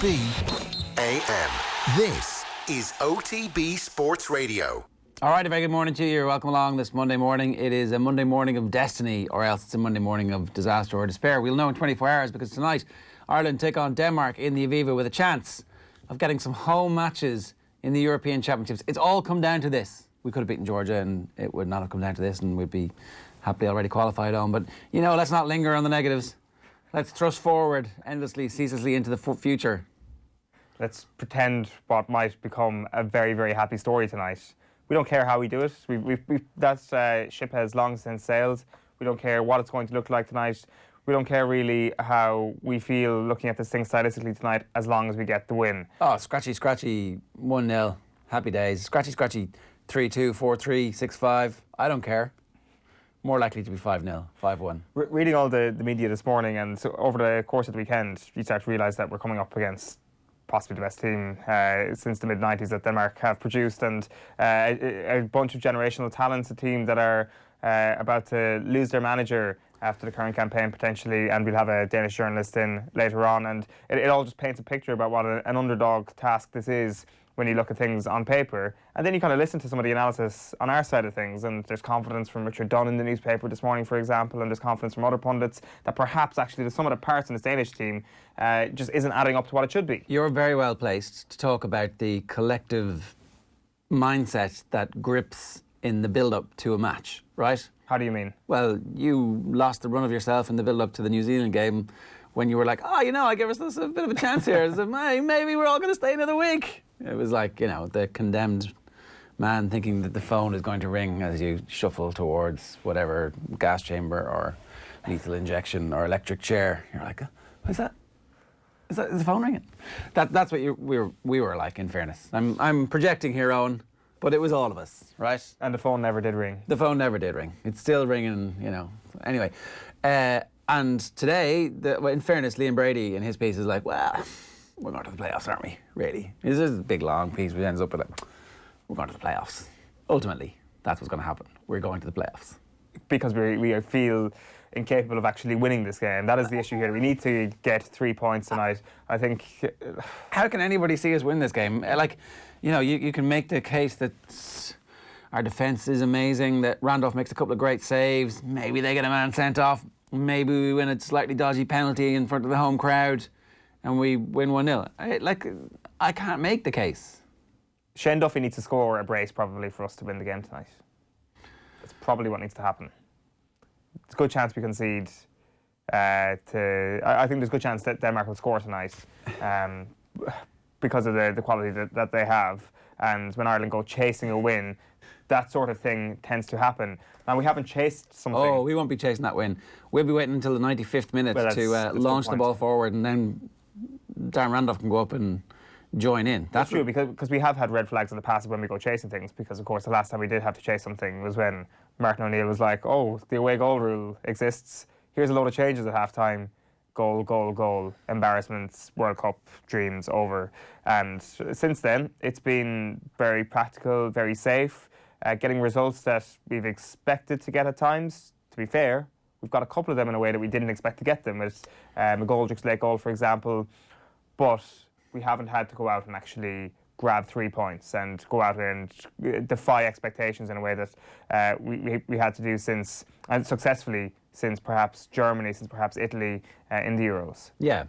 OTB AM. This is OTB Sports Radio. All right, a very good morning to you. You're welcome along this Monday morning. It is a Monday morning of destiny, or else it's a Monday morning of disaster or despair. We'll know in 24 hours because tonight Ireland take on Denmark in the Aviva with a chance of getting some home matches in the European Championships. It's all come down to this. We could have beaten Georgia and it would not have come down to this and we'd be happily already qualified on. But, you know, let's not linger on the negatives. Let's thrust forward endlessly, ceaselessly into the future. Let's pretend what might become a very, very happy story tonight. We don't care how we do it. That ship has long since sailed. We don't care what it's going to look like tonight. We don't care really how we feel looking at this thing stylistically tonight, as long as we get the win. Oh, scratchy, 1-0. Happy days. Scratchy, 3-2, 4-3, 6-5. I don't care. More likely to be 5-0, 5-1. Reading all the media this morning and so over the course of the weekend, you start to realise that we're coming up against possibly the best team since the mid-90s that Denmark have produced, and a bunch of generational talents, a team that are about to lose their manager after the current campaign potentially, and we'll have a Danish journalist in later on, and it all just paints a picture about what an underdog task this is when you look at things on paper. And then you kind of listen to some of the analysis on our side of things, and there's confidence from Richard Dunn in the newspaper this morning, for example, and there's confidence from other pundits that perhaps actually the sum of the parts in this Danish team just isn't adding up to what it should be. You're very well placed to talk about the collective mindset that grips in the build-up to a match, right? How do you mean? Well, you lost the run of yourself in the build-up to the New Zealand game when you were like, oh, you know, I give us a bit of a chance here. So maybe we're all going to stay another week. It was like, you know, the condemned man thinking that the phone is going to ring as you shuffle towards whatever gas chamber or lethal injection or electric chair. You're like, what's that? Is the phone ringing? That's what we were like, in fairness. I'm projecting here, Owen, but it was all of us, right? And the phone never did ring. The phone never did ring. It's still ringing, you know. Anyway, and today, in fairness, Liam Brady in his piece is like, well, we're going to the playoffs, aren't we? Really? This is a big, long piece which ends up with like, we're going to the playoffs. Ultimately, that's what's going to happen. We're going to the playoffs. Because we feel incapable of actually winning this game. That is the issue here. We need to get 3 points tonight. I think... How can anybody see us win this game? Like, you know, you can make the case that our defence is amazing, that Randolph makes a couple of great saves, maybe they get a man sent off, maybe we win a slightly dodgy penalty in front of the home crowd, and we win 1-0. I can't make the case. Shane Duffy needs to score a brace probably for us to win the game tonight. That's probably what needs to happen. It's a good chance we concede. I think there's a good chance that Denmark will score tonight because of the quality that they have. And when Ireland go chasing a win, that sort of thing tends to happen. Now, we haven't chased something. Oh, we won't be chasing that win. We'll be waiting until the 95th minute to launch the ball forward, and then Darren Randolph can go up and join in. That's true, because we have had red flags in the past when we go chasing things, because, of course, the last time we did have to chase something was when Martin O'Neill was like, oh, the away goal rule exists. Here's a load of changes at half-time. Goal, embarrassments, World Cup dreams over. And since then, it's been very practical, very safe, getting results that we've expected to get at times. To be fair, we've got a couple of them in a way that we didn't expect to get them. It's McGoldrick's late goal, for example. But we haven't had to go out and actually grab 3 points and go out and defy expectations in a way that we had to do since, and successfully, since perhaps Germany, since perhaps Italy in the Euros. Yeah,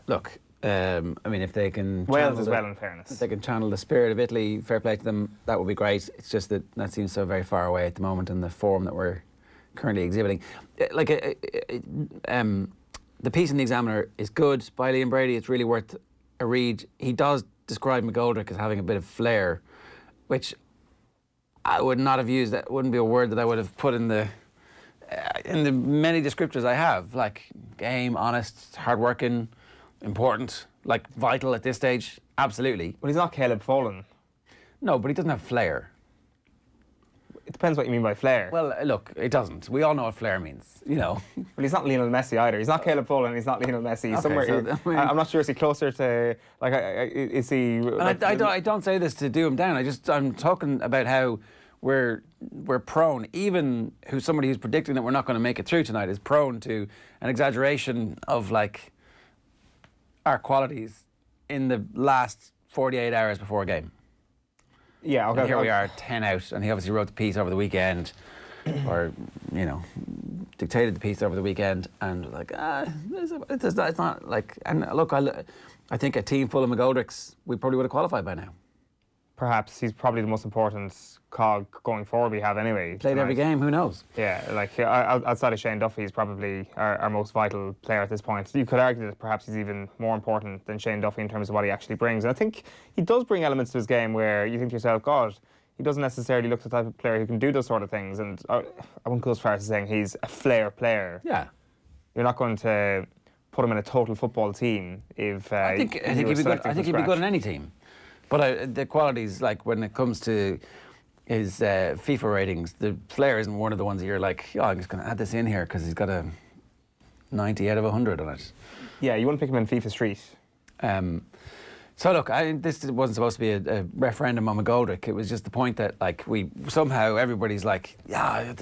look, I mean, if they can... Wales as well, in fairness. If they can channel the spirit of Italy, fair play to them, that would be great. It's just that seems so very far away at the moment in the form that we're currently exhibiting. Like, the piece in the Examiner is good by Liam Brady. It's really worth a read. He does describe McGoldrick as having a bit of flair, which I would not have used. That wouldn't be a word that I would have put in the many descriptors I have, like game, honest, hard-working, important, like vital at this stage. Absolutely. Well, he's not Caleb Folau. No, but he doesn't have flair. It depends what you mean by flair. Well, look, it doesn't. We all know what flair means, you know. Well, he's not Lionel Messi either. He's not Caleb Folau and he's not Lionel Messi. Okay, I'm not sure, is he closer to, like, is he... I don't say this to do him down. I'm talking about how we're prone, even somebody who's predicting that we're not going to make it through tonight is prone to an exaggeration of, like, our qualities in the last 48 hours before a game. Yeah, okay. And here we are, 10 out, and he obviously wrote the piece over the weekend, or, dictated the piece over the weekend, and it's not like, and look, I think a team full of McGoldricks, we probably would have qualified by now. Perhaps he's probably the most important cog going forward we have anyway. Played every game, who knows? Yeah, outside of Shane Duffy, he's probably our most vital player at this point. You could argue that perhaps he's even more important than Shane Duffy in terms of what he actually brings. And I think he does bring elements to his game where you think to yourself, God, he doesn't necessarily look the type of player who can do those sort of things. And I wouldn't go as far as saying he's a flair player. Yeah. You're not going to put him in a total football team if I think he'd be good. I think he'd be good in any team. But the qualities, like when it comes to his FIFA ratings, the player isn't one of the ones that you're like, I'm just going to add this in here because he's got a 90 out of 100 on it. Yeah, you wouldn't pick him in FIFA Street. So look, this wasn't supposed to be a referendum on McGoldrick. It was just the point that everybody's like, I'm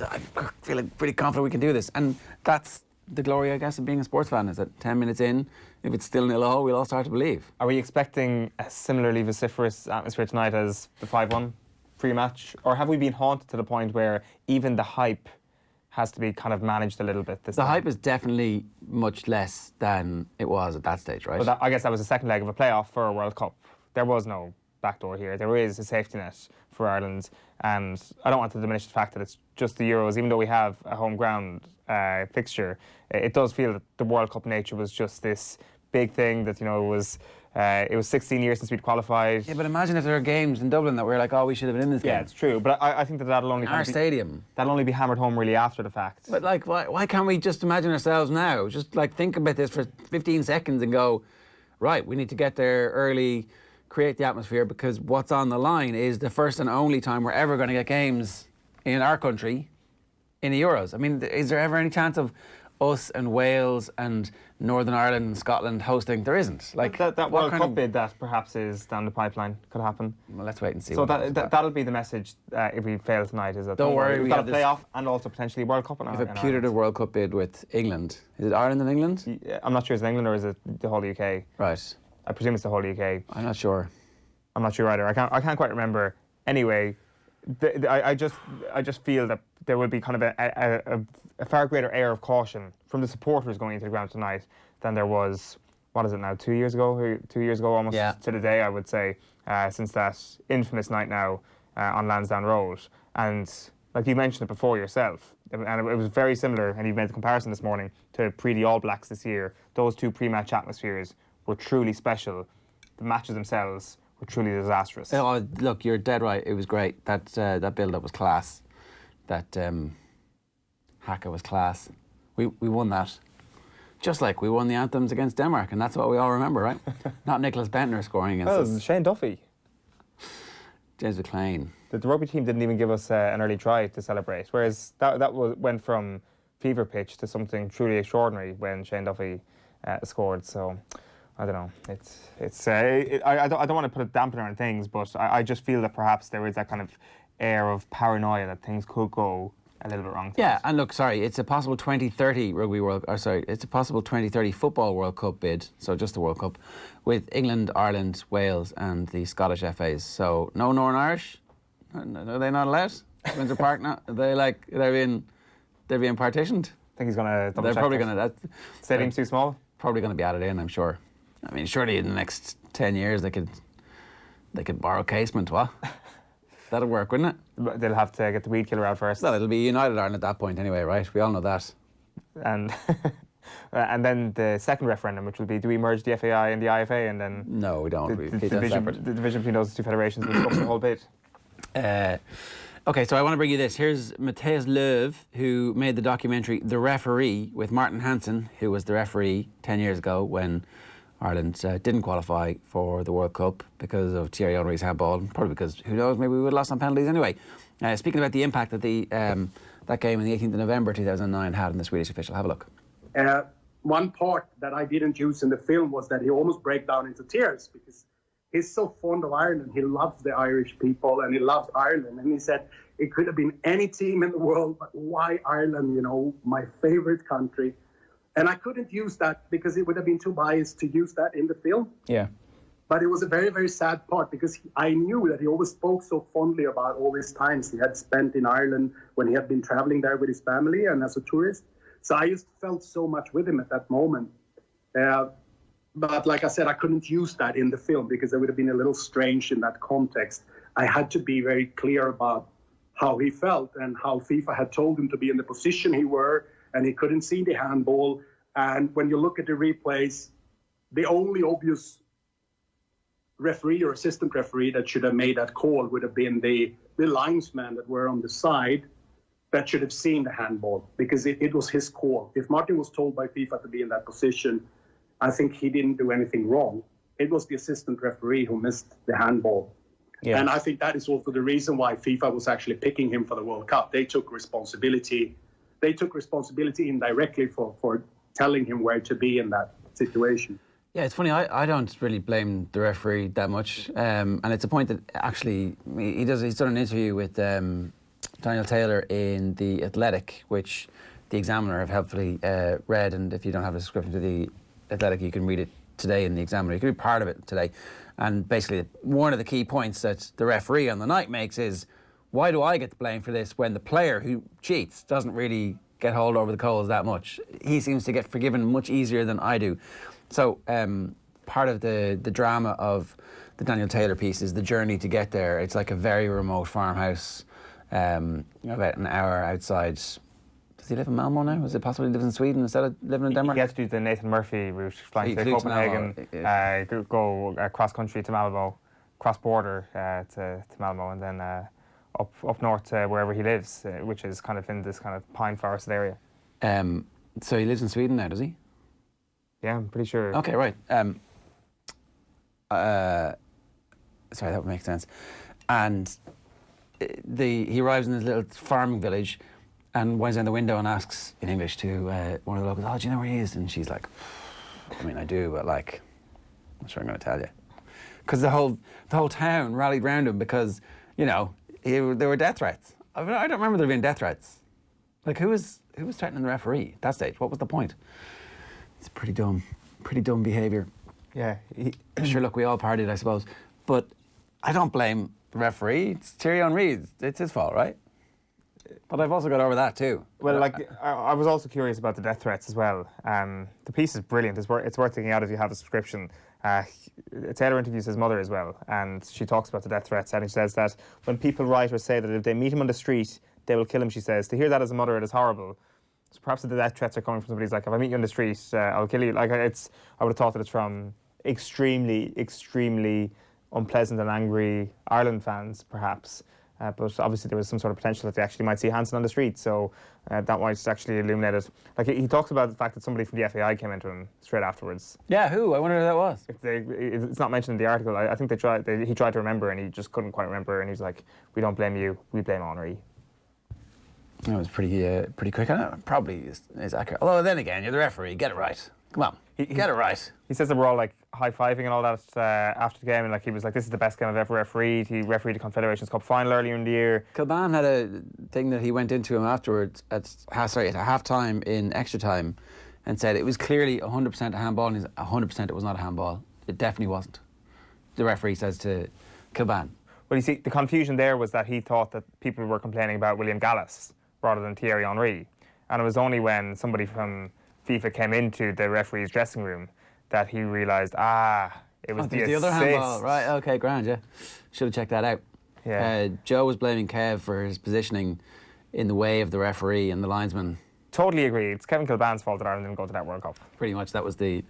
feeling pretty confident we can do this. And that's the glory, I guess, of being a sports fan, is that 10 minutes in, if it's still 0-0, we'll all start to believe. Are we expecting a similarly vociferous atmosphere tonight as the 5-1 pre-match? Or have we been haunted to the point where even the hype has to be kind of managed a little bit this time? The hype is definitely much less than it was at that stage, right? But I guess that was the second leg of a playoff for a World Cup. There was no backdoor here. There is a safety net for Ireland. And I don't want to diminish the fact that it's just the Euros. Even though we have a home ground fixture, it does feel that the World Cup nature was just this big thing that, it was 16 years since we'd qualified. Yeah, but imagine if there were games in Dublin that we were like, we should have been in this game. Yeah, it's true. But I think that'll only... Our stadium. That'll only be hammered home really after the fact. But why can't we just imagine ourselves now? Just think about this for 15 seconds and go, right, we need to get there early, create the atmosphere, because what's on the line is the first and only time we're ever going to get games in our country in the Euros. I mean, is there ever any chance of us and Wales and Northern Ireland and Scotland hosting? There isn't. That World Cup bid that perhaps is down the pipeline could happen. Well, let's wait and see. So that'll be the message if we fail tonight. Is that don't worry, we've got a playoff and also potentially World Cup. We have a putative World Cup bid with England. Is it Ireland and England? Yeah, I'm not sure it's England or is it the whole UK. Right. I presume it's the whole UK. I'm not sure. I'm not sure either. I can't quite remember. Anyway, I just feel that there will be kind of a far greater air of caution from the supporters going into the ground tonight than there was, what is it now, 2 years ago? 2 years ago almost to the day, I would say, since that infamous night now on Lansdowne Road. And like you mentioned it before yourself, and it was very similar, and you made the comparison this morning to the All Blacks this year. Those two pre-match atmospheres were truly special. The matches themselves were truly disastrous. Oh, look, you're dead right. It was great. That build-up was class. That haka was class. We won that. Just like we won the anthems against Denmark, and that's what we all remember, right? Not Nicholas Bentner scoring against us. Shane Duffy. James McLean. The rugby team didn't even give us an early try to celebrate, whereas that went from fever pitch to something truly extraordinary when Shane Duffy scored. So I don't know. I don't want to put a dampener on things, but I just feel that perhaps there is that kind of air of paranoia that things could go a little bit wrong. Yeah, and look, it's a possible 2030 it's a possible 2030 Football World Cup bid, so just the World Cup, with England, Ireland, Wales and the Scottish FAs. So no Northern Irish? Are they not allowed? Windsor Park, not? They're being partitioned? I think he's going to double check. They're probably going to... Stadium's too small? Probably going to be added in, I'm sure. I mean, surely in the next 10 years they could borrow casement, what? That'll work, wouldn't it? They'll have to get the weed killer out first. Well, it'll be United Ireland at that point anyway, right? We all know that. And and then the second referendum, which will be, do we merge the FAI and the IFA, and then... No, we don't. The division between those two federations will scope the whole bit. Okay, so I want to bring you this. Here's Matthias Löw, who made the documentary The Referee with Martin Hansen, who was the referee 10 years ago when Ireland didn't qualify for the World Cup because of Thierry Henry's handball. Probably because, who knows, maybe we would have lost on penalties anyway. Speaking about the impact that that game on the 18th of November 2009 had on the Swedish official. Have a look. One part that I didn't use in the film was that he almost broke down into tears because he's so fond of Ireland. He loves the Irish people and he loves Ireland. And he said it could have been any team in the world, but why Ireland, my favorite country. And I couldn't use that because it would have been too biased to use that in the film. Yeah. But it was a very, very sad part because I knew that he always spoke so fondly about all these times he had spent in Ireland when he had been traveling there with his family and as a tourist. So I just felt so much with him at that moment. But like I said, I couldn't use that in the film because it would have been a little strange in that context. I had to be very clear about how he felt and how FIFA had told him to be in the position he were, and he couldn't see the handball. And when you look at the replays, the only obvious referee or assistant referee that should have made that call would have been the linesman that were on the side that should have seen the handball, because it was his call. If Martin was told by FIFA to be in that position, I think he didn't do anything wrong. It was the assistant referee who missed the handball. Yeah. And I think that is also the reason why FIFA was actually picking him for the World Cup. They took responsibility. They took responsibility indirectly for telling him where to be in that situation. Yeah, it's funny. I don't really blame the referee that much, and it's a point that actually he's done an interview with Daniel Taylor in The Athletic, which the Examiner have helpfully read. And if you don't have a subscription to The Athletic, you can read it today in the Examiner. You can read part of it today. And basically, one of the key points that the referee on the night makes is, why do I get the blame for this when the player who cheats doesn't really get hauled over the coals that much? He seems to get forgiven much easier than I do. So part of the drama of the Daniel Taylor piece is the journey to get there. It's like a very remote farmhouse, about an hour outside. Does he live in Malmo now? Is it possible he lives in Sweden instead of living in Denmark? He had to do the Nathan Murphy route, flying to Copenhagen, go cross country to Malmo, cross border to Malmo, and then up north to wherever he lives, which is kind of in this kind of pine forested area. So he lives in Sweden now, does he? Yeah, I'm pretty sure. Okay, right. Sorry, that would make sense. And he arrives in this little farming village and winds down the window and asks in English to one of the locals, "Oh, do you know where he is?" And she's like, "I mean, I do, but like, I'm not sure I'm going to tell you." Because the whole town rallied round him because, you know, there were death threats. I mean, I don't remember there being death threats. Like, who was threatening the referee at that stage? What was the point? It's pretty dumb behaviour. Yeah. Sure, look, we all partied, I suppose. But I don't blame the referee. It's Thierry Henry. It's his fault, right? But I've also got over that too. Well, I was also curious about the death threats as well. The piece is brilliant. It's worth taking out if you have a subscription. Taylor interviews his mother as well, and she talks about the death threats, and she says that when people write or say that if they meet him on the street, they will kill him, she says. To hear that as a mother, it is horrible. So perhaps the death threats are coming from somebody who's like, if I meet you on the street, I'll kill you. Like, I would have thought that it's from extremely, extremely unpleasant and angry Ireland fans, perhaps. But obviously there was some sort of potential that they actually might see Hansen on the street, so that might actually illuminate it. Like, he talks about the fact that somebody from the FAI came into him straight afterwards. Yeah, who? I wonder who that was. It's not mentioned in the article. I think he tried to remember and he just couldn't quite remember, and he's like, "We don't blame you, we blame Henry." That was pretty quick. I know, probably is accurate. Although then again, you're the referee. Get it right. Come on, get it right. He says that we're all like high-fiving and all that after the game, and like he was like, "This is the best game I've ever refereed." He refereed the Confederations Cup final earlier in the year. Kilban had a thing that he went into him afterwards at half-time in extra time, and said it was clearly 100% a handball, and he's 100% it was not a handball. It definitely wasn't. The referee says to Kilban. Well, you see, the confusion there was that he thought that people were complaining about William Gallas rather than Thierry Henry, and it was only when somebody from FIFA came into the referee's dressing room that he realised, it was the other handball. Right, okay, grand, yeah. Should have checked that out. Yeah. Joe was blaming Kev for his positioning in the way of the referee and the linesman. Totally agree. It's Kevin Kilban's fault that Ireland didn't go to that World Cup. Pretty much, that was the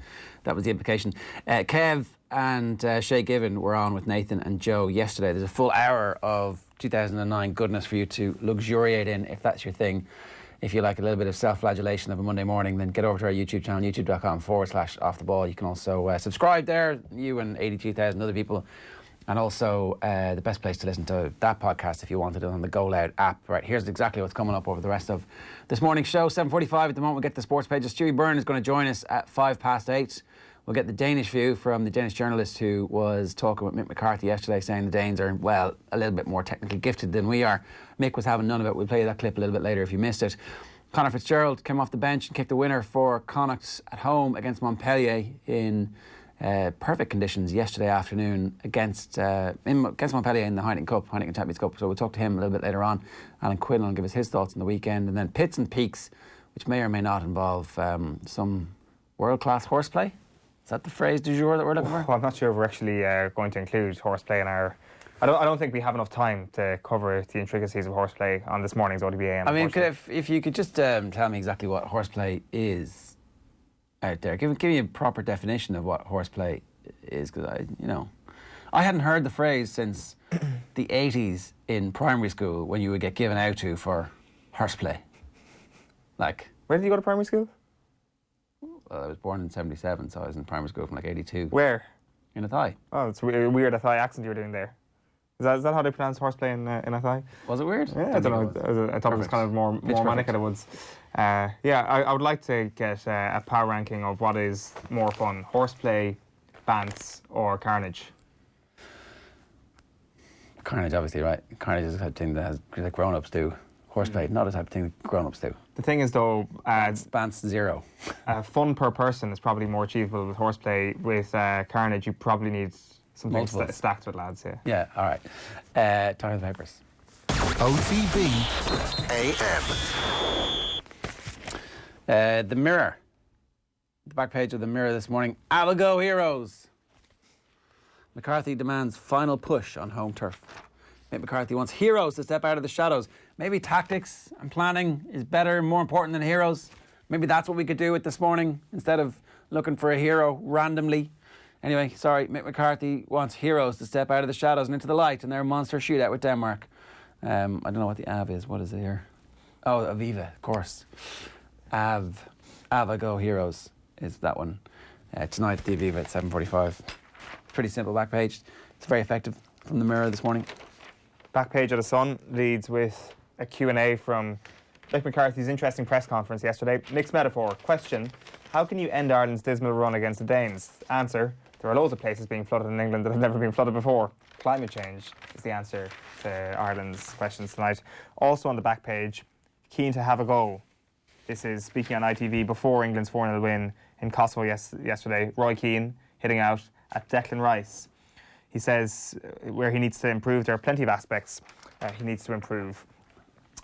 implication. Kev and Shay Given were on with Nathan and Joe yesterday. There's a full hour of 2009 goodness for you to luxuriate in, if that's your thing. If you like a little bit of self-flagellation of a Monday morning, then get over to our YouTube channel, youtube.com/offtheball. You can also subscribe there, you and 82,000 other people. And also the best place to listen to that podcast if you wanted it on the Go Loud app. Right, here's exactly what's coming up over the rest of this morning's show. 7:45 at the moment, we'll get the sports pages. Stuey Byrne is going to join us at 8:05. We'll get the Danish view from the Danish journalist who was talking with Mick McCarthy yesterday, saying the Danes are, well, a little bit more technically gifted than we are. Mick was having none of it. We'll play you that clip a little bit later if you missed it. Conor Fitzgerald came off the bench and kicked the winner for Connacht at home against Montpellier in perfect conditions yesterday afternoon against Montpellier in the Heineken Champions Cup. So we'll talk to him a little bit later on. Alan Quinlan will give us his thoughts on the weekend. And then Pits and Peaks, which may or may not involve some world-class horseplay. Is that the phrase du jour that we're looking for? Well, I'm not sure if we're actually going to include horseplay in our... I don't think we have enough time to cover the intricacies of horseplay on this morning's OTB AM. I mean, if you could just tell me exactly what horseplay is out there. Give me a proper definition of what horseplay is, because I hadn't heard the phrase since the 80s in primary school when you would get given out to for horseplay. Like... Where did you go to primary school? Well, I was born in 77, so I was in primary school from like 82. Where? In Athy. Oh, it's a weird Athy accent you were doing there. Is that how they pronounce horseplay in Athy? Was it weird? Yeah, I don't know. I thought it was kind of more manic in the woods. I would like to get a power ranking of what is more fun: horseplay, bants, or carnage. Carnage, obviously, right? Carnage is the type of thing that grown-ups do. Horseplay, not the type of thing that grown-ups do. The thing is, though, bants 0. Fun per person is probably more achievable with horseplay. With carnage, you probably need something stacked with lads. Yeah. All right. Time of the papers. OTB AM. The Mirror. The back page of the Mirror this morning. Have a go, heroes. McCarthy demands final push on home turf. Mick McCarthy wants heroes to step out of the shadows. Maybe tactics and planning is better and more important than heroes. Maybe that's what we could do with this morning instead of looking for a hero randomly. Anyway, sorry, Mick McCarthy wants heroes to step out of the shadows and into the light in their monster shootout with Denmark. I don't know what the AV is. What is it here? Oh, Aviva, of course. Ava Go Heroes is that one. Tonight at the Aviva at 7:45. Pretty simple back page. It's very effective from the Mirror this morning. Back page of the Sun leads with a Q&A from Mick McCarthy's interesting press conference yesterday. Mixed metaphor. Question: how can you end Ireland's dismal run against the Danes? Answer: there are loads of places being flooded in England that have never been flooded before. Climate change is the answer to Ireland's questions tonight. Also on the back page, keen to have a go. This is speaking on ITV before England's 4-0 win in Kosovo yesterday. Roy Keane hitting out at Declan Rice. He says where he needs to improve, there are plenty of aspects he needs to improve.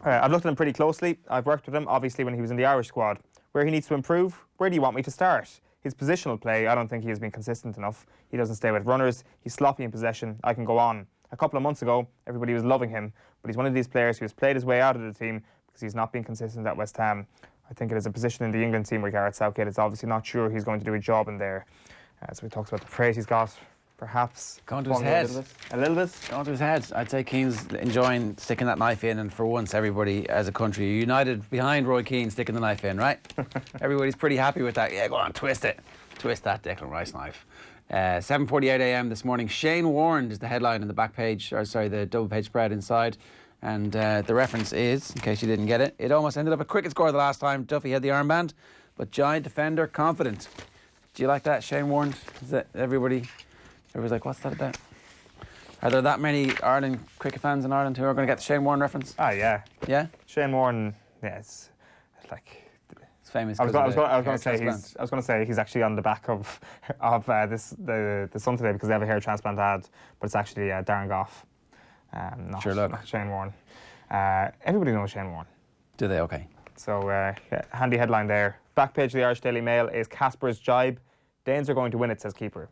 I've looked at him pretty closely. I've worked with him, obviously, when he was in the Irish squad. Where he needs to improve, where do you want me to start? His positional play, I don't think he has been consistent enough. He doesn't stay with runners. He's sloppy in possession. I can go on. A couple of months ago, everybody was loving him, but he's one of these players who has played his way out of the team because he's not been consistent at West Ham. I think it is a position in the England team where Gareth Southgate is obviously not sure he's going to do a job in there. So he talks about the praise he's got. Perhaps going to his head. A little bit. Going to his head. I'd say Keane's enjoying sticking that knife in, and for once, everybody as a country are united behind Roy Keane sticking the knife in, right? Everybody's pretty happy with that. Yeah, go on, twist it. Twist that Declan Rice knife. 7:48 AM this morning. Shane warned is the headline in the back page, or sorry, the double page spread inside. And the reference is, in case you didn't get it, it almost ended up a cricket score the last time Duffy had the armband, but giant defender confident. Do you like that? Shane warned. Is that everybody's like, what's that about? Are there that many Ireland cricket fans in Ireland who are going to get the Shane Warne reference? Ah, yeah. Yeah? Shane Warne, yeah, it's like... It's famous. I was going to say he's actually on the back of the Sun today because they have a hair transplant ad, but it's actually Darren Gough, not Shane Warne. Everybody knows Shane Warne. Do they? Okay. So, handy headline there. Back page of the Irish Daily Mail is Casper's jibe. Danes are going to win it, says keeper.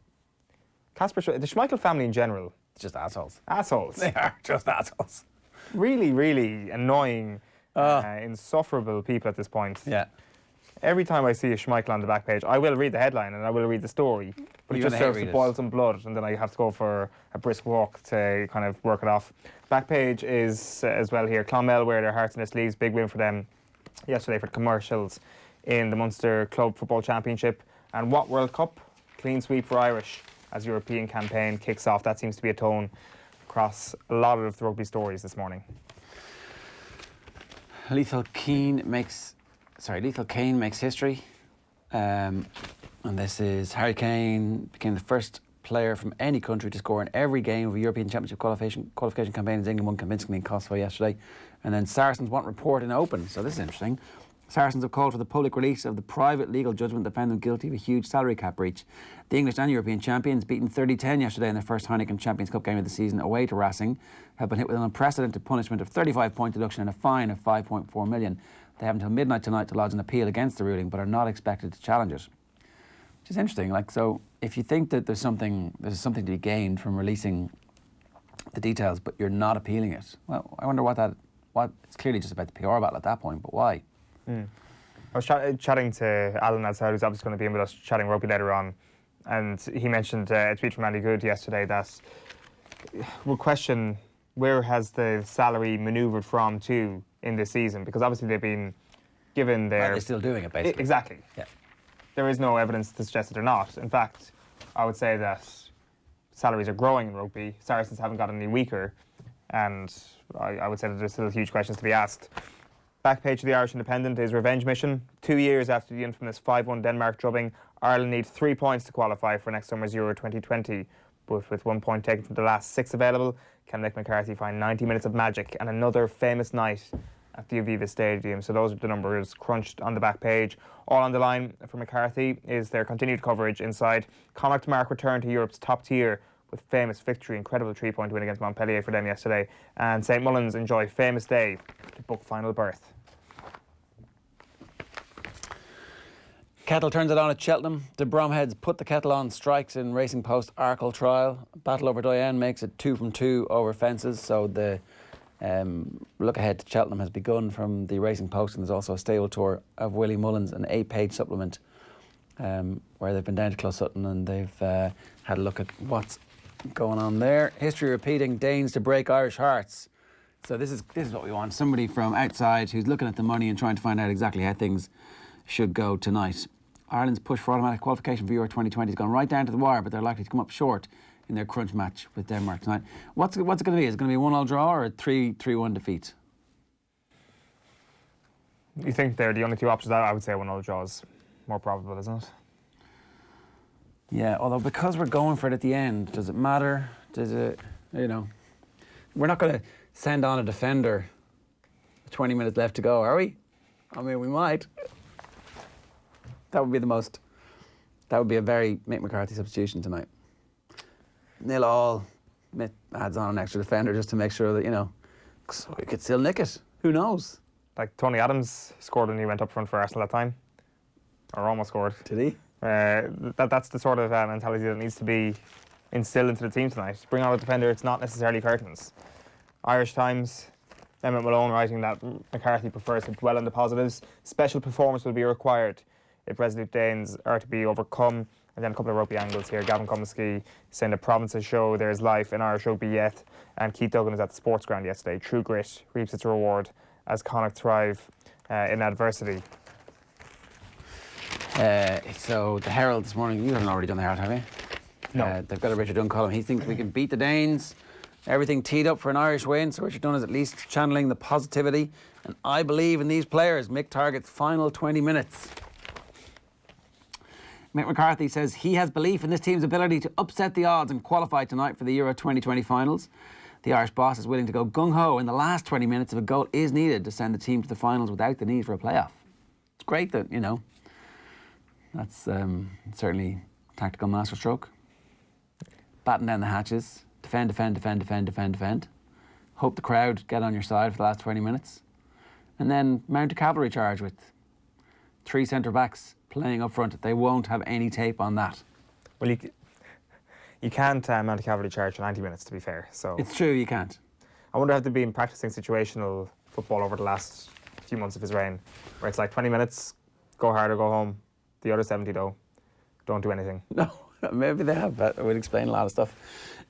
The Schmeichel family in general. It's just assholes. Assholes. They are just assholes. Really, really annoying, insufferable people at this point. Yeah. Every time I see a Schmeichel on the back page, I will read the headline and I will read the story. But it just serves to boil some blood, and then I have to go for a brisk walk to kind of work it off. Back page is as well here. Clonmel wear their hearts in their sleeves. Big win for them yesterday for the commercials in the Munster Club Football Championship. And what World Cup? Clean sweep for Irish as European campaign kicks off. That seems to be a tone across a lot of the rugby stories this morning. Lethal Keane makes history. And this is Harry Kane became the first player from any country to score in every game of a European Championship qualification campaign as England won convincingly in Kosovo yesterday. And then Saracens want report in open. So this is interesting. Saracens have called for the public release of the private legal judgment that found them guilty of a huge salary cap breach. The English and European champions, beaten 30-10 yesterday in their first Heineken Champions Cup game of the season away to Racing, have been hit with an unprecedented punishment of 35-point deduction and a fine of 5.4 million. They have until midnight tonight to lodge an appeal against the ruling, but are not expected to challenge it. Which is interesting. Like, so if you think that there's something to be gained from releasing the details, but you're not appealing it, well, I wonder what it's clearly just about the PR battle at that point, but why? I was chatting to Alan outside, who's obviously going to be in with us chatting rugby later on, and he mentioned a tweet from Andy Good yesterday that will question where has the salary manoeuvred from to in this season, because obviously they've been given their... They're still doing it, basically. Exactly. Yeah. There is no evidence to suggest that they're not. In fact, I would say that salaries are growing in rugby. Saracens haven't gotten any weaker, and I would say that there's still huge questions to be asked. Back page of the Irish Independent is revenge mission. 2 years after the infamous 5-1 Denmark drubbing, Ireland need 3 points to qualify for next summer's Euro 2020. But with 1 point taken from the last 6 available, can Mick McCarthy find 90 minutes of magic and another famous night at the Aviva Stadium? So those are the numbers crunched on the back page. All on the line for McCarthy is their continued coverage inside. Connacht mark return to Europe's top tier with famous victory, incredible 3-point win against Montpellier for them yesterday. And St Mullins enjoy famous day to book final berth. Kettle turns it on at Cheltenham. The Bromheads put the kettle on, strikes in Racing Post Arkle trial. Battle over Doyen makes it 2 from 2 over fences. So the look ahead to Cheltenham has begun from the Racing Post, and there's also a stable tour of Willie Mullins, an 8-page supplement where they've been down to Close Sutton and they've had a look at what's going on there. History repeating, Danes to break Irish hearts. So this is what we want. Somebody from outside who's looking at the money and trying to find out exactly how things should go tonight. Ireland's push for automatic qualification for Euro 2020 has gone right down to the wire, but they're likely to come up short in their crunch match with Denmark tonight. What's it going to be? Is it going to be a 1-1 draw or a 3-1 defeat? You think they're the only two options? I would say 1-0 draw is more probable, isn't it? Yeah, although because we're going for it at the end, does it matter? Does it, we're not going to send on a defender with 20 minutes left to go, are we? I mean, we might. That would be a very Mick McCarthy substitution tonight. 0-0, Mick adds on an extra defender just to make sure that, so we could still nick it. Who knows? Like Tony Adams scored when he went up front for Arsenal that time. Or almost scored. Did he? That's the sort of mentality that needs to be instilled into the team tonight. Bring on a defender, it's not necessarily curtains. Irish Times, Emmett Malone writing that McCarthy prefers to dwell on the positives. Special performance will be required if resolute Danes are to be overcome. And then a couple of rugby angles here. Gavin Comiskey saying the provinces show there's life in Irish rugby yet. And Keith Duggan was at the sports ground yesterday. True grit reaps its reward as Connacht thrive in adversity. So the Herald this morning, you haven't already done the Herald, have you? No. They've got a Richard Dunn column. He thinks we can beat the Danes. Everything teed up for an Irish win. So Richard Dunn is at least channeling the positivity. And I believe in these players. Mick targets final 20 minutes. Mick McCarthy says he has belief in this team's ability to upset the odds and qualify tonight for the Euro 2020 finals. The Irish boss is willing to go gung-ho in the last 20 minutes if a goal is needed to send the team to the finals without the need for a playoff. It's great that, that's certainly tactical masterstroke. Batten down the hatches, defend. Hope the crowd get on your side for the last 20 minutes. And then mount a cavalry charge with 3 centre-backs playing up front. They won't have any tape on that. Well, you can't mount a cavalry charge for 90 minutes, to be fair. So It's true, you can't. I wonder if they've been practicing situational football over the last few months of his reign, where it's like 20 minutes, go hard or go home. The other 70, though, don't do anything. No, maybe they have. That would explain a lot of stuff.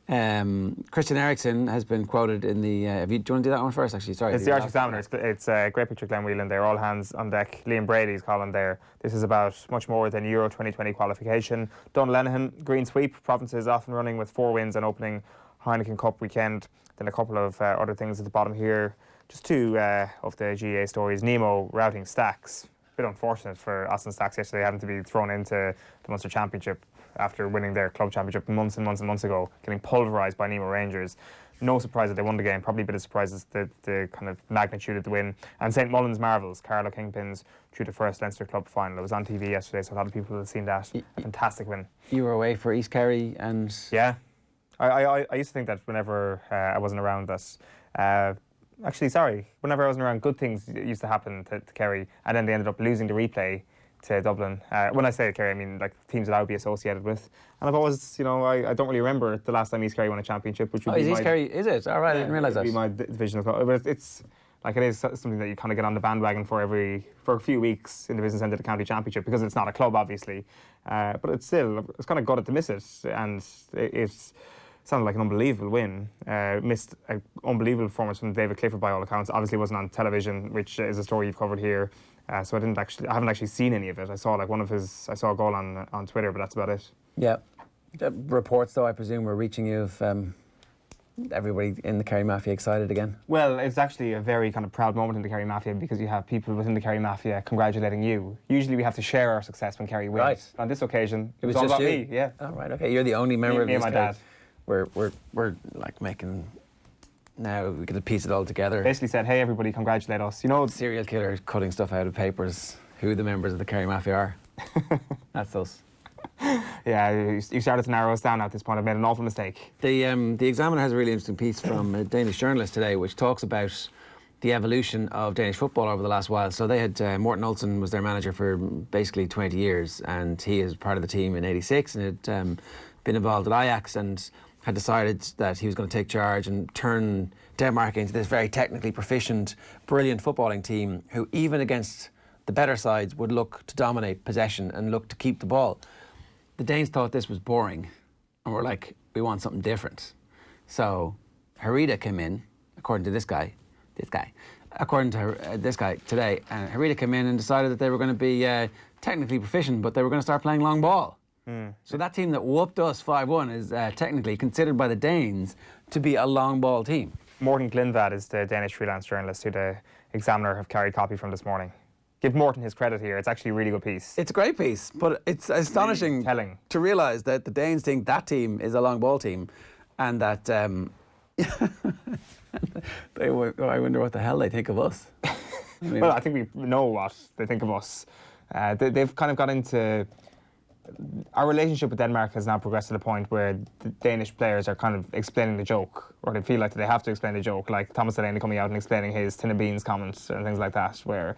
Christian Eriksen has been quoted in the... do you want to do that one first, actually? Sorry. It's the Irish Examiner. It's a great picture of Glenn Whelan there. All hands on deck. Liam Brady's column there. This is about much more than Euro 2020 qualification. Don Lenihan, green sweep. Provinces off and running with 4 wins and opening Heineken Cup weekend. Then a couple of other things at the bottom here. Just 2 of the GA stories. Nemo routing Stacks. A bit unfortunate for Austin Stacks yesterday having to be thrown into the Munster Championship after winning their club championship months and months and months ago, getting pulverised by Nemo Rangers. No surprise that they won the game. Probably a bit of surprise is the kind of magnitude of the win. And St Mullins Marvels, Carlow Kingpins, through the first Leinster Club final. It was on TV yesterday, so a lot of people have seen that. A fantastic win. You were away for East Kerry and... Yeah. I used to think that whenever I wasn't around that... whenever I wasn't around, good things used to happen to Kerry, and then they ended up losing the replay to Dublin. When I say Kerry, I mean like teams that I would be associated with. And I've always, I don't really remember the last time East Kerry won a championship, which would be East Kerry, is it? All right, I didn't realise that. It would be my divisional club. But it's like, it is something that you kind of get on the bandwagon for a few weeks in the business end of the county championship, because it's not a club, obviously. But it's kind of gutted to miss it, and it's sounded like an unbelievable win. Missed an unbelievable performance from David Clifford by all accounts. Obviously, it wasn't on television, which is a story you've covered here. So I haven't actually seen any of it. I saw a goal on Twitter, but that's about it. Yeah. The reports, though, I presume, were reaching you of everybody in the Kerry Mafia excited again. Well, it's actually a very kind of proud moment in the Kerry Mafia, because you have people within the Kerry Mafia congratulating you. Usually we have to share our success when Kerry wins. Right. On this occasion, it was all just about you. me. Yeah. Oh, right. Okay. You're the only member of me this. and my dad. We're like making. Now we get to piece it all together. Basically said, hey, everybody, congratulate us. Serial killer cutting stuff out of papers. Who the members of the Kerry Mafia are. That's us. Yeah, you started to narrow us down at this point. I've made an awful mistake. The Examiner has a really interesting piece from a Danish journalist today, which talks about the evolution of Danish football over the last while. So they had Morten Olsen was their manager for basically 20 years, and he is part of the team in '86 and had been involved at Ajax and had decided that he was going to take charge and turn Denmark into this very technically proficient, brilliant footballing team who, even against the better sides, would look to dominate possession and look to keep the ball. The Danes thought this was boring and were like, we want something different. So Herida came in, according to this guy, according to this guy today, and Herida came in and decided that they were going to be technically proficient, but they were going to start playing long ball. So that team that whooped us 5-1 is technically considered by the Danes to be a long ball team. Morten Glindvad is the Danish freelance journalist who the Examiner have carried copy from this morning. Give Morten his credit here. It's actually a really good piece. It's a great piece, but it's astonishing really telling to realise that the Danes think that team is a long ball team, and that I wonder what the hell they think of us. Well, I think we know what they think of us. They've kind of got into... Our relationship with Denmark has now progressed to the point where the Danish players are kind of explaining the joke, or they feel like they have to explain the joke, like Thomas Delaney coming out and explaining his tin of beans comments and things like that, where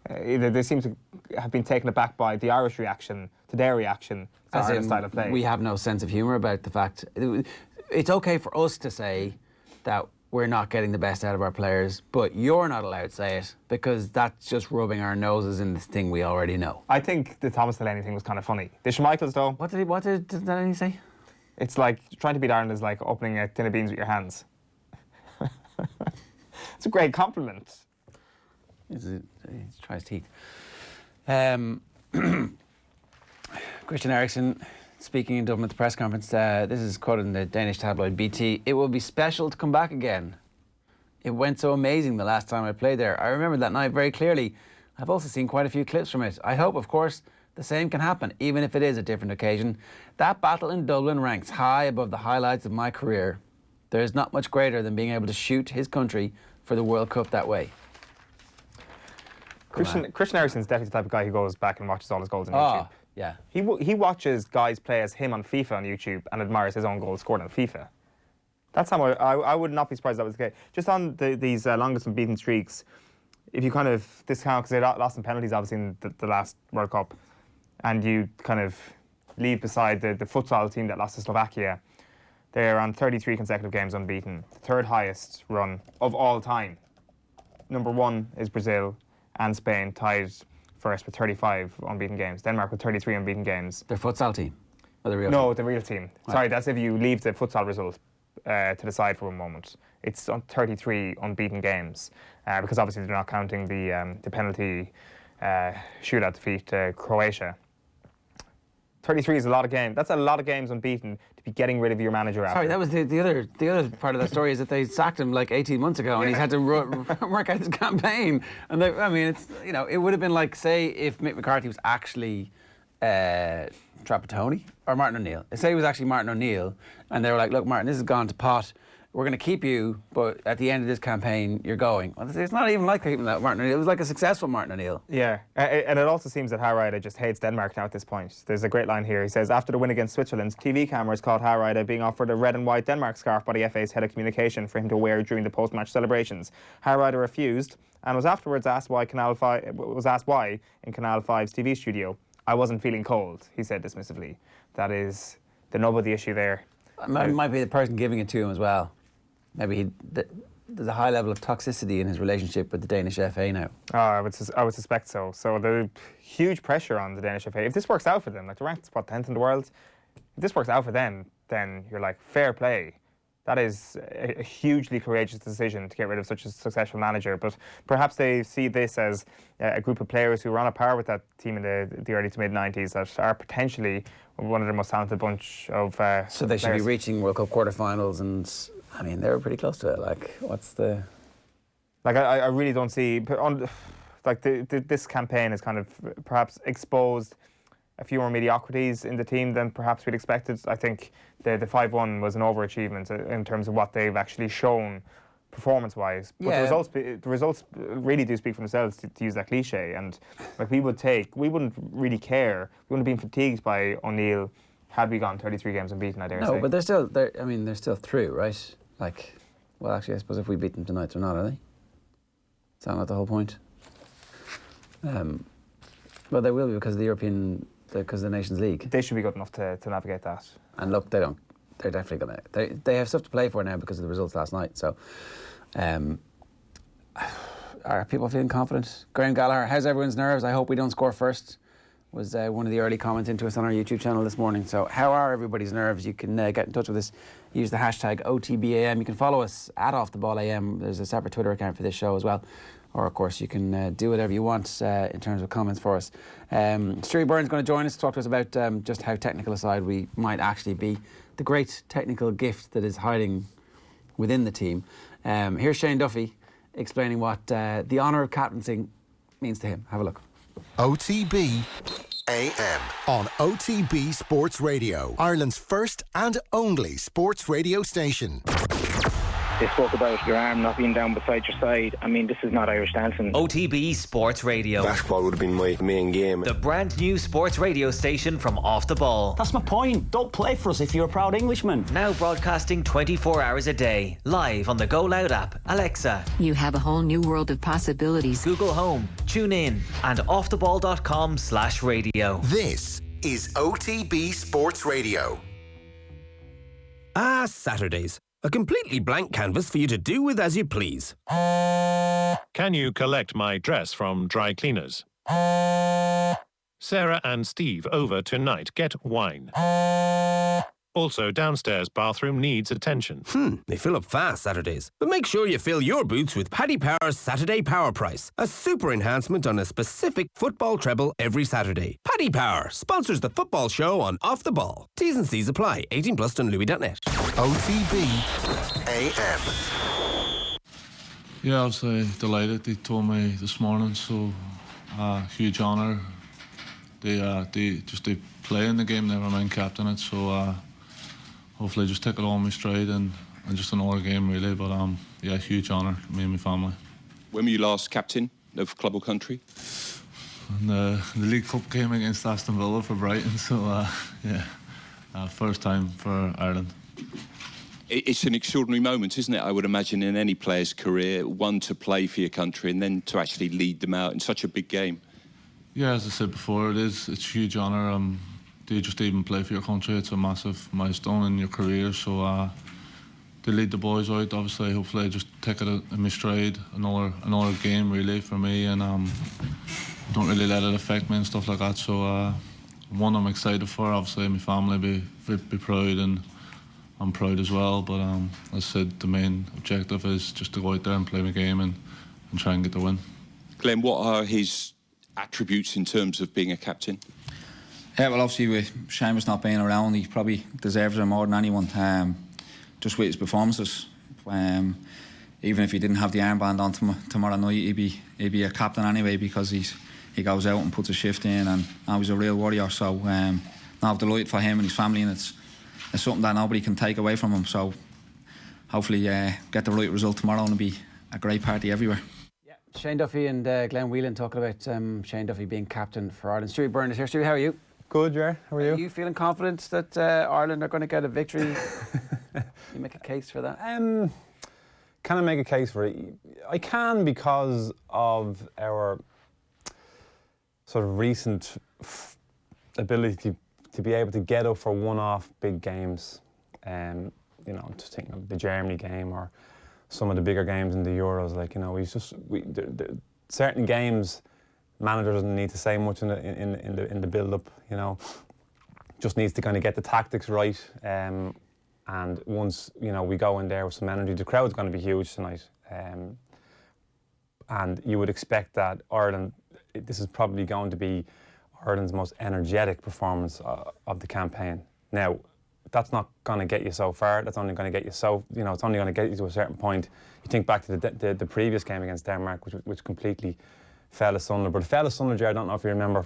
they seem to have been taken aback by the Irish reaction to their reaction to our style of play. We have no sense of humour about the fact... It's okay for us to say that we're not getting the best out of our players, but you're not allowed to say it, because that's just rubbing our noses in this thing we already know. I think the Thomas Delaney thing was kind of funny. The Schmeichels, though... What did Delaney say? It's like, trying to beat Ireland is like opening a tin of beans with your hands. It's a great compliment. He tries teeth. Christian Eriksen, speaking in Dublin at the press conference, this is quoted in the Danish tabloid BT, "It will be special to come back again. It went so amazing the last time I played there. I remember that night very clearly. I've also seen quite a few clips from it. I hope, of course, the same can happen, even if it is a different occasion. That battle in Dublin ranks high above the highlights of my career. There is not much greater than being able to shoot his country for the World Cup that way." Christian Eriksen's definitely the type of guy who goes back and watches all his goals on YouTube. Yeah. He watches guys play as him on FIFA on YouTube and admires his own goals scored on FIFA. That's how I would not be surprised that was the case. Just on these longest unbeaten streaks, if you kind of discount, because they lost in penalties obviously in the last World Cup, and you kind of leave beside the futsal team that lost to Slovakia, they're on 33 consecutive games unbeaten, the third highest run of all time. Number one is Brazil, and Spain tied first with 35 unbeaten games. Denmark with 33 unbeaten games. Their futsal team? Or the real team? No, the real team. Right. Sorry, that's if you leave the futsal result to the side for a moment. It's on 33 unbeaten games, because obviously they're not counting the penalty shootout defeat to Croatia. 33 is a lot of games. That's a lot of games unbeaten to be getting rid of your manager after. Sorry, that was the other part of that story is that they sacked him like 18 months ago, and he's had to work out his campaign. And it's it would have been like, say, if Mick McCarthy was actually Trapattoni, or Martin O'Neill. Say it was actually Martin O'Neill, and they were like, look, Martin, this has gone to pot. We're going to keep you, but at the end of this campaign, you're going. Well, it's not even like keeping that Martin O'Neill. It was like a successful Martin O'Neill. Yeah, and it also seems that Harrider just hates Denmark now at this point. There's a great line here. He says, after the win against Switzerland, TV cameras caught Harrider being offered a red and white Denmark scarf by the FA's head of communication for him to wear during the post-match celebrations. Harrider refused and was afterwards asked why in Canal 5's TV studio. I wasn't feeling cold, he said dismissively. That is the nub of the issue there. Might be the person giving it to him as well. Maybe there's a high level of toxicity in his relationship with the Danish FA now. Oh, I would suspect so. So there's huge pressure on the Danish FA. If this works out for them, like they're ranked 10th in the world, if this works out for them, then you're like, fair play. That is a hugely courageous decision to get rid of such a successful manager. But perhaps they see this as a group of players who were on a par with that team in the early to mid-90s that are potentially one of the most talented bunch of So they should players. be reaching World Cup quarterfinals, and I mean, they were pretty close to it. Like, what's the... Like, I really don't see... this campaign has kind of perhaps exposed a few more mediocrities in the team than perhaps we'd expected. I think the 5-1 was an overachievement in terms of what they've actually shown performance-wise. But the results really do speak for themselves, to use that cliche. And like we wouldn't really care. We wouldn't have been fatigued by O'Neill had we gone 33 games unbeaten, I dare say. No, but they're still through, right? Like, well, actually, I suppose if we beat them tonight, they're not, are they? Is that not the whole point? Well, they will be because of the Nations League. They should be good enough to navigate that. And look, they don't. They're definitely going to... They have stuff to play for now because of the results last night. So, are people feeling confident? Graham Gallagher, how's everyone's nerves? I hope we don't score first, was one of the early comments into us on our YouTube channel this morning. So how are everybody's nerves? You can get in touch with us. Use the hashtag OTB AM. You can follow us at Off the Ball AM. There's a separate Twitter account for this show as well. Or, of course, you can do whatever you want in terms of comments for us. Stuey Byrne is going to join us to talk to us about just how technical a side we might actually be. The great technical gift that is hiding within the team. Here's Shane Duffy explaining what the honour of captaincing means to him. Have a look. OTB AM on OTB Sports Radio, Ireland's first and only sports radio station. They spoke about your arm not being down beside your side. I mean, this is not Irish dancing. OTB Sports Radio. Basketball would have been my main game. The brand new sports radio station from Off the Ball. That's my point. Don't play for us if you're a proud Englishman. Now broadcasting 24 hours a day. Live on the Go Loud app, Alexa. You have a whole new world of possibilities. Google Home, tune in, and offtheball.com/radio. This is OTB Sports Radio. Saturdays. A completely blank canvas for you to do with as you please. Can you collect my dress from dry cleaners? Sarah and Steve over tonight. Get wine. Also, downstairs bathroom needs attention. They fill up fast Saturdays. But make sure you fill your boots with Paddy Power's Saturday Power Price, a super enhancement on a specific football treble every Saturday. Paddy Power sponsors the football show on Off the Ball. T's and C's apply. 18 plus on louis.net. OTB AM. Yeah, I was delighted. They told me this morning, so huge honour. They play in the game, never mind captain it, so hopefully just take it all in my stride and just another game really, but yeah, huge honour, me and my family. When were you last captain of club or country? And the League Cup game against Aston Villa for Brighton, so yeah, first time for Ireland. It's an extraordinary moment, isn't it? I would imagine in any player's career, one to play for your country and then to actually lead them out in such a big game. Yeah, as I said before, it's a huge honour. To just even play for your country, it's a massive milestone in your career. So to lead the boys out, obviously, hopefully, I just take it in my stride. Another game really for me, and don't really let it affect me and stuff like that. So one I'm excited for. Obviously, my family be proud, and I'm proud as well. But as I said, the main objective is just to go out there and play my game and try and get the win. Glenn, what are his attributes in terms of being a captain? Yeah, well, obviously with Seamus not being around, he probably deserves it more than anyone. Just with his performances, even if he didn't have the armband on tomorrow night, he'd be a captain anyway, because he goes out and puts a shift in, and he's a real warrior. So delight for him and his family, and it's something that nobody can take away from him. So hopefully get the right result tomorrow, and it'll be a great party everywhere. Yeah, Shane Duffy and Glenn Whelan talking about Shane Duffy being captain for Ireland. Stewie Byrne is here. Stewie, how are you? Good, Ger. How are you? Are you feeling confident that Ireland are going to get a victory? You make a case for that? Can I make a case for it? I can, because of our sort of recent ability to be able to get up for one-off big games. You know, just thinking of the Germany game or some of the bigger games in the Euros. Like, you know, certain games, manager doesn't need to say much in the build-up. You know, just needs to kind of get the tactics right. And once, you know, we go in there with some energy, the crowd's going to be huge tonight. And you would expect that Ireland, this is probably going to be Ireland's most energetic performance of the campaign. Now, that's not going to get you so far. That's only going to get you so, you know, it's only going to get you to a certain point. You think back to the previous game against Denmark, which completely fell asunder. But it fell asunder, Jared, I don't know if you remember,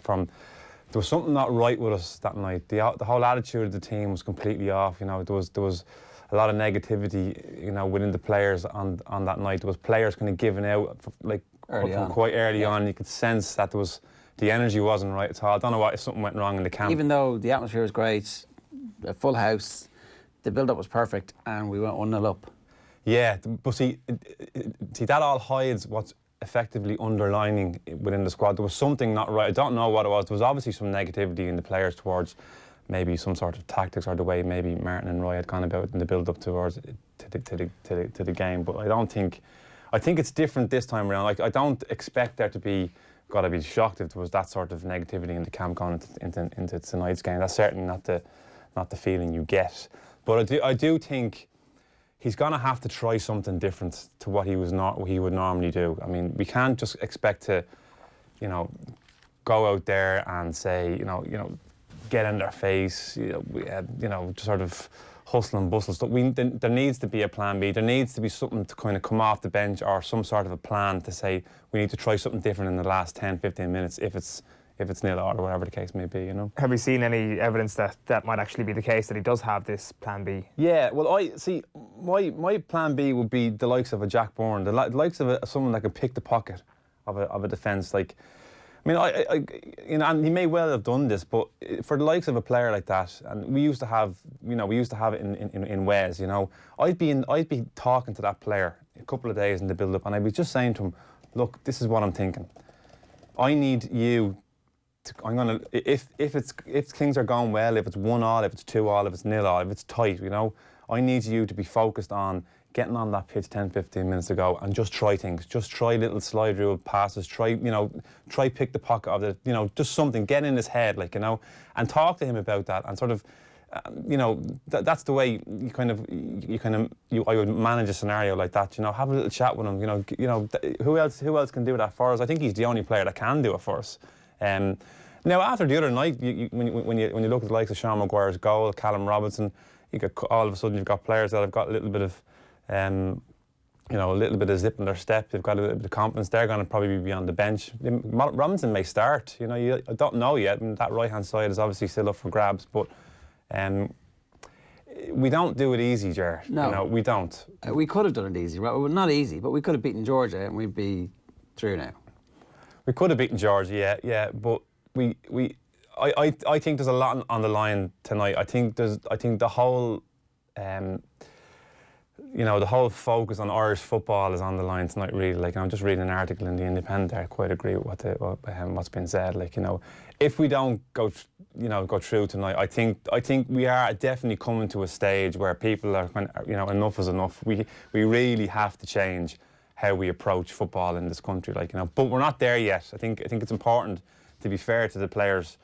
there was something not right with us that night. The whole attitude of the team was completely off. You know, there was a lot of negativity, you know, within the players on that night. There was players kind of giving out, quite early on. You could sense that the energy wasn't right at all. I don't know if something went wrong in the camp. Even though the atmosphere was great, a full house, the build-up was perfect, and we went 1-0 up. Yeah, but see, that all hides what's effectively underlining within the squad. There was something not right. I don't know what it was. There was obviously some negativity in the players towards maybe some sort of tactics or the way maybe Martin and Roy had gone about in the build-up towards to the game. But I think it's different this time around. Like, I don't expect there to be. Got to be shocked if there was that sort of negativity in the camp going into tonight's game. That's certainly not the feeling you get. But I do think he's going to have to try something different to what he would normally do. I mean, we can't just expect to, you know, go out there and say, you know, get in their face, you know, sort of hustle and bustle stuff. There needs to be a plan B. There needs to be something to kind of come off the bench, or some sort of a plan to say we need to try something different in the last 10, 15 minutes if it's 0 or whatever the case may be, you know. Have you seen any evidence that might actually be the case, that he does have this plan B? Yeah, well, my plan B would be the likes of a Jack Byrne, the likes of someone that could pick the pocket of a defence. Like, I mean, you know, and he may well have done this, but for the likes of a player like that, and we used to have it in Wales, you know, I'd be talking to that player a couple of days in the build-up, and I'd be just saying to him, look, this is what I'm thinking. I need you to, if things are going well, if it's 1-1, if it's 2-1, if it's 0-0, if it's tight, you know, I need you to be focused on getting on that pitch 10, 15 minutes ago and just try things. Just try little slide rule passes, try pick the pocket of it, you know, just something, get in his head, like, you know, and talk to him about that, and sort of, you know, that's the way I would manage a scenario like that, you know, have a little chat with him, you know, who else can do that for us? I think he's the only player that can do it for us. Now, after the other night, when you look at the likes of Sean Maguire's goal, Callum Robinson, all of a sudden you've got players that have got a little bit of, you know, a little bit of zip in their step. They've got a little bit of confidence. They're going to probably be on the bench. Robinson may start. You know, I don't know yet. And that right-hand side is obviously still up for grabs. But we don't do it easy, Jared. No, you know, we don't. We could have done it easy, right? Well, not easy, but we could have beaten Georgia and we'd be through now. We could have beaten Georgia, yeah. But I think there's a lot on the line tonight. I think the whole. You know, the whole focus on Irish football is on the line tonight, really. Like, I'm just reading an article in the Independent there. I quite agree with what's been said. Like, you know, if we don't go through tonight, I think we are definitely coming to a stage where people are, you know, enough is enough. We really have to change how we approach football in this country. Like, you know, but we're not there yet. I think it's important to be fair to the players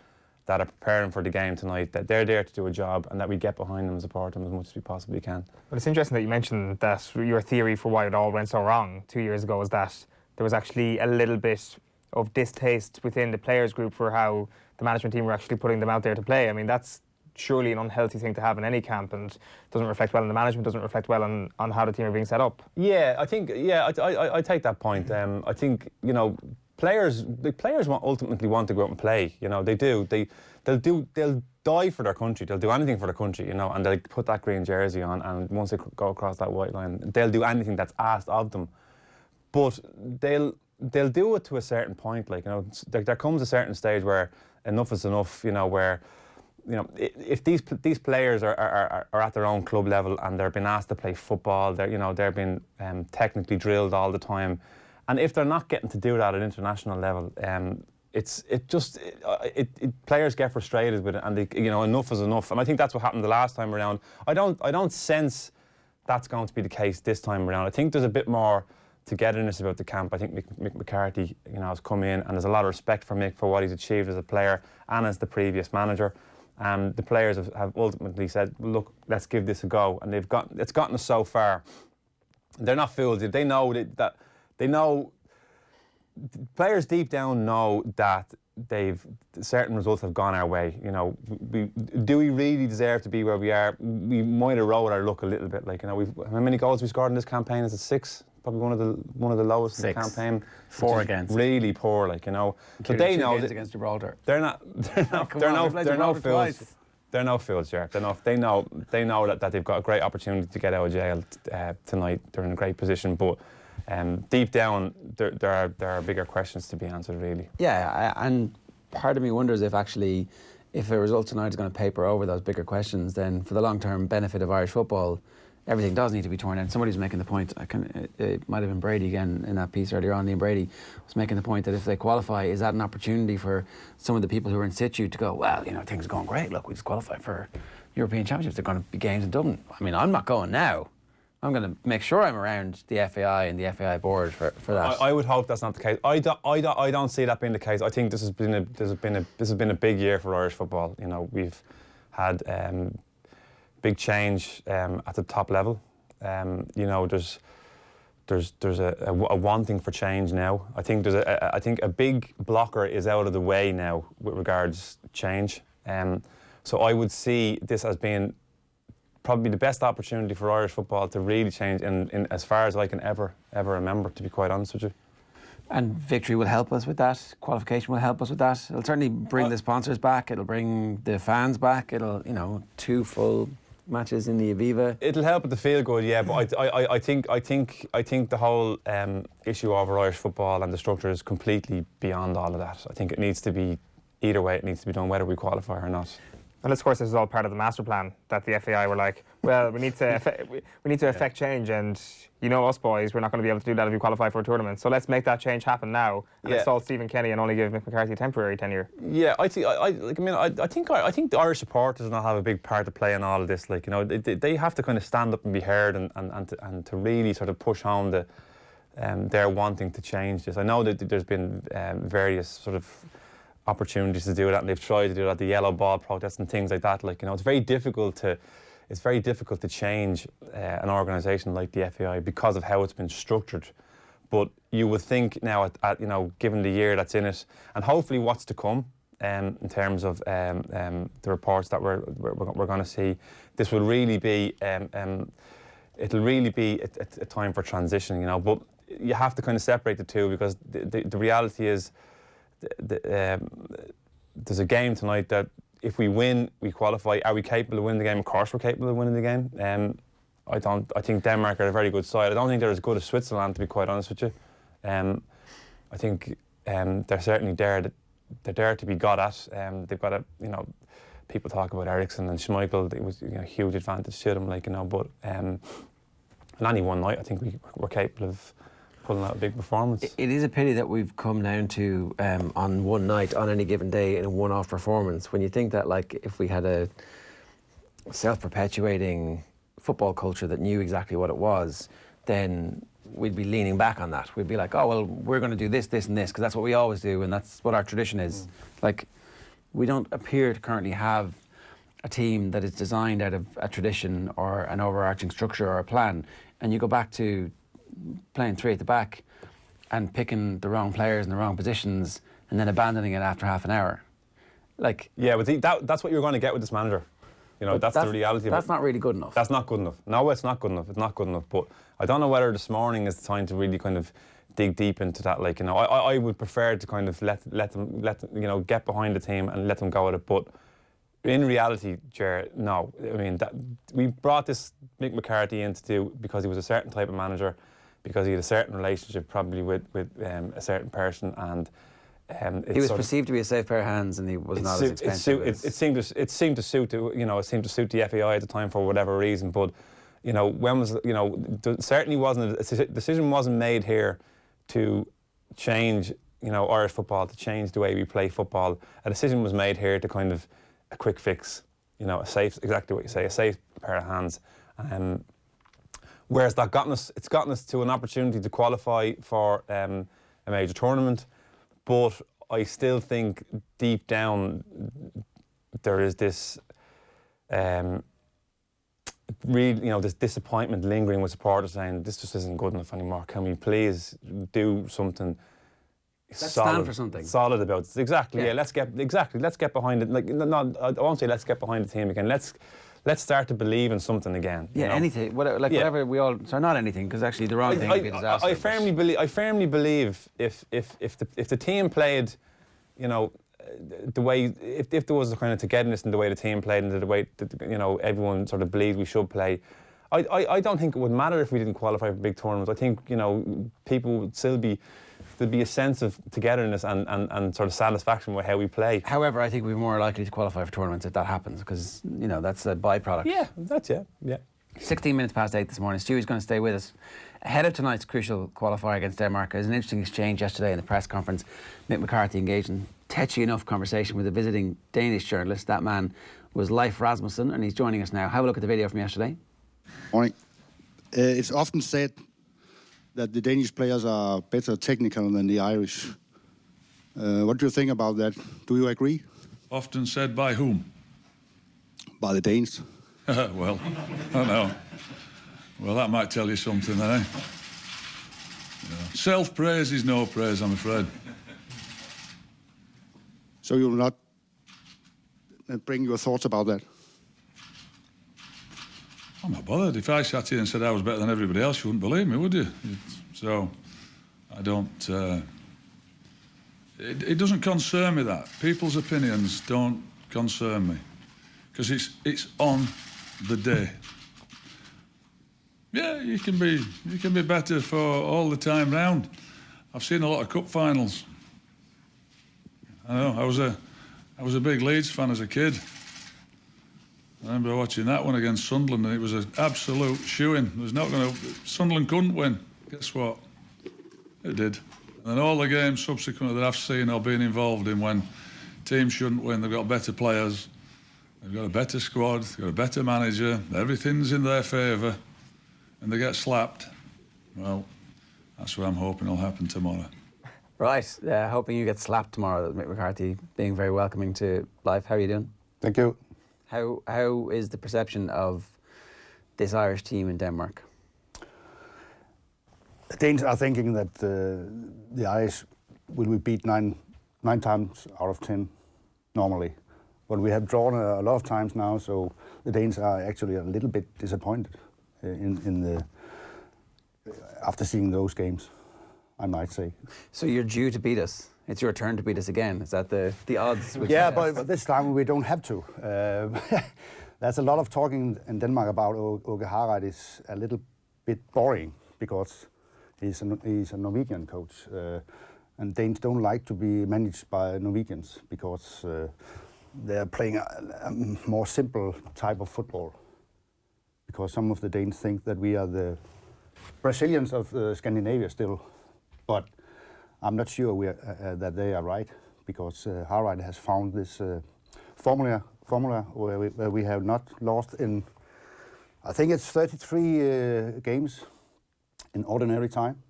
that are preparing for the game tonight, that they're there to do a job and that we get behind them and support them as much as we possibly can. Well, it's interesting that you mentioned that your theory for why it all went so wrong 2 years ago was that there was actually a little bit of distaste within the players group for how the management team were actually putting them out there to play. I mean, that's surely an unhealthy thing to have in any camp, and doesn't reflect well on the management, doesn't reflect well on how the team are being set up. Yeah, I think, I take that point. I think, you know, players ultimately want to go out and play. You know, they do. They'll die for their country. They'll do anything for their country. You know, and they'll put that green jersey on. And once they go across that white line, they'll do anything that's asked of them. But they'll do it to a certain point. Like, you know, there comes a certain stage where enough is enough. You know, where, you know, if these players are at their own club level and they're being asked to play football, they're being technically drilled all the time, and if they're not getting to do that at international level, players get frustrated with it, and enough is enough. And I think that's what happened the last time around. I don't sense that's going to be the case this time around. I think there's a bit more togetherness about the camp. I think Mick McCarthy, has come in, and there's a lot of respect for Mick for what he's achieved as a player and as the previous manager. The players have ultimately said, look, let's give this a go, and it's gotten us so far. They're not fools. They know players deep down know that certain results have gone our way. You know, do we really deserve to be where we are? We might have rode our luck a little bit. Like, you know, how many goals we scored in this campaign? Is it 6? Probably one of the lowest 6. In the campaign. 4 against. Really poor, like, you know. But they know that against Gibraltar. They're no fools. They're no fools, Jared. They know that they've got a great opportunity to get out of jail tonight. They're in a great position, but deep down there are bigger questions to be answered, really. Yeah, and part of me wonders if a result tonight is going to paper over those bigger questions, then for the long-term benefit of Irish football, everything does need to be torn down. Somebody's making the point, it might have been Brady again in that piece earlier on, Liam Brady was making the point that if they qualify, is that an opportunity for some of the people who are in situ to go, well, things are going great, look, we just qualified for European Championships, there are going to be games in Dublin. I mean, I'm not going now. I'm going to make sure I'm around the FAI and the FAI board for that. I would hope that's not the case. I don't see that being the case. I think this has been a big year for Irish football. You know, we've had big change at the top level. There's a wanting for change now. I think a big blocker is out of the way now with regards to change. So I would see this as being probably the best opportunity for Irish football to really change in as far as I can ever remember, to be quite honest with you. And victory will help us with that. Qualification will help us with that. It'll certainly bring the sponsors back. It'll bring the fans back. It'll, 2 full matches in the Aviva. It'll help with the feel good, yeah. But I think the whole issue over Irish football and the structure is completely beyond all of that. I think it needs to be either way. It needs to be done whether we qualify or not. And of course, this is all part of the master plan that the FAI were like, well, we need to affect change, and us boys, we're not going to be able to do that if we qualify for a tournament. So let's make that change happen now and install Stephen Kenny and only give Mick McCarthy temporary tenure. Yeah, I think the Irish supporters will have a big part to play in all of this. Like, they have to kind of stand up and be heard and to really sort of push home their wanting to change this. I know that there's been various sort of opportunities to do that, and they've tried to do that, the yellow ball protests and things like that. Like, it's very difficult to change an organisation like the FAI because of how it's been structured. But you would think now, at given the year that's in it, and hopefully what's to come in terms of the reports that we're going to see, this will really be it'll really be a time for transition. But you have to kind of separate the two, because the reality is, there's a game tonight that if we win, we qualify. Are we capable of winning the game? Of course we're capable of winning the game. I think Denmark are a very good side. I don't think they're as good as Switzerland, to be quite honest with you. I think they're certainly there. They're there to be got at. They've got people talk about Eriksson and Schmeichel. It was a huge advantage to them, but on any one night, I think we're capable of pulling out a big performance. It is a pity that we've come down to on one night, on any given day, in a one-off performance. When you think that, if we had a self-perpetuating football culture that knew exactly what it was, then we'd be leaning back on that. We'd be like, oh, well, we're going to do this, this and this, because that's what we always do, and that's what our tradition is. We don't appear to currently have a team that is designed out of a tradition or an overarching structure or a plan. And you go back to playing 3 at the back and picking the wrong players in the wrong positions and then abandoning it after half an hour. Yeah, but that's what you're going to get with this manager. That's the reality of it. That's not really good enough. That's not good enough. No, it's not good enough. It's not good enough. But I don't know whether this morning is the time to really kind of dig deep into that. Like, you know, I would prefer to kind of let them, you know, get behind the team and let them go at it. But in reality, Ger, no. I mean, we brought this Mick McCarthy in to do because he was a certain type of manager, because he had a certain relationship probably with a certain person, and he was perceived to be a safe pair of hands, and he was not as expensive. It seemed to suit the FAI at the time for whatever reason. But you know, certainly wasn't a decision wasn't made here to change, you know, Irish football, to change the way we play football. A decision was made here to kind of a quick fix, you know, exactly what you say, a safe pair of hands. Whereas it's gotten us to an opportunity to qualify for a major tournament, but I still think deep down there is this this disappointment lingering with supporters saying this just isn't good enough anymore. Can we please do something stand for something solid about it? Exactly. Yeah. Let's get behind it. Like, no, I won't say let's get behind the team again. Let's start to believe in something again. Yeah, you know? Anything. Whatever we all. So not anything, because actually the wrong thing would be a disaster. I firmly believe if the team played, you know, the way if there was a kind of togetherness in the way the team played and the way that, you know, everyone sort of believed we should play, I don't think it would matter if we didn't qualify for big tournaments. I think, you know, people would still be. There'd be a sense of togetherness and sort of satisfaction with how we play. However, I think we're more likely to qualify for tournaments if that happens, because, you know, that's a byproduct. Yeah, that's it. Yeah. 16 minutes past 8 this morning. Stewie's going to stay with us ahead of tonight's crucial qualifier against Denmark. There's an interesting exchange yesterday in the press conference. Mick McCarthy engaged in tetchy enough conversation with a visiting Danish journalist. That man was Leif Rasmussen, and he's joining us now. Have a look at the video from yesterday. Morning. It's often said that the Danish players are better technical than the Irish. What do you think about that? Do you agree? Often said by whom? By the Danes. Well, I know. Well, that might tell you something, eh? Yeah. Self-praise is no praise, I'm afraid. So you will not bring your thoughts about that? I'm not bothered. If I sat here and said I was better than everybody else, you wouldn't believe me, would you? So, I don't... It doesn't concern me, that. People's opinions don't concern me. Because it's on the day. Yeah, you can be better for all the time round. I've seen a lot of cup finals. I know, I was a big Leeds fan as a kid. I remember watching that one against Sunderland, and it was an absolute shoo-in. Sunderland couldn't win. Guess what? It did. And all the games subsequently that I've seen or been involved in, when teams shouldn't win, they've got better players, they've got a better squad, they've got a better manager, everything's in their favour, and they get slapped. Well, that's what I'm hoping will happen tomorrow. Right, hoping you get slapped tomorrow. Mick McCarthy being very welcoming to life. How are you doing? Thank you. How is the perception of this Irish team in Denmark? The Danes are thinking that the Irish will be beat nine times out of 10 normally. But we have drawn a lot of times now, so the Danes are actually a little bit disappointed after seeing those games, I might say. So you're due to beat us. It's your turn to beat us again. Is that the odds? Yeah, but this time we don't have to. There's a lot of talking in Denmark about Åge Hareide is a little bit boring because he's a Norwegian coach, and Danes don't like to be managed by Norwegians because they're playing a more simple type of football. Because some of the Danes think that we are the Brazilians of Scandinavia still, but I'm not sure that they are right, because Hareide has found this formula where we have not lost in, I think it's 33 games in ordinary time.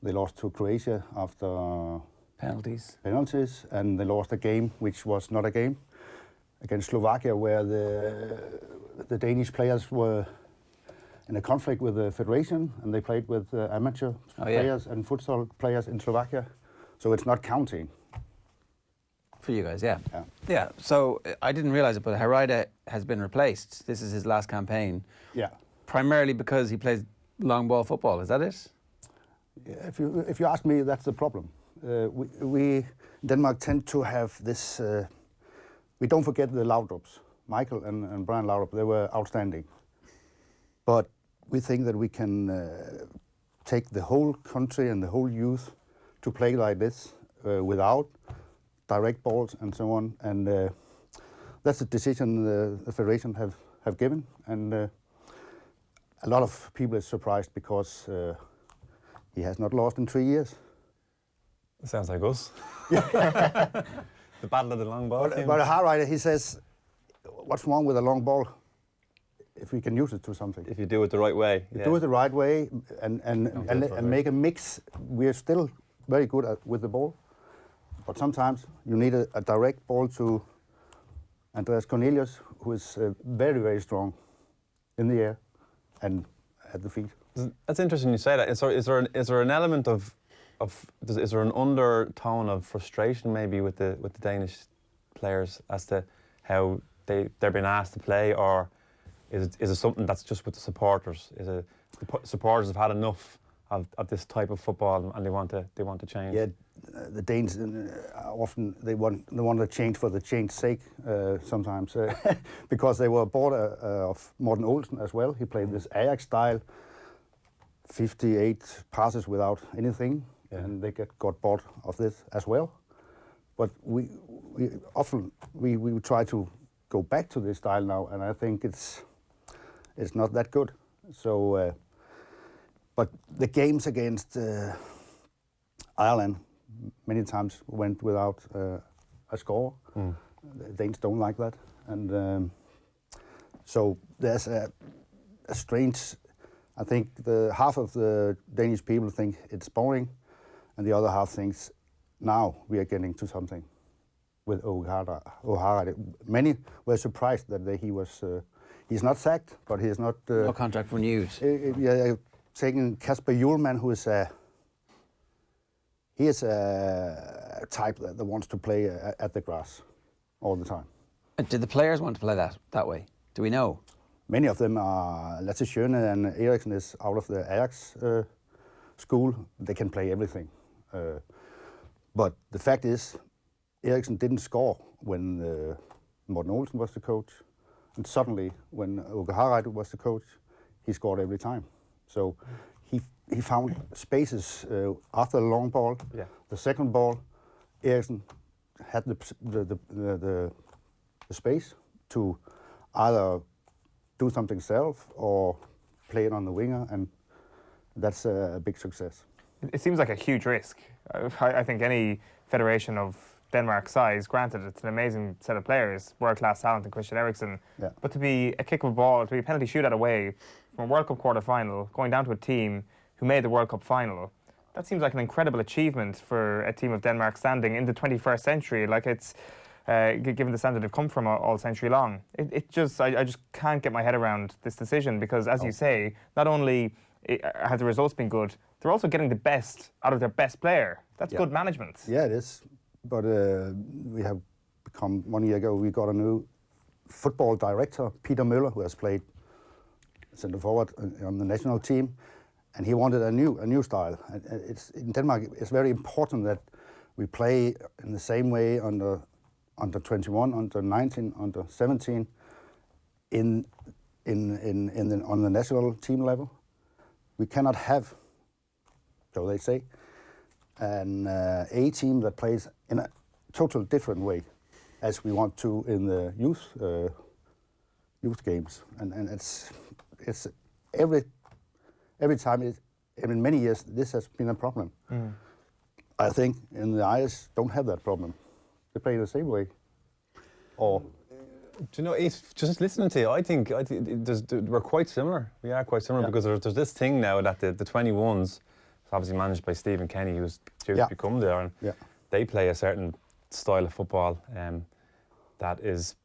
They lost to Croatia after penalties, and they lost a game which was not a game against Slovakia, where the Danish players were in a conflict with the federation, and they played with amateur players and futsal players in Slovakia, so it's not counting. For you guys, yeah. Yeah, so I didn't realise it, but Hareide has been replaced. This is his last campaign. Yeah. Primarily because he plays long ball football, is that it? If you ask me, that's the problem. We Denmark tend to have this. We don't forget the Laudrups, Michael and Brian Laudrup. They were outstanding. But we think that we can take the whole country and the whole youth to play like this without direct balls and so on. And that's the decision the federation have given. And a lot of people are surprised because he has not lost in 3 years. It sounds like us. The battle of the long ball. But Harrider, he says, what's wrong with a long ball if we can use it to something? If you do it the right way. You do it the right way and make a mix. We're still very good with the ball. But sometimes you need a direct ball to Andreas Cornelius, who is very, very strong in the air and at the feet. That's interesting you say that. Is there an element of is there an undertone of frustration maybe with the Danish players as to how they're being asked to play, or is it something that's just with the supporters? Is it the supporters have had enough of this type of football and they want to change? Yeah, the Danes often they want to change for the change's sake sometimes because they were bored of Morten Olsen as well. He played this Ajax style, 58 passes without anything. Yeah. And they got bored of this as well. But we often try to go back to this style now, and I think it's not that good. So, but the games against Ireland many times went without a score. The Danes don't like that, and so there's a strange. I think half of the Danish people think it's boring, and the other half thinks now we are getting to something with O'Hara. Many were surprised that he's not sacked, but he's not... no contract renewed. Taking Kasper Hjulmand, who is he is a type that wants to play at the grass all the time. And did the players want to play that way? Do we know? Many of them are, Lasse Schöne and Eriksen is out of the Ajax school. They can play everything. But the fact is, Eriksen didn't score when Morten Olsen was the coach. And suddenly, when Åke Hareide was the coach, he scored every time. So he found spaces after the long ball. Yeah. The second ball, Eriksen had the space to either do something self or play it on the winger, and that's a big success. It seems like a huge risk. I think any federation of Denmark's size, granted it's an amazing set of players, world-class talent in Christian Eriksen, but to be a kick of a ball, to be a penalty shootout away from a World Cup quarter-final, going down to a team who made the World Cup final, that seems like an incredible achievement for a team of Denmark standing in the 21st century. Like it's, given the standard they've come from all century long. I just can't get my head around this decision because, as you say, not only have the results been good, they're also getting the best out of their best player. That's good management. Yeah, it is. But we have become, 1 year ago, we got a new football director, Peter Møller, who has played centre forward on the national team, and he wanted a new style. In Denmark, it's very important that we play in the same way under 21, under 19, under 17, on the national team level. We cannot have, so they say, an A team that plays in a total different way as we want to in the youth games, and it's every time in many years this has been a problem. I think in the Irish don't have that problem. They play the same way. Or do you know, just listening to you, I think we're quite similar. We are quite similar because there's this thing now that the 21s is obviously managed by Stephen Kenny, who's due to become there, and they play a certain style of football that is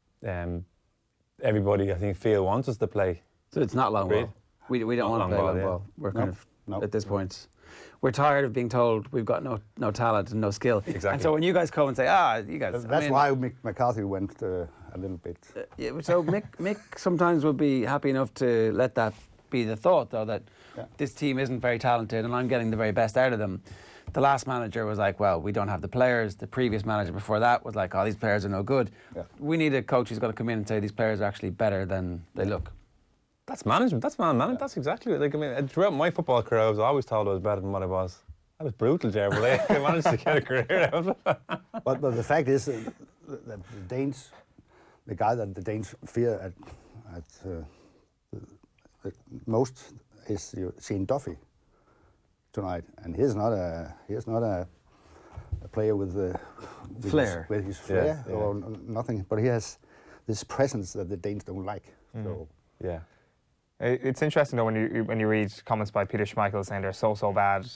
everybody I think wants us to play. So it's not long ball. We don't want to play long ball. We're kind of at this point. We're tired of being told we've got no talent and no skill. Exactly. And so when you guys come and say, you guys... That's why Mick McCarthy went a little bit. So Mick sometimes would be happy enough to let that be the thought, though, that this team isn't very talented and I'm getting the very best out of them. The last manager was like, well, we don't have the players. The previous manager before that was like, oh, these players are no good. Yeah. We need a coach who's going to come in and say these players are actually better than they look. That's management. That's management. That's exactly it. Like, I mean, throughout my football career, I was always told I was better than what I was. That was brutal, Jerry, but I managed to get a career out of it. But the fact is that the Danes, the guy that the Danes fear at the most is Shane Duffy tonight, and he's not a player with flair, with his flair or nothing, but he has this presence that the Danes don't like. So yeah. It's interesting though when you read comments by Peter Schmeichel saying they're so bad.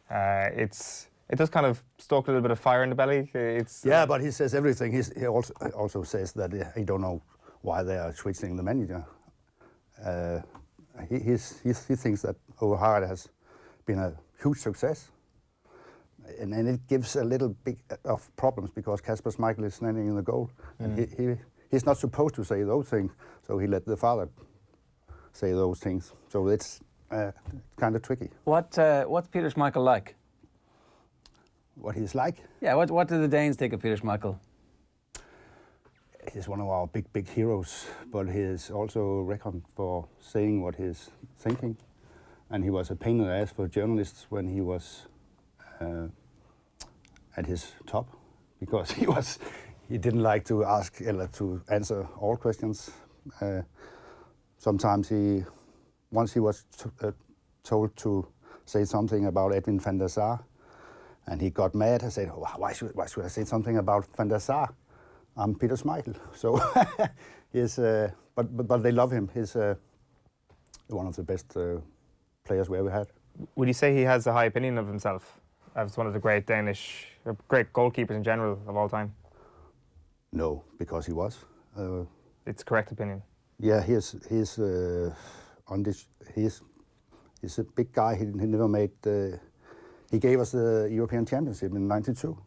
It does kind of stoke a little bit of fire in the belly. But he says everything. He also says that he don't know why they are switching the manager. He thinks that O'Hara has been a huge success, and it gives a little bit of problems because Kasper Schmeichel is standing in the goal, and he's not supposed to say those things, so he let the father say those things. So it's kind of tricky. What's Peter Schmeichel like? What he's like? Yeah, what do the Danes think of Peter Schmeichel? He's one of our big heroes, but he is also reckoned for saying what he's thinking. And he was a pain in the ass for journalists when he was at his top, because he didn't like to answer all questions. Sometimes once he was told to say something about Edwin van der Sar, and he got mad and said, oh, why should I say something about van der Sar? I'm Peter Schmeichel. So but they love him. He's one of the best players we ever had. Would you say he has a high opinion of himself as one of the great Danish, great goalkeepers in general of all time? No, because he was. It's a correct opinion. Yeah, he's a big guy. He never made. He gave us the European Championship in '92,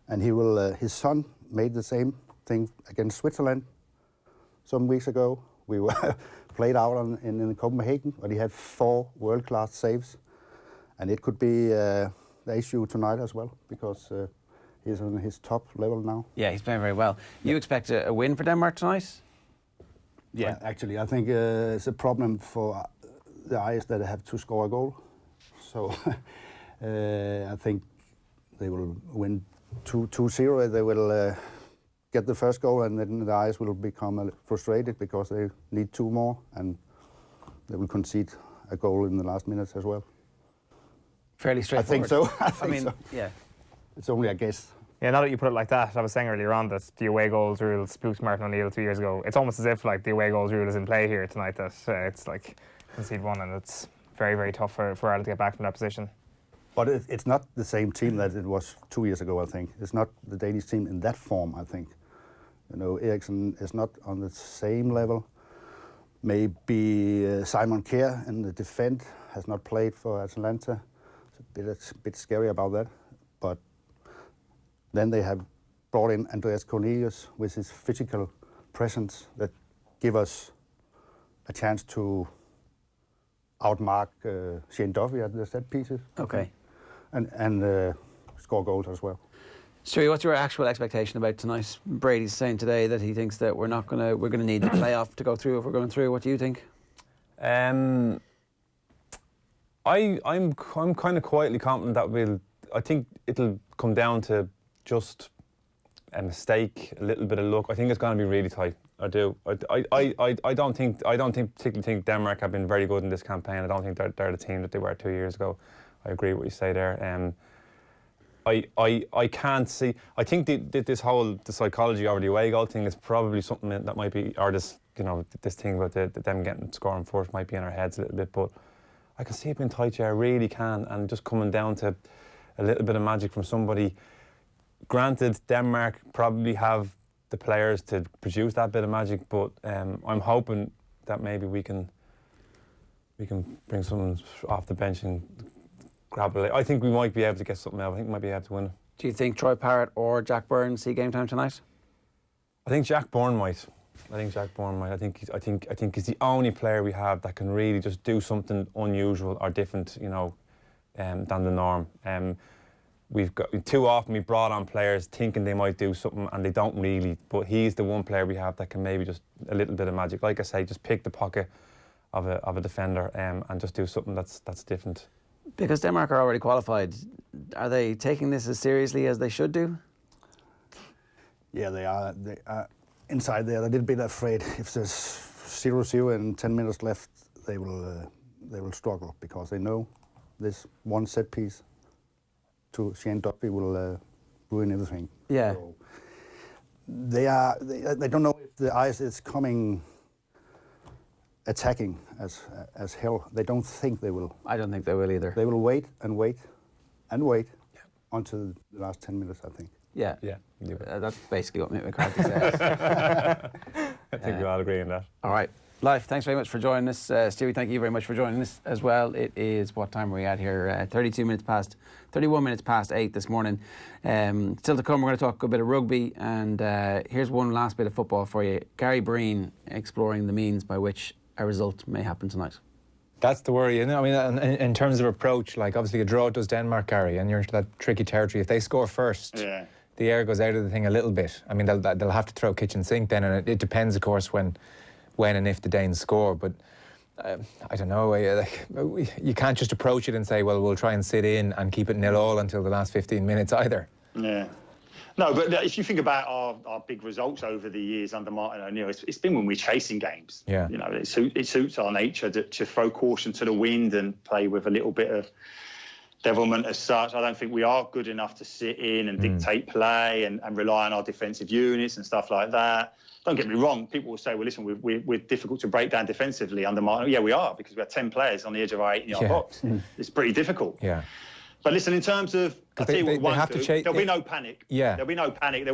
and he will. His son made the same thing against Switzerland some weeks ago. We were played out in Copenhagen, but he had 4 world-class saves, and it could be the issue tonight as well because he's on his top level now. Yeah, he's playing very well. You expect a win for Denmark tonight? Yeah, actually, I think it's a problem for the Irish that have to score a goal. So I think they will win 2-0. They will get the first goal, and then the Irish will become frustrated because they need 2 more, and they will concede a goal in the last minutes as well. Fairly straightforward. I think so. I mean, yeah. It's only a guess. Yeah, now that you put it like that, I was saying earlier on that the away goals rule spooked Martin O'Neill 2 years ago. It's almost as if like the away goals rule is in play here tonight, that it's like concede 1, and it's very, very tough for Ireland to get back from that position. But it's not the same team that it was 2 years ago, I think. It's not the Danish team in that form, I think. You know, Eriksen is not on the same level. Maybe Simon Kjær in the defense has not played for Atalanta. It's a bit scary about that. But then they have brought in Andreas Cornelius with his physical presence that give us a chance to outmark Shane Duffy at the set pieces. Okay. And score goals as well. Stuey, what's your actual expectation about tonight? Brady's saying today that he thinks that we're gonna need the playoff to go through if we're going through. What do you think? I'm kind of quietly confident that I think it'll come down to just a mistake, a little bit of luck. I think it's going to be really tight. I do. I don't particularly think Denmark have been very good in this campaign. I don't think they're the team that they were 2 years ago. I agree with what you say there. I can't see. I think this whole psychology over the away goal thing is probably something that might be, or this thing about them getting scoring first might be in our heads a little bit. But I can see it being tight. Yeah, I really can, and just coming down to a little bit of magic from somebody. Granted, Denmark probably have the players to produce that bit of magic, but I'm hoping that maybe we can bring someone off the bench and grab it. I think we might be able to get something out. I think we might be able to win it. Do you think Troy Parrott or Jack Byrne see game time tonight? I think Jack Byrne might. I think Jack Byrne might. I think he's the only player we have that can really just do something unusual or different, you know, than the norm. We've got too often we brought on players thinking they might do something and they don't really. But he's the one player we have that can maybe just a little bit of magic. Like I say, just pick the pocket of a defender and just do something that's different. Because Denmark are already qualified, are they taking this as seriously as they should do? Yeah, they are. They are inside there. A little bit afraid. If there's 0-0 and 10 minutes left, they will struggle because they know this one set piece to Shane Duffy will ruin everything. Yeah. So they don't know if the ice is coming attacking as hell. They don't think they will. I don't think they will either. They will wait and wait and wait until the last 10 minutes, I think. Yeah. That's basically what Mick McCarthy said. I think we all agree on that. All right. Leif, thanks very much for joining us. Stewie, thank you very much for joining us as well. It is, what time are we at here? 31 minutes past 8 this morning. Still to come, we're going to talk a bit of rugby, and here's one last bit of football for you. Gary Breen exploring the means by which a result may happen tonight. That's the worry, isn't it? I mean, in terms of approach, like obviously a draw does Denmark, Gary, and you're into that tricky territory. If they score first, the air goes out of the thing a little bit. I mean, they'll have to throw kitchen sink then, and it depends, of course, when and if the Danes score. But I don't know, you can't just approach it and say, well, we'll try and sit in and keep it 0-0 until the last 15 minutes either. Yeah. No, but if you think about our big results over the years under Martin O'Neill, it's been when we're chasing games. Yeah. You know, it suits our nature to throw caution to the wind and play with a little bit of devilment as such. I don't think we are good enough to sit in and dictate play and rely on our defensive units and stuff like that. Don't get me wrong, people will say, well, listen, we're difficult to break down defensively under Martin. Yeah, we are, because we have 10 players on the edge of our 8-yard box. It's pretty difficult. Yeah. But listen, in terms of, I'll tell you what we won't do. There'll be no panic. Yeah. There'll be no panic.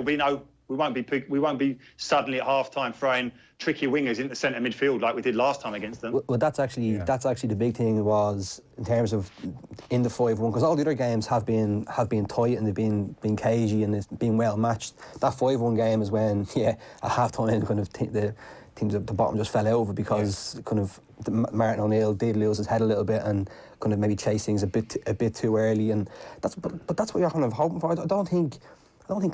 We won't be suddenly at half-time throwing tricky wingers into centre midfield like we did last time against them. Well, that's actually the big thing was in terms of in the 5-1, because all the other games have been tight and they've been cagey and it's been well matched. That 5-1 game is when at half-time kind of the teams at the bottom just fell over because kind of Martin O'Neill did lose his head a little bit and kind of maybe chase things a bit too early, and that's what you're kind of hoping for. I don't think,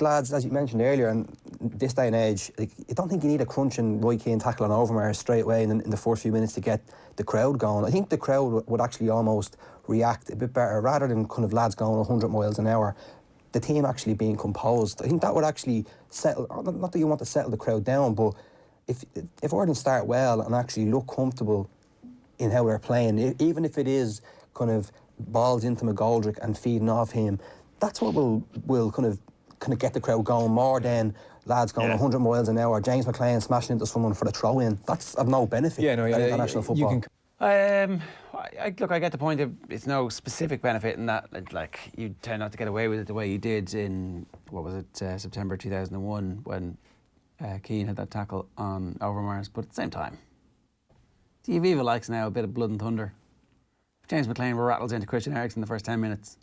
lads, as you mentioned earlier, and this day and age, I don't think you need a crunching Roy Keane tackle on Overmars straight away in the first few minutes to get the crowd going. I think the crowd would actually almost react a bit better rather than kind of lads going 100 miles an hour. The team actually being composed, I think that would actually settle. Not that you want to settle the crowd down, but if Ireland start well and actually look comfortable in how they're playing, even if it is kind of balls into McGoldrick and feeding off him, that's what will kind of get the crowd going more than lads going 100 miles an hour, James McLean smashing into someone for the throw-in. That's of no benefit in international football. Look, I get the point. It's no specific benefit in that, like, you tend not to get away with it the way you did in, what was it, September 2001 when Keane had that tackle on Overmars. But at the same time, the Aviva likes now a bit of blood and thunder. If James McLean rattles into Christian Eriksen in the first 10 minutes,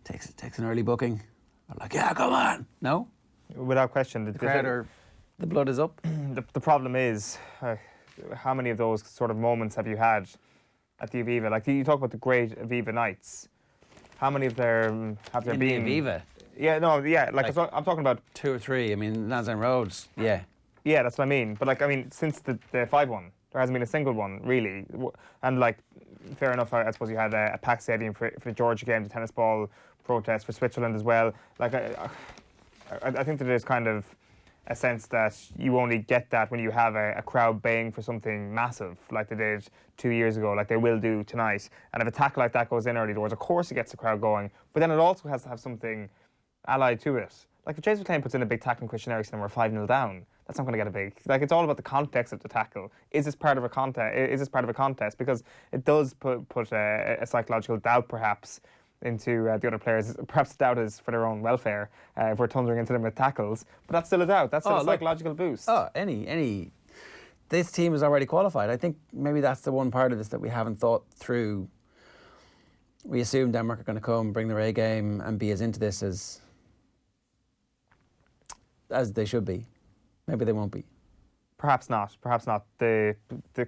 takes an early booking. I'm like, yeah, come on. No? Without question. The crowd the blood is up. The problem is, how many of those sort of moments have you had at the Aviva? Like, you talk about the great Aviva nights. How many of them have there been? The Aviva? Yeah, no, yeah. Like I'm talking about 2 or 3. I mean, Lansdowne Roads, yeah. Yeah, that's what I mean. But, like, I mean, since the 5-1, there hasn't been a single one, really. And, like, fair enough, I suppose you had a packed stadium for the Georgia game, the tennis ball protest for Switzerland as well. Like, I think that there's kind of a sense that you only get that when you have a crowd baying for something massive, like they did 2 years ago, like they will do tonight. And if a tackle like that goes in early doors, of course it gets the crowd going, but then it also has to have something allied to it. Like if James McLean puts in a big tackle on Christian Eriksen and we're 5-0 down, that's not going to get a big. Like, it's all about the context of the tackle. Is this part of a contest? Because it does put a psychological doubt, perhaps, into the other players. Perhaps the doubt is for their own welfare if we're thundering into them with tackles. But that's still a doubt. That's still a psychological boost. Any. This team is already qualified. I think maybe that's the one part of this that we haven't thought through. We assume Denmark are going to come, bring their A game, and be as into this as they should be. Maybe they won't be. Perhaps not. Perhaps not. The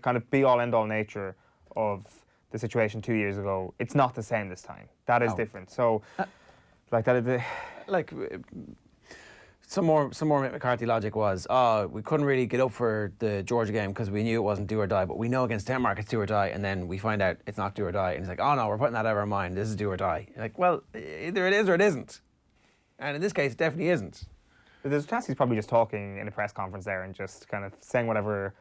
kind of be-all, end-all nature of the situation 2 years ago, it's not the same this time. That is different. So, like that... Some more Mick McCarthy logic was, we couldn't really get up for the Georgia game because we knew it wasn't do or die, but we know against Denmark it's do or die, and then we find out it's not do or die, and he's like, oh no, we're putting that out of our mind, this is do or die. You're like, well, either it is or it isn't. And in this case, it definitely isn't. There's a chance he's probably just talking in a press conference there and just kind of saying whatever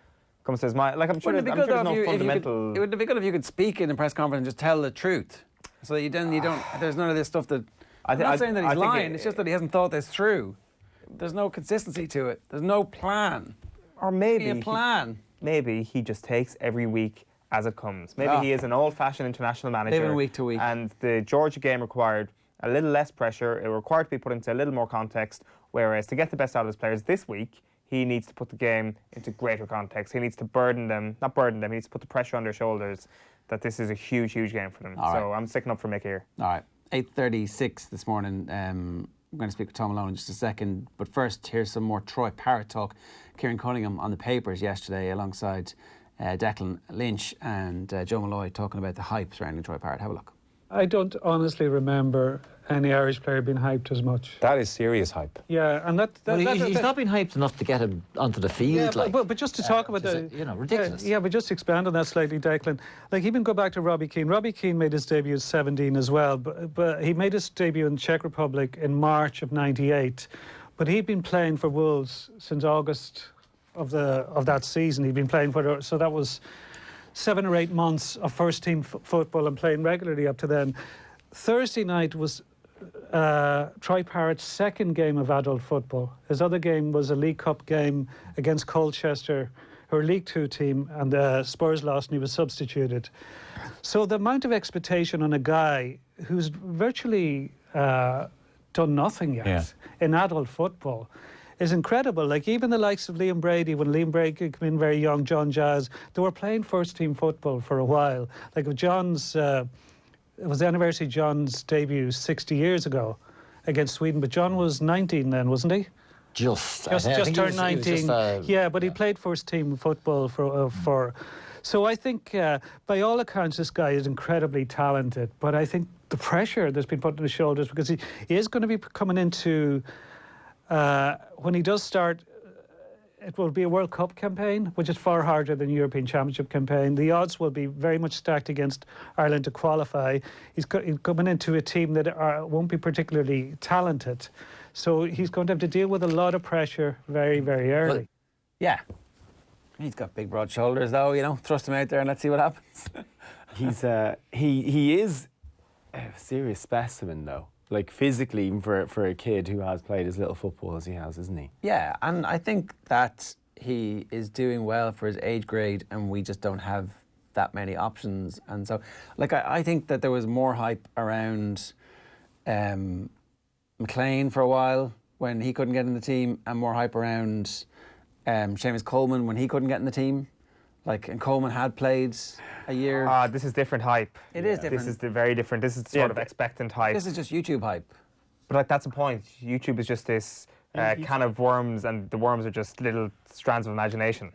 comes to his mind. Like, I'm sure there's no fundamental... It would be good if you could speak in a press conference and just tell the truth. So that you don't, there's none of this stuff that... I'm not saying that he's lying, it's just that he hasn't thought this through. There's no consistency to it. There's no plan. Or maybe... a plan. Maybe he just takes every week as it comes. Maybe he is an old-fashioned international manager. Living week to week. And the Georgia game required a little less pressure. It required to be put into a little more context. Whereas to get the best out of his players this week, he needs to put the game into greater context. He needs to not burden them, he needs to put the pressure on their shoulders that this is a huge, huge game for them. So I'm sticking up for Mick here. All right. 8:36 this morning. I'm going to speak with Thom Malone in just a second. But first, here's some more Troy Parrott talk. Kieran Cunningham on the papers yesterday alongside Declan Lynch and Joe Malloy talking about the hype surrounding Troy Parrott. Have a look. I don't honestly remember any Irish player being hyped as much. That is serious hype. Yeah, and he's not been hyped enough to get him onto the field. Yeah, but just to talk about that, ridiculous. Yeah, but just to expand on that slightly, Declan. Like, even go back to Robbie Keane. Robbie Keane made his debut at 17 as well, but he made his debut in the Czech Republic in March of '98. But he'd been playing for Wolves since August of that season. He'd been playing for, so that was 7 or 8 months of first-team football and playing regularly up to then. Thursday night was Troy Parrott's second game of adult football. His other game was a League Cup game against Colchester, who are a League Two team, and Spurs lost and he was substituted. So the amount of expectation on a guy who's virtually done nothing yet in adult football is incredible. Like, even the likes of Liam Brady, when Liam Brady came in very young, John Jazz, they were playing first-team football for a while. Like, John's... it was the anniversary of John's debut 60 years ago against Sweden, but John was 19 then, wasn't he? Just turned 19. But he played first-team football for. So I think, by all accounts, this guy is incredibly talented. But I think the pressure that's been put on his shoulders, because he is going to be coming into when he does start. It will be a World Cup campaign, which is far harder than a European Championship campaign. The odds will be very much stacked against Ireland to qualify. He's coming into a team that won't be particularly talented. So he's going to have to deal with a lot of pressure very, very early. But, yeah. He's got big, broad shoulders, though, Thrust him out there and let's see what happens. He is a serious specimen, though. Like, physically, even for a kid who has played as little football as he has, isn't he? Yeah, and I think that he is doing well for his age grade, and we just don't have that many options. And so, like, I think that there was more hype around McLean for a while when he couldn't get in the team, and more hype around Seamus Coleman when he couldn't get in the team. Like, and Coleman had played a year. This is different hype. It is different. This is very different. This is sort of expectant hype. This is just YouTube hype. But, like, that's the point. YouTube is just this can of worms, and the worms are just little strands of imagination.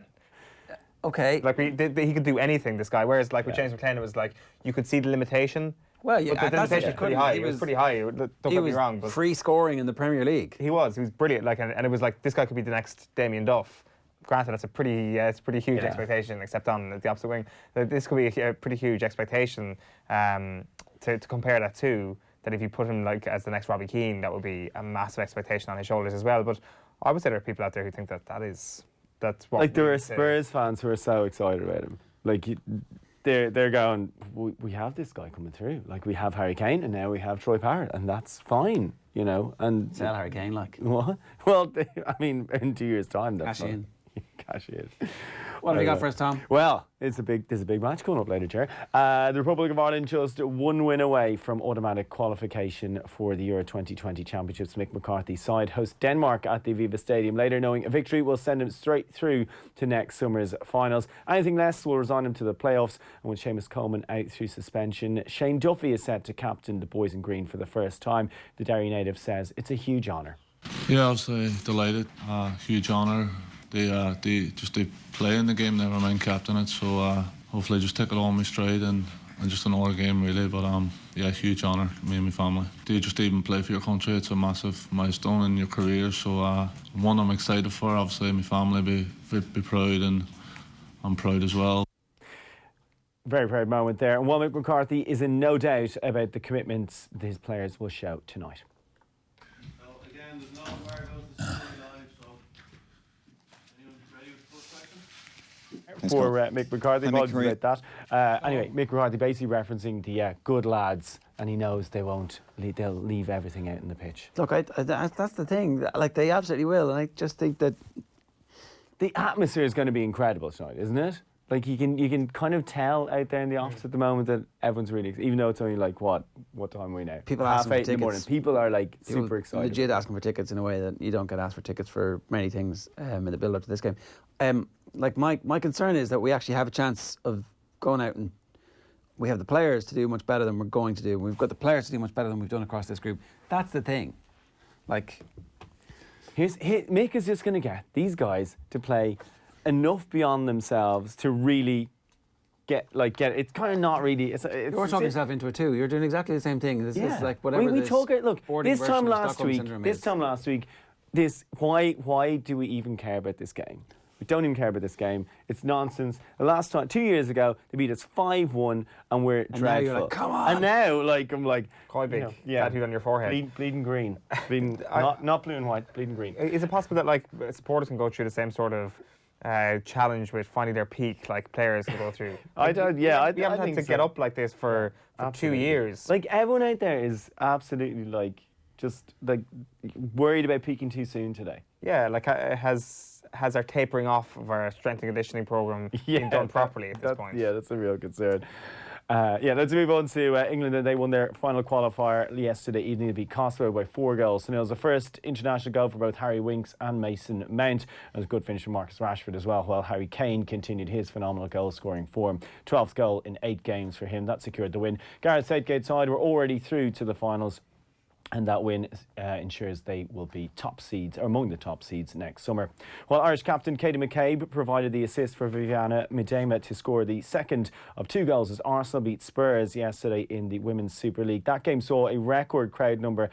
Okay. Like, he could do anything, this guy. Whereas, like, with James McLean, it was like, you could see the limitation. Well, yeah, but the limitation was pretty high. It was pretty high. Don't get me wrong. But free scoring in the Premier League. He was brilliant. Like, and it was like, this guy could be the next Damien Duff. Granted, that's a pretty huge expectation, except on the opposite wing. This could be a pretty huge expectation to compare that to. That if you put him like as the next Robbie Keane, that would be a massive expectation on his shoulders as well. But I would say there are people out there who think that's what. Like, there are Spurs fans who are so excited about him. Like, they're going, we have this guy coming through. Like, we have Harry Kane, and now we have Troy Parrott, and that's fine, And sell Harry Kane, like what? Well, I mean, in 2 years' time, that's cash in. Cash in. What have we got for us, Thom? Well, there's a big match coming up later, Chair. The Republic of Ireland just one win away from automatic qualification for the Euro 2020 Championships. Mick McCarthy's side hosts Denmark at the Aviva Stadium later, knowing a victory will send him straight through to next summer's finals. Anything less will resign him to the playoffs, and with Seamus Coleman out through suspension, Shane Duffy is set to captain the boys in green for the first time. The Derry native says it's a huge honour. Yeah, obviously delighted. Huge honour they play in the game, never mind captain it. So hopefully just take it all in my stride and just another game really. But yeah, huge honour, me and my family. To just even play for your country, it's a massive milestone in your career. So one I'm excited for. Obviously, my family be proud, and I'm proud as well. Very proud moment there. And while Mick McCarthy is in no doubt about the commitments that his players will show tonight. Well, again, there's no where goes the live, so anyone ready with the first question? For Mick McCarthy, apologies about that. Anyway, Mick McCarthy basically referencing the good lads, and he knows they won't. They'll leave everything out in the pitch. Look, that's the thing. Like, they absolutely will, and I just think that the atmosphere is going to be incredible tonight, isn't it? Like, you can kind of tell out there in the office at the moment that everyone's really, even though it's only like what time are we now? People are asking for in the morning. tickets. People are like super excited. Legit asking for tickets in a way that you don't get asked for tickets for many things in the build up to this game. Like, my concern is that we actually have a chance of going out, and we have the players to do much better than we're going to do. We've got the players to do much better than we've done across this group. That's the thing. Like, Mick is just going to get these guys to play enough beyond themselves to really get it's kind of not really. You're talking yourself into it too. You're doing exactly the same thing. This is like whatever. We talk it. Look, this time last week. Why do we even care about this game? We don't even care about this game. It's nonsense. The last time, 2 years ago, they beat us 5-1, and we're dreadful. Now you're like, come on. And now, I'm like, quite big, tattooed on your forehead. Bleeding green, not blue and white, bleeding green. Is it possible that supporters can go through the same sort of challenge with finding their peak, like players can go through? I don't. Yeah, we haven't had to get up like this for 2 years. Like, everyone out there is absolutely just worried about peaking too soon today. Yeah, like has our tapering off of our strength and conditioning program been done properly at this point? Yeah, that's a real concern. Let's move on to England. They won their final qualifier yesterday evening to beat Kosovo by 4 goals. And it was the first international goal for both Harry Winks and Mason Mount. It was a good finish from Marcus Rashford as well, while Harry Kane continued his phenomenal goal-scoring form. 12th goal in 8 games for him. That secured the win. Gareth Southgate's side were already through to the finals, and that win ensures they will be top seeds, or among the top seeds next summer. While Irish captain Katie McCabe provided the assist for Viviana Miedema to score the second of 2 goals as Arsenal beat Spurs yesterday in the Women's Super League. That game saw a record crowd number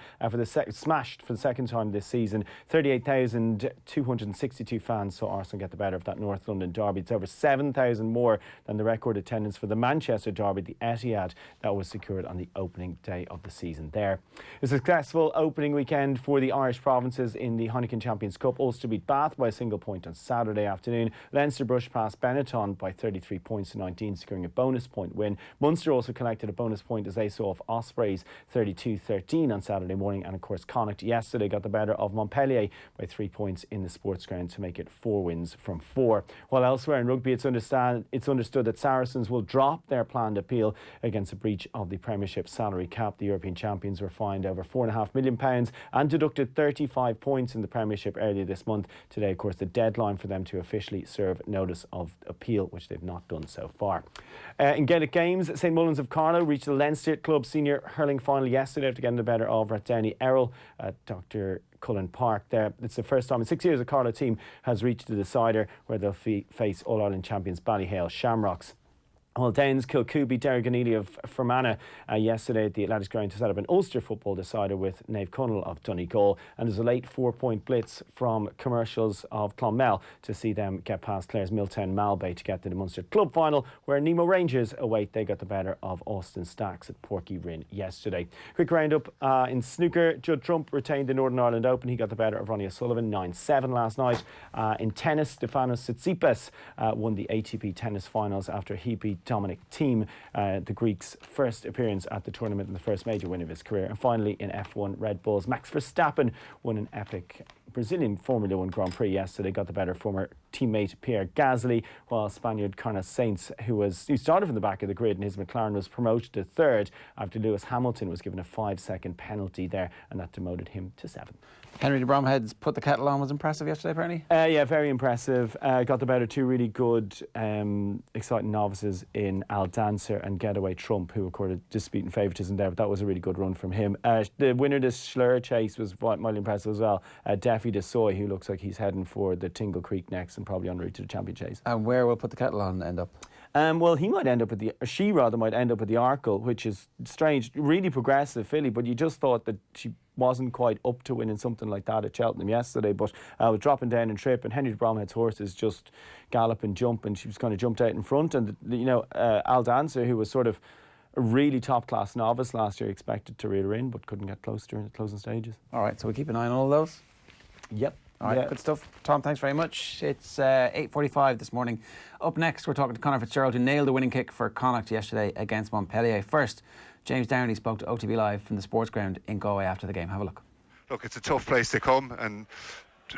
smashed for the second time this season. 38,262 fans saw Arsenal get the better of that North London derby. It's over 7,000 more than the record attendance for the Manchester derby, the Etihad, that was secured on the opening day of the season there. It's a successful opening weekend for the Irish provinces in the Heineken Champions Cup. Ulster beat Bath by a single point on Saturday afternoon. Leinster brushed past Benetton by 33 points to 19, securing a bonus point win. Munster also collected a bonus point as they saw off Ospreys 32-13 on Saturday morning. And of course, Connacht yesterday got the better of Montpellier by 3 points in the sports ground to make it 4 wins from 4. While elsewhere in rugby, it's understood that Saracens will drop their planned appeal against a breach of the Premiership salary cap. The European champions were fined over £4.5 million and deducted 35 points in the Premiership earlier this month. Today, of course, the deadline for them to officially serve notice of appeal, which they've not done so far. In Gaelic games, St Mullins of Carlow reached the Leinster Club Senior Hurling Final yesterday after getting the better of Rathdowney Errol at Dr. Cullen Park there. It's the first time in 6 years the Carlow team has reached the decider, where they'll face All-Ireland champions Ballyhale Shamrocks. Well, Downs Kilcoo beat Derry Ganelli of Fermanagh yesterday at the Athletics Ground to set up an Ulster football decider with Naomh Connell of Donegal. And there's a late 4-point blitz from Commercials of Clonmel to see them get past Clare's Milltown Malbay to get to the Munster Club Final, where Nemo Rangers await. They got the better of Austin Stacks at Porky Rin yesterday. Quick roundup in snooker. Judd Trump retained the Northern Ireland Open. He got the better of Ronnie O'Sullivan 9-7 last night. In tennis, Stefanos Tsitsipas won the ATP tennis finals after he beat Dominic Thiem, the Greek's first appearance at the tournament and the first major win of his career. And finally, in F1, Red Bull's Max Verstappen won an epic Brazilian Formula 1 Grand Prix yesterday, got the better of former teammate Pierre Gasly, while Spaniard Carlos Sainz, who started from the back of the grid in his McLaren, was promoted to 3rd after Lewis Hamilton was given a 5-second penalty there, and that demoted him to 7th. Henry de Bromhead's put the kettle on was impressive yesterday, apparently. Yeah, very impressive. Got the better 2 really good, exciting novices in Al Dancer and Getaway Trump, who recorded disputing favouritism there, but that was a really good run from him. The winner, this Schlur chase, was mildly impressive as well. Def Jeffy DeSoy, who looks like he's heading for the Tingle Creek next and probably en route to the Champion Chase. And where will Put the Kettle On end up? Well, he might end up with she rather might end up with the Arkle, which is strange. Really progressive filly, but you just thought that she wasn't quite up to winning something like that at Cheltenham yesterday. But was dropping down in trip, and Henry de Bromhead's horses just gallop and jump, and she was kind of jumped out in front. And Al Dancer, who was sort of a really top-class novice last year, expected to reel her in, but couldn't get close during the closing stages. All right, so we keep an eye on all of those. Yep. All right, good stuff. Thom, thanks very much. It's 8:45 this morning. Up next, we're talking to Conor Fitzgerald, who nailed the winning kick for Connacht yesterday against Montpellier. First, James Downey spoke to OTB Live from the sports ground in Galway after the game. Have a look. Look, it's a tough place to come, and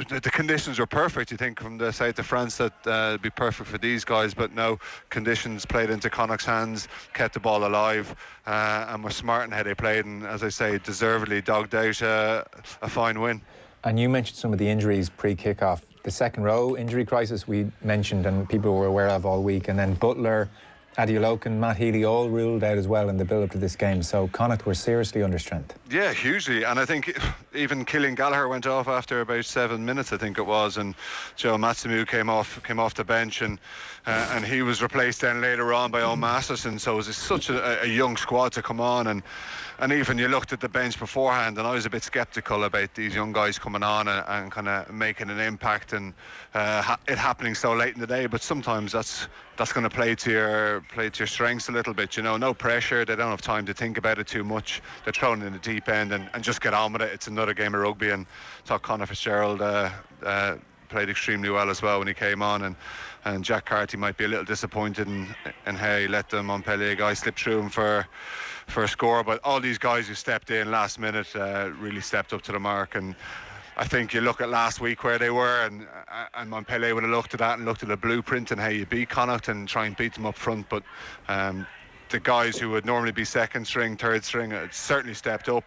the conditions were perfect. You think from the south of France that it'd be perfect for these guys, but no, conditions played into Connacht's hands, kept the ball alive, and were smart in how they played, and as I say, deservedly dogged out a fine win. And you mentioned some of the injuries pre-kick-off. The second row injury crisis we mentioned and people were aware of all week, and then Butler, Adeoloken, Matt Healy all ruled out as well in the build-up to this game. So Connacht were seriously under strength. Yeah, hugely. And I think even Killian Gallagher went off after about 7 minutes, I think it was, and Joe Matsumu came off the bench, and he was replaced then later on by Owen Masterson. So it was such a young squad to come on, and even you looked at the bench beforehand, and I was a bit sceptical about these young guys coming on and kind of making an impact, and it happening so late in the day. But sometimes that's going to play to your strengths a little bit. No pressure. They don't have time to think about it too much. They're thrown in the deep end and just get on with it. It's another game of rugby, and I thought Conor Fitzgerald played extremely well as well when he came on, and Jack Carty might be a little disappointed in how he let the Montpellier guy slip through him for a score. But all these guys who stepped in last minute really stepped up to the mark, and I think you look at last week where they were, and Montpellier would have looked at that and looked at the blueprint and how you beat Connacht and try and beat them up front. But the guys who would normally be second string, third string, certainly stepped up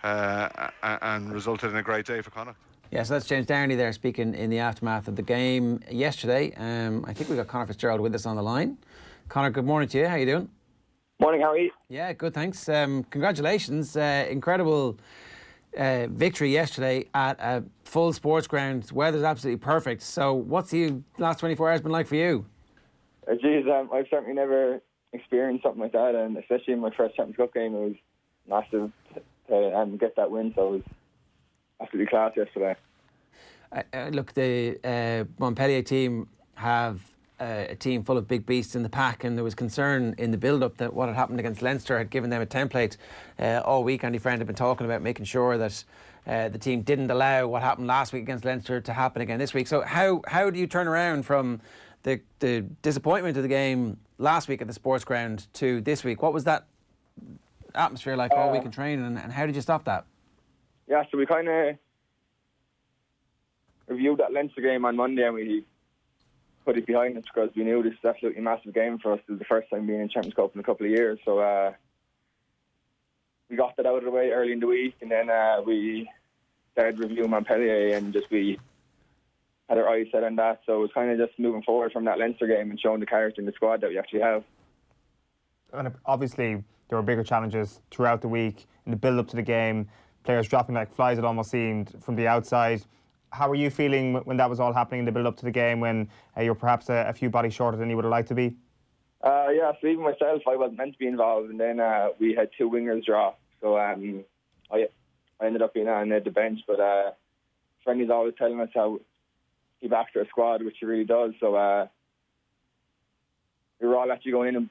and resulted in a great day for Connacht. Yeah, so that's James Downey there speaking in the aftermath of the game yesterday. I think we got Conor Fitzgerald with us on the line. Conor, good morning to you. How you doing? Morning, how are you? Yeah, good, thanks. Congratulations. Incredible victory yesterday at a full sports ground. Weather's absolutely perfect. So what's the last 24 hours been like for you? Geez, I've certainly never experienced something like that, and especially in my first Champions Cup game, it was massive to get that win, so it was absolutely class yesterday. Look, the Montpellier team have a team full of big beasts in the pack, and there was concern in the build-up that what had happened against Leinster had given them a template. All week Andy Friend had been talking about making sure that the team didn't allow what happened last week against Leinster to happen again this week. So how do you turn around from the disappointment of the game last week at the sports ground to this week? What was that atmosphere like all week in training, and how did you stop that? Yeah, so we kind of reviewed that Leinster game on Monday, and we put it behind us because we knew this was absolutely massive game for us. It was the first time being in Champions Cup in a couple of years, so we got that out of the way early in the week, and then we started reviewing Montpellier, and we had our eyes set on that. So it was kind of just moving forward from that Leinster game and showing the character in the squad that we actually have. And obviously there were bigger challenges throughout the week in the build-up to the game. Players dropping like flies, it almost seemed, from the outside. How were you feeling when that was all happening in the build-up to the game, when you were perhaps a few bodies shorter than you would have liked to be? Yeah, so even myself, I wasn't meant to be involved, and then we had two wingers drop. So I ended up being on the bench, but Friendly's always telling us how he backs our squad, which he really does. So we were all actually going in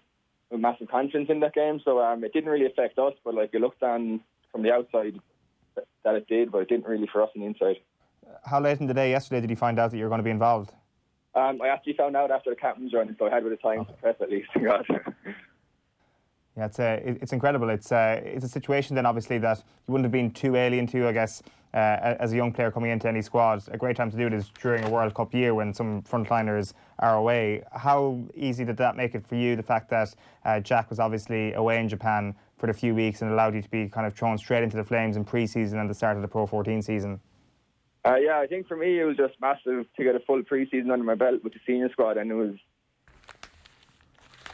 with massive confidence in that game, so it didn't really affect us, but it looked on from the outside that it did, but it didn't really for us on the inside. How late in the day yesterday did you find out that you were going to be involved? I actually found out after the captain's run, so I had a bit of time to prep at least. Yeah, it's incredible. It's a situation then obviously that you wouldn't have been too alien to, I guess, as a young player coming into any squad. A great time to do it is during a World Cup year when some frontliners are away. How easy did that make it for you, the fact that Jack was obviously away in Japan for the few weeks and allowed you to be kind of thrown straight into the flames in pre-season and the start of the Pro 14 season? Yeah, I think for me it was just massive to get a full pre-season under my belt with the senior squad, and it was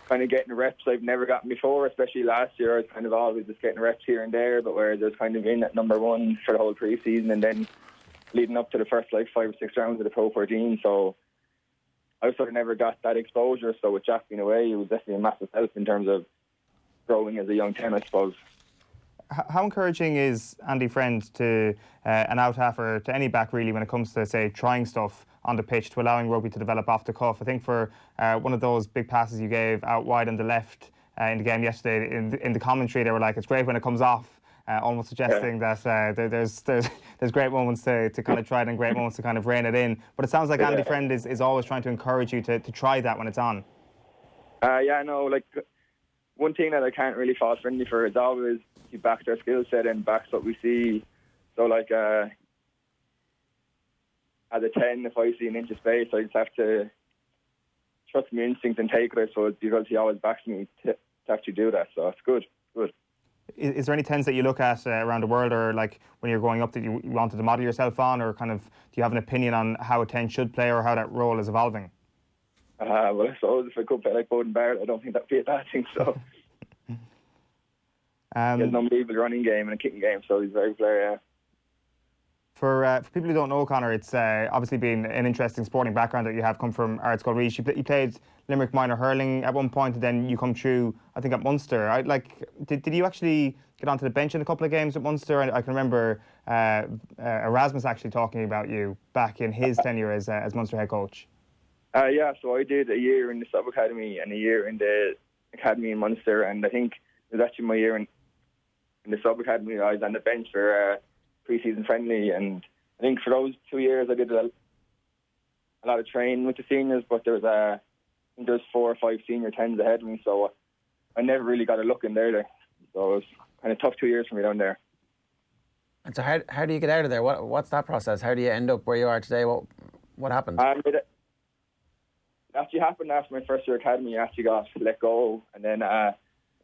kind of getting reps I've never gotten before, especially last year. I was kind of always just getting reps here and there, but whereas I was kind of in at number one for the whole pre-season, and then leading up to the first 5 or 6 rounds of the Pro 14. So I sort of never got that exposure. So with Jack being away, it was definitely a massive help in terms of growing as a young 10, I suppose. How encouraging is Andy Friend to an out-half or to any back really when it comes to, say, trying stuff on the pitch, to allowing rugby to develop off the cuff? I think for one of those big passes you gave out wide on the left in the game yesterday, in the commentary they were like, it's great when it comes off, almost suggesting that there's great moments to kind of try it and great moments to kind of rein it in. But it sounds like Andy Friend is always trying to encourage you to try that when it's on. One thing that I can't really fault Friendly for is always he backs their skill set and backs what we see. So as a 10, if I see an inch of space, I just have to trust my instinct and take it, I suppose, because he always backs me to actually do that. So it's good. Is there any 10s that you look at around the world, or like when you're growing up, that you wanted to model yourself on, or kind of do you have an opinion on how a 10 should play or how that role is evolving? Well, I suppose if I could play like Bowden Barrett, I don't think that would be a bad thing. So he has an unbelievable running game and a kicking game, so he's a very good player, yeah. For people who don't know Conor, it's obviously been an interesting sporting background that you have come from Arts Galreach. You played Limerick minor hurling at one point, and then you come through, I think, at Munster. Did you actually get onto the bench in a couple of games at Munster? I can remember Erasmus actually talking about you back in his tenure as Munster head coach. So I did a year in the sub-academy and a year in the academy in Munster, and I think it was actually my year in the sub-academy. I was on the bench for pre-season friendly, and I think for those 2 years I did a lot of training with the seniors, but there was 4 or 5 senior 10s ahead of me, so I never really got a look in there. So it was kind of tough 2 years for me down there. And so how do you get out of there? What's that process? How do you end up where you are today? What happened? It actually happened after my first year academy. I actually got let go, and then it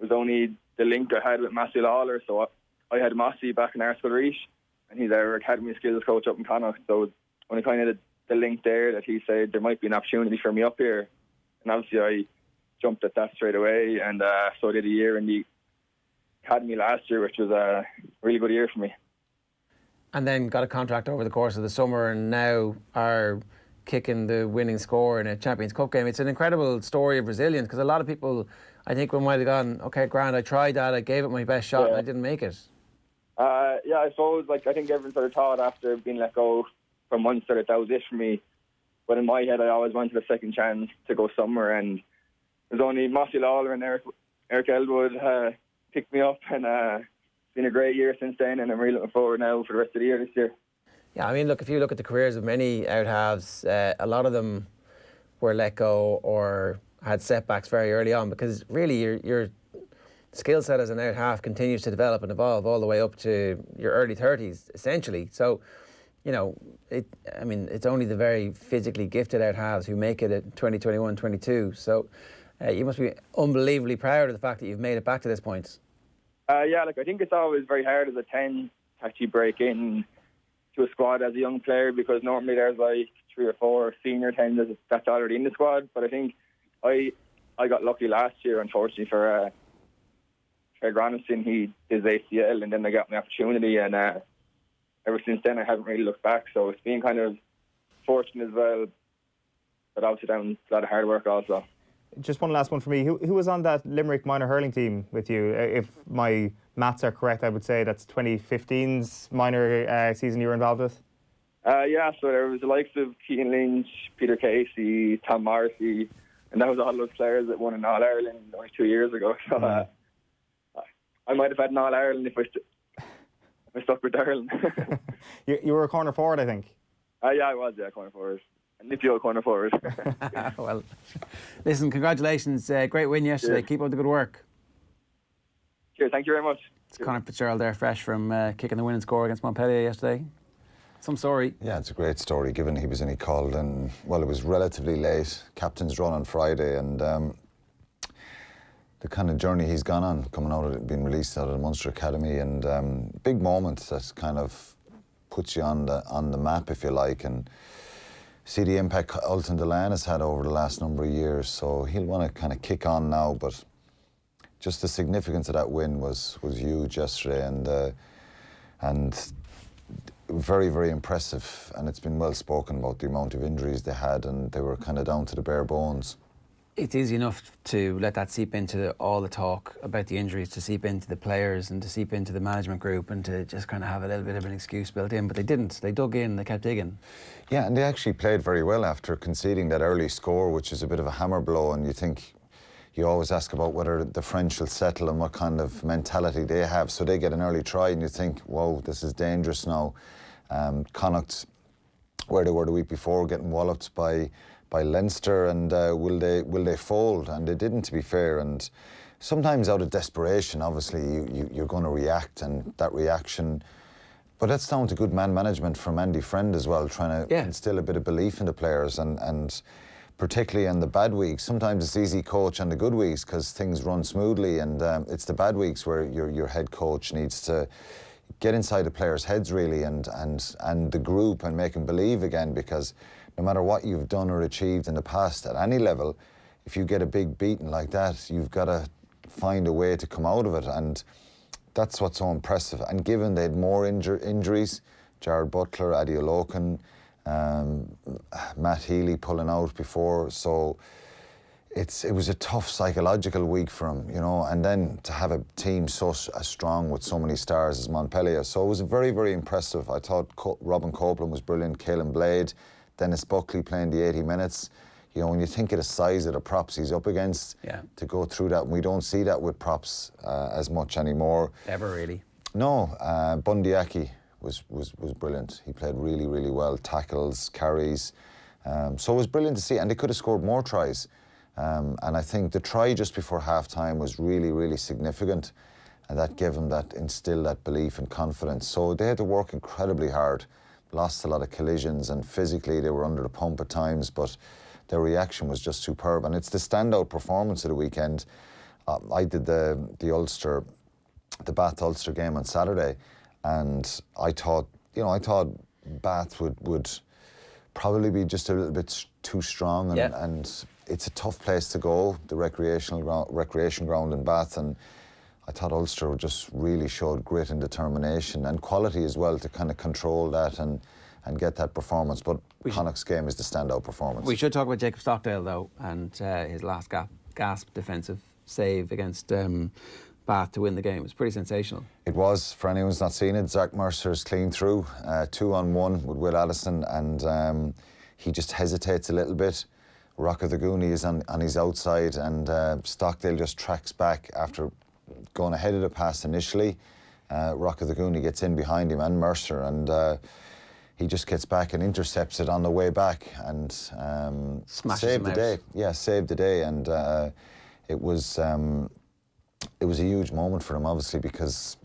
was only the link I had with Matthew Lawler. So I had Massey back in Arts Galreach, and he's our academy skills coach up in Connacht. So only kind of the link there that he said there might be an opportunity for me up here, and obviously I jumped at that straight away, and so I did a year in the academy last year, which was a really good year for me. And then got a contract over the course of the summer, and now are kicking the winning score in a Champions Cup game. It's an incredible story of resilience, because a lot of people, I think, might have gone, okay, grand, I tried that, I gave it my best shot, and I didn't make it. I suppose, I think everyone sort of thought after being let go from Munster that was it for me. But in my head, I always wanted a second chance to go somewhere, and it was only Matthew Lawler and Eric Elwood picked me up, and it's been a great year since then, and I'm really looking forward now for the rest of the year this year. Yeah, I mean, look, if you look at the careers of many out-halves, a lot of them were let go or had setbacks very early on, because really your skill set as an out-half continues to develop and evolve all the way up to your early 30s, essentially. So, it's only the very physically gifted out-halves who make it at 20, 21, 22. So you must be unbelievably proud of the fact that you've made it back to this point. I think it's always very hard as a 10 to actually break in to a squad as a young player, because normally there's 3 or 4 senior 10s that's already in the squad. But I think I got lucky last year, unfortunately, for Craig Rasmussen. He did his ACL, and then they got my opportunity, and ever since then I haven't really looked back. So it's been kind of fortunate as well, but also down a lot of hard work also. Just one last one for me. Who was on that Limerick minor hurling team with you? If my maths are correct, I would say that's 2015's minor season you were involved with. So there was the likes of Keane Lynch, Peter Casey, Tom Morrissey, and that was all those players that won an All-Ireland only 2 years ago. So I might have had an All-Ireland if I stuck with Ireland. You were a corner forward, I think. I was, corner forward. And if you're a corner forward. Well, listen, congratulations. Great win yesterday. Cheers. Keep up the good work. Cheers, thank you very much. It's Conor Fitzgerald there, fresh from kicking the winning score against Montpellier yesterday. Some story. Yeah, it's a great story, given he was only called in, it was relatively late, captain's run on Friday, and the kind of journey he's gone on, coming out of it, being released out of the Munster Academy, and big moment that kind of puts you on the map, if you like, and see the impact Ultan Delan has had over the last number of years. So he'll want to kind of kick on now, but just the significance of that win was huge yesterday, and very, very impressive, and it's been well spoken about the amount of injuries they had, and they were kind of down to the bare bones. It's easy enough to let that seep into all the talk about the injuries, to seep into the players and to seep into the management group, and to just kind of have a little bit of an excuse built in, but they didn't. They dug in, they kept digging. Yeah, and they actually played very well after conceding that early score, which is a bit of a hammer blow, and you always ask about whether the French will settle and what kind of mentality they have. So they get an early try and you think, whoa, this is dangerous now. Connacht, where they were the week before, getting walloped by Leinster, and will they fold? And they didn't, to be fair. And sometimes out of desperation, obviously, you're going to react, and that reaction... But that's down to good man management from Andy Friend as well, trying to instill a bit of belief in the players, and particularly in the bad weeks. Sometimes it's easy coach on the good weeks because things run smoothly, and it's the bad weeks where your head coach needs to get inside the players' heads really, and the group, and make them believe again, because no matter what you've done or achieved in the past at any level, if you get a big beating like that, you've got to find a way to come out of it, and that's what's so impressive. And given they had more injuries, Jared Butler, Adi Olokan, Matt Healy pulling out before, so it was a tough psychological week for him, you know, and then to have a team so strong with so many stars as Montpellier. So it was very, very impressive. I thought Robin Copeland was brilliant, Caelan Blade, Dennis Buckley playing the 80 minutes. You know, when you think of the size of the props he's up against, to go through that, and we don't see that with props as much anymore. Ever really? No, Bundyaki was brilliant. He played really, really well, tackles, carries. So it was brilliant to see, and they could have scored more tries. And I think the try just before half-time was really, really significant, and that gave them instilled that belief and confidence. So they had to work incredibly hard, lost a lot of collisions, and physically they were under the pump at times, but their reaction was just superb. And it's the standout performance of the weekend. I did the Bath Ulster game on Saturday, and I thought Bath would probably be just a little bit too strong, and it's a tough place to go, the recreation ground in Bath, and I thought Ulster just really showed grit and determination and quality as well to kind of control that and get that performance. But Connacht's game is the standout performance. We should talk about Jacob Stockdale though, and his last gasp defensive save against Bath to win the game. It's pretty sensational. It was, for anyone who's not seen it. Zach Mercer's clean through, 2-on-1 with Will Addison, and he just hesitates a little bit. Rocco the Goonie is on his outside, and Stockdale just tracks back after going ahead of the pass initially. Rocco the Goonie gets in behind him and Mercer, and he just gets back and intercepts it on the way back, and saved the day. Yeah, saved the day, and it was a huge moment for them, obviously, because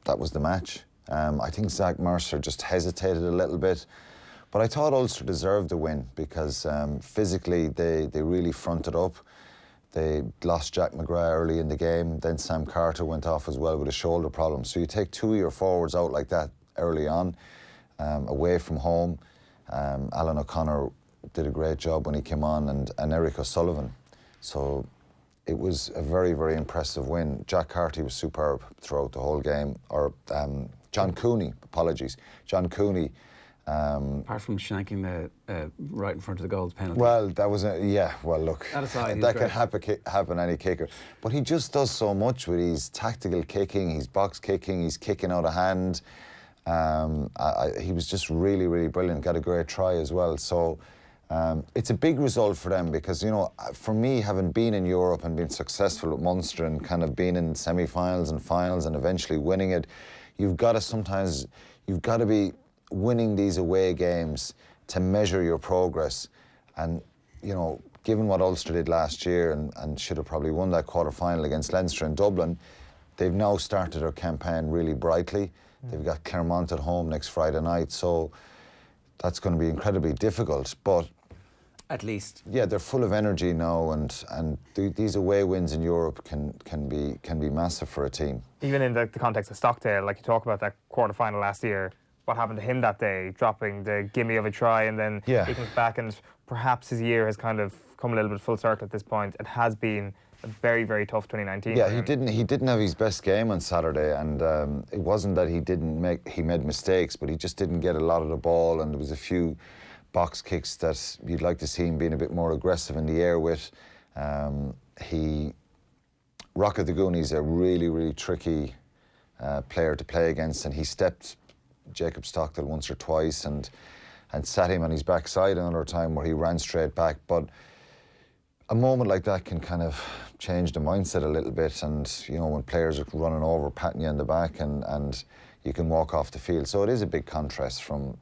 that was the match. I think Zach Mercer just hesitated a little bit, but I thought Ulster deserved the win because physically they really fronted up. They lost Jack McGrath early in the game, then Sam Carter went off as well with a shoulder problem. So you take two of your forwards out like that early on, away from home. Alan O'Connor did a great job when he came on, and Eric O'Sullivan. So it was a very, very impressive win. Jack Carty was superb throughout the whole game. Or John Cooney, apologies. John Cooney. Apart from shanking the right in front of the goals penalty. Well, that was look, that aside, that could happen any kicker. But he just does so much with his tactical kicking, his box kicking, he's kicking out of hand. He was just really, really brilliant. Got a great try as well. So it's a big result for them because, for me, having been in Europe and been successful with Munster and kind of been in semi-finals and finals and eventually winning it, you've got to be winning these away games to measure your progress. And, given what Ulster did last year and should have probably won that quarter-final against Leinster in Dublin, they've now started their campaign really brightly. They've got Clermont at home next Friday night, so that's going to be incredibly difficult. But at least, yeah, they're full of energy now, and these away wins in Europe can be massive for a team. Even in the context of Stockdale, like you talk about that quarter-final last year, what happened to him that day, dropping the gimme of a try, and then he comes back, and perhaps his year has kind of come a little bit full circle at this point. It has been a very, very tough 2019. Yeah, he didn't have his best game on Saturday, and it wasn't that he made mistakes, but he just didn't get a lot of the ball, and there was a few box kicks that you'd like to see him being a bit more aggressive in the air with. Rocca the Gooney's a really, really tricky player to play against, and he stepped Jacob Stockdale once or twice and sat him on his backside another time where he ran straight back. But a moment like that can kind of change the mindset a little bit, and you know, when players are running over, patting you on the back, and you can walk off the field. So it is a big contrast from.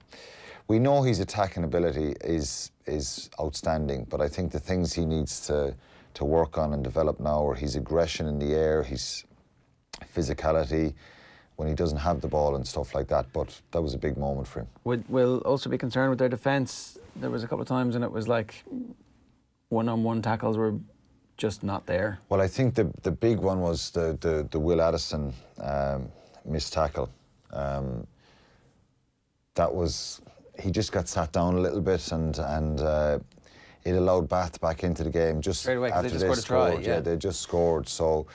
We know his attacking ability is outstanding, but I think the things he needs to work on and develop now are his aggression in the air, his physicality when he doesn't have the ball and stuff like that. But that was a big moment for him. We'll also be concerned with their defence. There was a couple of times and it was like one-on-one tackles were just not there. Well, I think the big one was the Will Addison missed tackle. That was, he just got sat down a little bit, and it allowed Bath back into the game just straight away, after they just scored a try. Yeah, they just scored. So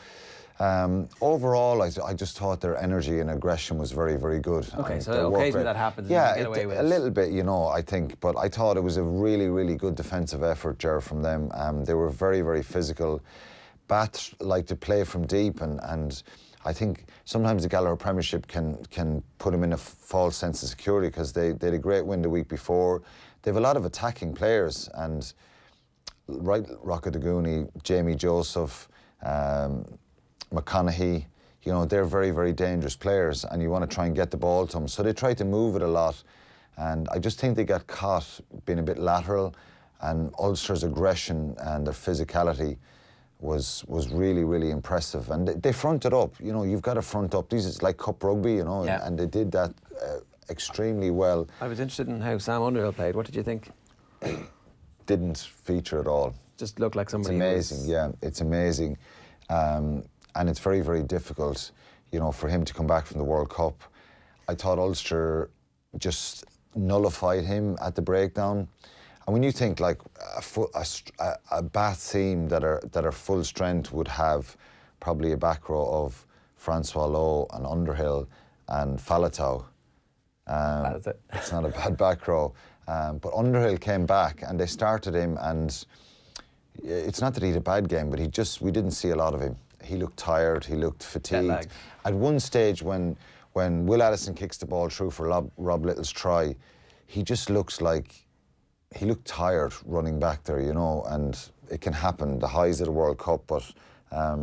overall, I just thought their energy and aggression was very, very good. Okay, so occasionally that happens. Yeah, and you get away with a little bit, you know, I think. But I thought it was a really, really good defensive effort, Ger, from them. They were very, very physical. Bath like to play from deep, and I think sometimes the Gallagher Premiership can put them in a false sense of security because they had a great win the week before. They have a lot of attacking players, and Rocca de Gooney, Jamie Joseph, McConaughey, you know, they're very, very dangerous players, and you want to try and get the ball to them. So they try to move it a lot, and I just think they got caught being a bit lateral, and Ulster's aggression and their physicality was really, really impressive. And they fronted up, you know, you've got to front up. This is like cup rugby, you know, yeah. And they did that extremely well. I was interested in how Sam Underhill played. What did you think? Didn't feature at all. Just looked like somebody. It's amazing, yeah, it's amazing. And it's very, very difficult, you know, for him to come back from the World Cup. I thought Ulster just nullified him at the breakdown. And when you think like a Bath team that are full strength would have probably a back row of Francois Lowe and Underhill and Folau. That's it. It's not a bad back row. But Underhill came back and they started him, and it's not that he had a bad game, but we didn't see a lot of him. He looked tired, he looked fatigued. At one stage when Will Addison kicks the ball through for Rob Little's try, he just looks like he looked tired running back there, you know, and it can happen, the highs of the World Cup, but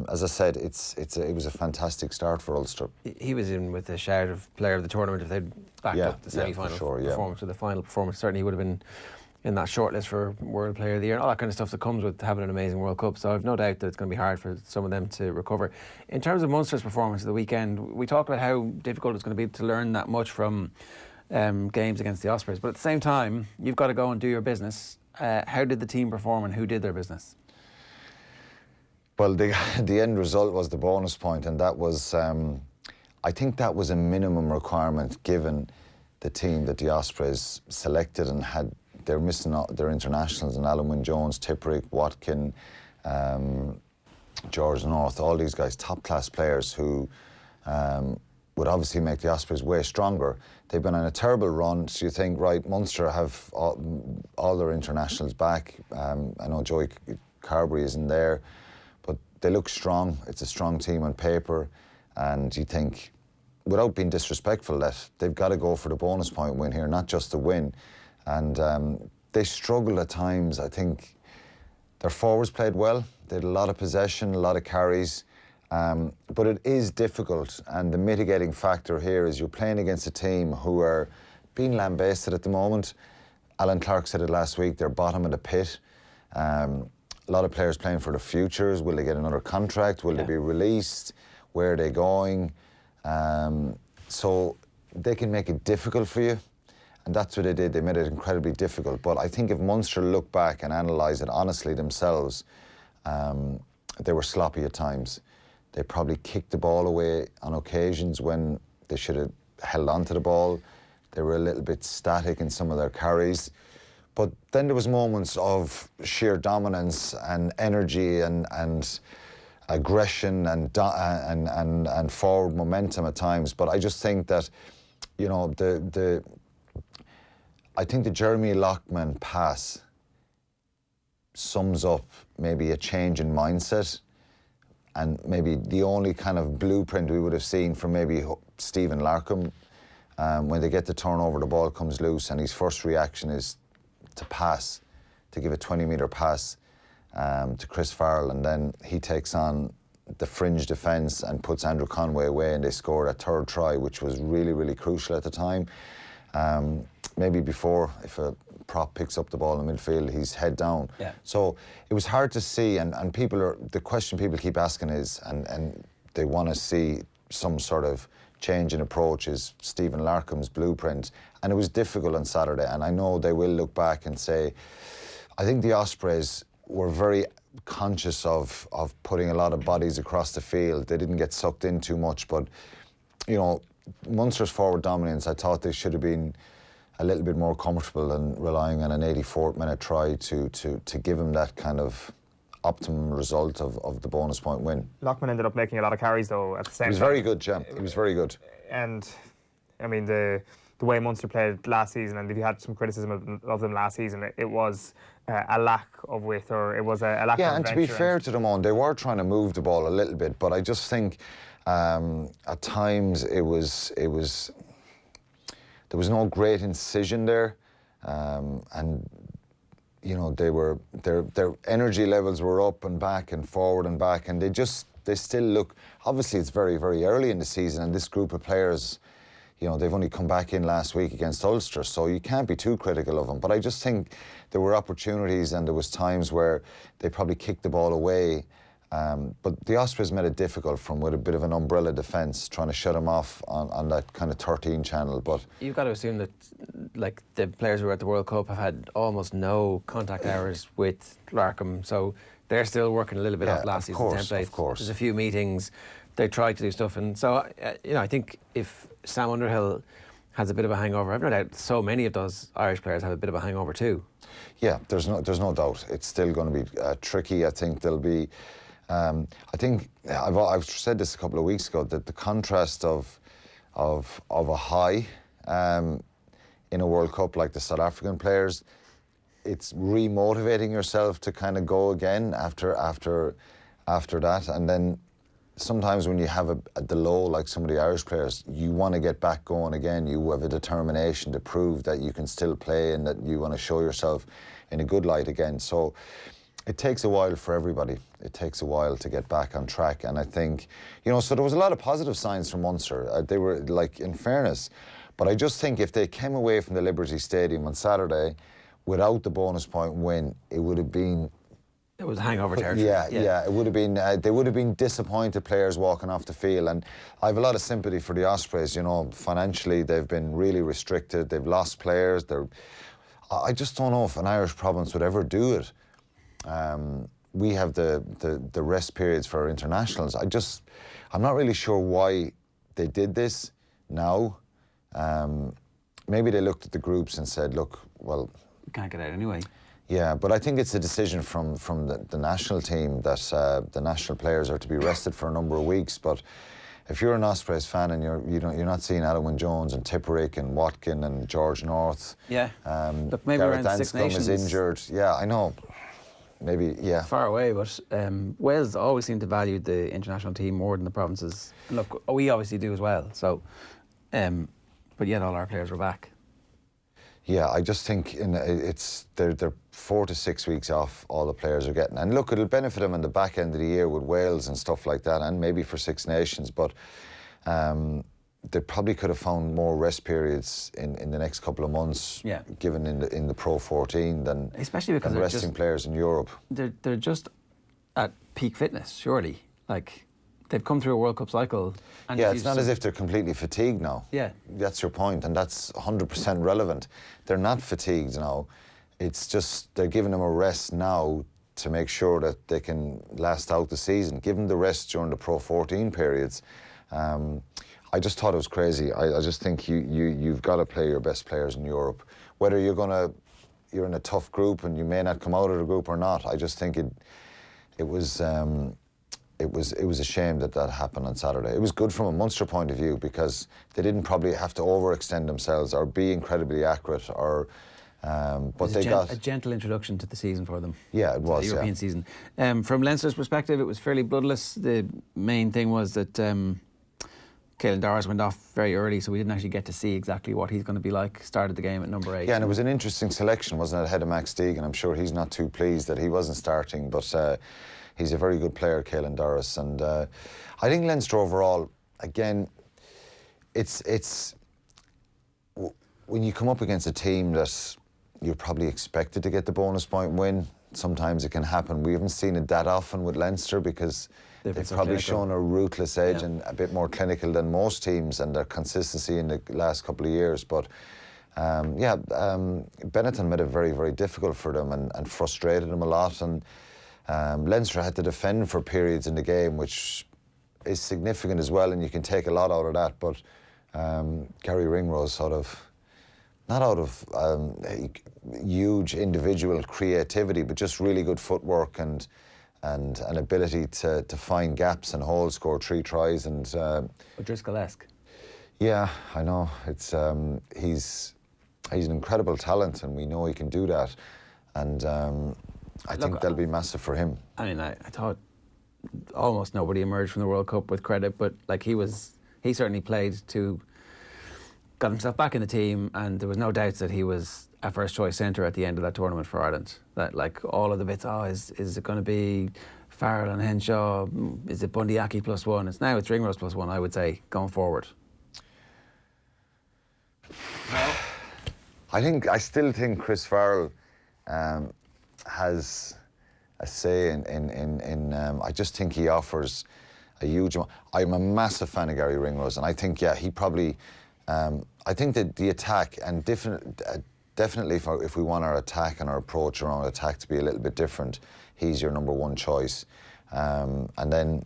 as I said, it was a fantastic start for Ulster. He was in with the shout of player of the tournament if they'd backed up the semi-final performance to the final performance. Certainly he would have been in that shortlist for World Player of the Year and all that kind of stuff that comes with having an amazing World Cup. So I've no doubt that it's going to be hard for some of them to recover. In terms of Munster's performance of the weekend, we talked about how difficult it's going to be to learn that much from games against the Ospreys, but at the same time you've got to go and do your business. How did the team perform and who did their business? Well, the end result was the bonus point, and that was I think that was a minimum requirement given the team that the Ospreys selected and had. They're missing their internationals, and Alan Wynne-Jones, Tipuric, Watkin, George North, all these guys, top-class players who would obviously make the Ospreys way stronger. They've been on a terrible run, so you think, right, Munster have all their internationals back. I know Joey Carberry isn't there, but they look strong. It's a strong team on paper, and you think, without being disrespectful, that they've got to go for the bonus point win here, not just the win. And they struggled at times. I think their forwards played well. They had a lot of possession, a lot of carries. But it is difficult, and the mitigating factor here is you're playing against a team who are being lambasted at the moment. Alan Clark said it last week, they're bottom of the pit. A lot of players playing for the futures. Will they get another contract? Will they be released? Where are they going? So they can make it difficult for you. And that's what they did. They made it incredibly difficult. But I think if Munster look back and analyse it honestly themselves, they were sloppy at times. They probably kicked the ball away on occasions when they should have held on to the ball. They were a little bit static in some of their carries. But then there was moments of sheer dominance and energy and aggression and forward momentum at times. But I just think that, you know, I think the Jeremy Loughman pass sums up maybe a change in mindset, and maybe the only kind of blueprint we would have seen from maybe Stephen Larkham. When they get the turnover, the ball comes loose, and his first reaction is to pass, to give a 20-metre pass to Chris Farrell, and then he takes on the fringe defence and puts Andrew Conway away, and they scored a third try, which was really, really crucial at the time. Maybe before, if a prop picks up the ball in midfield, he's head down. Yeah. So it was hard to see, and the question people keep asking is, and they want to see some sort of change in approach, is Stephen Larkham's blueprint. And it was difficult on Saturday, and I know they will look back and say, I think the Ospreys were very conscious of putting a lot of bodies across the field. They didn't get sucked in too much, but, you know, Munster's forward dominance, I thought they should have been a little bit more comfortable than relying on an 84th minute try to give him that kind of optimum result of the bonus point win. Loughman ended up making a lot of carries though at the same time. He was very good, Jim. He was very good. And I mean the way Munster played last season, and if you had some criticism of them last season, it was a lack of width, or it was a lack of and to be adventure. fair to them on, they were trying to move the ball a little bit, but I just think at times it was there was no great incision there, and you know their energy levels were up and back and forward and back, and they still look. Obviously, it's very, very early in the season, and this group of players, you know, they've only come back in last week against Ulster, so you can't be too critical of them. But I just think there were opportunities, and there was times where they probably kicked the ball away. But the Ospreys made it difficult from with a bit of an umbrella defence, trying to shut them off on that kind of 13 channel. But you've got to assume that, like, the players who were at the World Cup have had almost no contact hours with Larkham, so they're still working a little bit off last season's template. Of course. There's a few meetings, they tried to do stuff, and so you know, I think if Sam Underhill has a bit of a hangover, I've no doubt so many of those Irish players have a bit of a hangover too. Yeah, there's no doubt. It's still going to be tricky. I think there'll be. I think I've said this a couple of weeks ago, that the contrast of a high in a World Cup like the South African players, it's re-motivating yourself to kind of go again after that, and then sometimes when you have the low, like some of the Irish players, you want to get back going again. You have a determination to prove that you can still play and that you want to show yourself in a good light again. So it takes a while for everybody. It takes a while to get back on track. And I think, you know, so there was a lot of positive signs from Munster. They were, like, in fairness, but I just think if they came away from the Liberty Stadium on Saturday without the bonus point win, it would have been... It was hangover territory. Yeah, it would have been. They would have been disappointed players walking off the field, and I have a lot of sympathy for the Ospreys. You know, financially they've been really restricted. They've lost players. I just don't know if an Irish province would ever do it. We have the rest periods for our internationals. I'm not really sure why they did this now. Maybe they looked at the groups and said, "Look, well, we can't get out anyway." Yeah, but I think it's a decision from the national team that the national players are to be rested for a number of weeks. But if you're an Ospreys fan and you're not seeing Alan Jones and Tipperick and Watkin and George North, look, maybe Gareth around Six Anscombe Nations is injured. Yeah, I know. Maybe, yeah. Far away, but Wales always seem to value the international team more than the provinces. Look, we obviously do as well. So, but yet all our players were back. Yeah, I just think they're 4 to 6 weeks off, all the players are getting. And look, it'll benefit them in the back end of the year with Wales and stuff like that, and maybe for Six Nations, but they probably could have found more rest periods in the next couple of months, given in the Pro 14 than especially because than resting players in Europe. They're just at peak fitness, surely. Like, they've come through a World Cup cycle. And yeah, it's not as if they're completely fatigued now. Yeah. That's your point, and that's 100% relevant. They're not fatigued now. It's just they're giving them a rest now to make sure that they can last out the season. Give them the rest during the Pro 14 periods. I just thought it was crazy. I just think you've got to play your best players in Europe. Whether you're in a tough group and you may not come out of the group or not, I just think it was it was a shame that happened on Saturday. It was good from a Munster point of view because they didn't probably have to overextend themselves or be incredibly accurate or. But they got a gentle introduction to the season for them. Yeah, it was the European season. From Leinster's perspective, it was fairly bloodless. The main thing was that Caelan Doris went off very early, so we didn't actually get to see exactly what he's going to be like. Started the game at number 8. Yeah, and it was an interesting selection, wasn't it, ahead of Max Deegan? I'm sure he's not too pleased that he wasn't starting, but he's a very good player, Caelan Doris. And I think Leinster overall, again, it's when you come up against a team that you're probably expected to get the bonus point win, sometimes it can happen. We haven't seen it that often with Leinster because they've probably shown a ruthless edge and a bit more clinical than most teams and their consistency in the last couple of years. But Benetton made it very, very difficult for them and frustrated them a lot. And Leinster had to defend for periods in the game, which is significant as well, and you can take a lot out of that. But Gary Ringrose sort of, not out of huge individual creativity, but just really good footwork and an ability to find gaps and holes, score 3 tries. And O'Driscoll-esque. Yeah, I know. It's he's an incredible talent, and we know he can do that. And I think that'll be massive for him. I mean, I thought almost nobody emerged from the World Cup with credit, but like he certainly played to. Got himself back in the team, and there was no doubt that he was a first choice centre at the end of that tournament for Ireland. That like all of the bits, is it going to be Farrell and Henshaw? Is it Bundyaki +1? It's Ringrose +1, I would say, going forward. I still think Chris Farrell has a say in I just think he offers a huge amount. I'm a massive fan of Gary Ringrose, and I think he probably. I think that the attack, and definitely if we want our attack and our approach around attack to be a little bit different, he's your number 1 choice. And then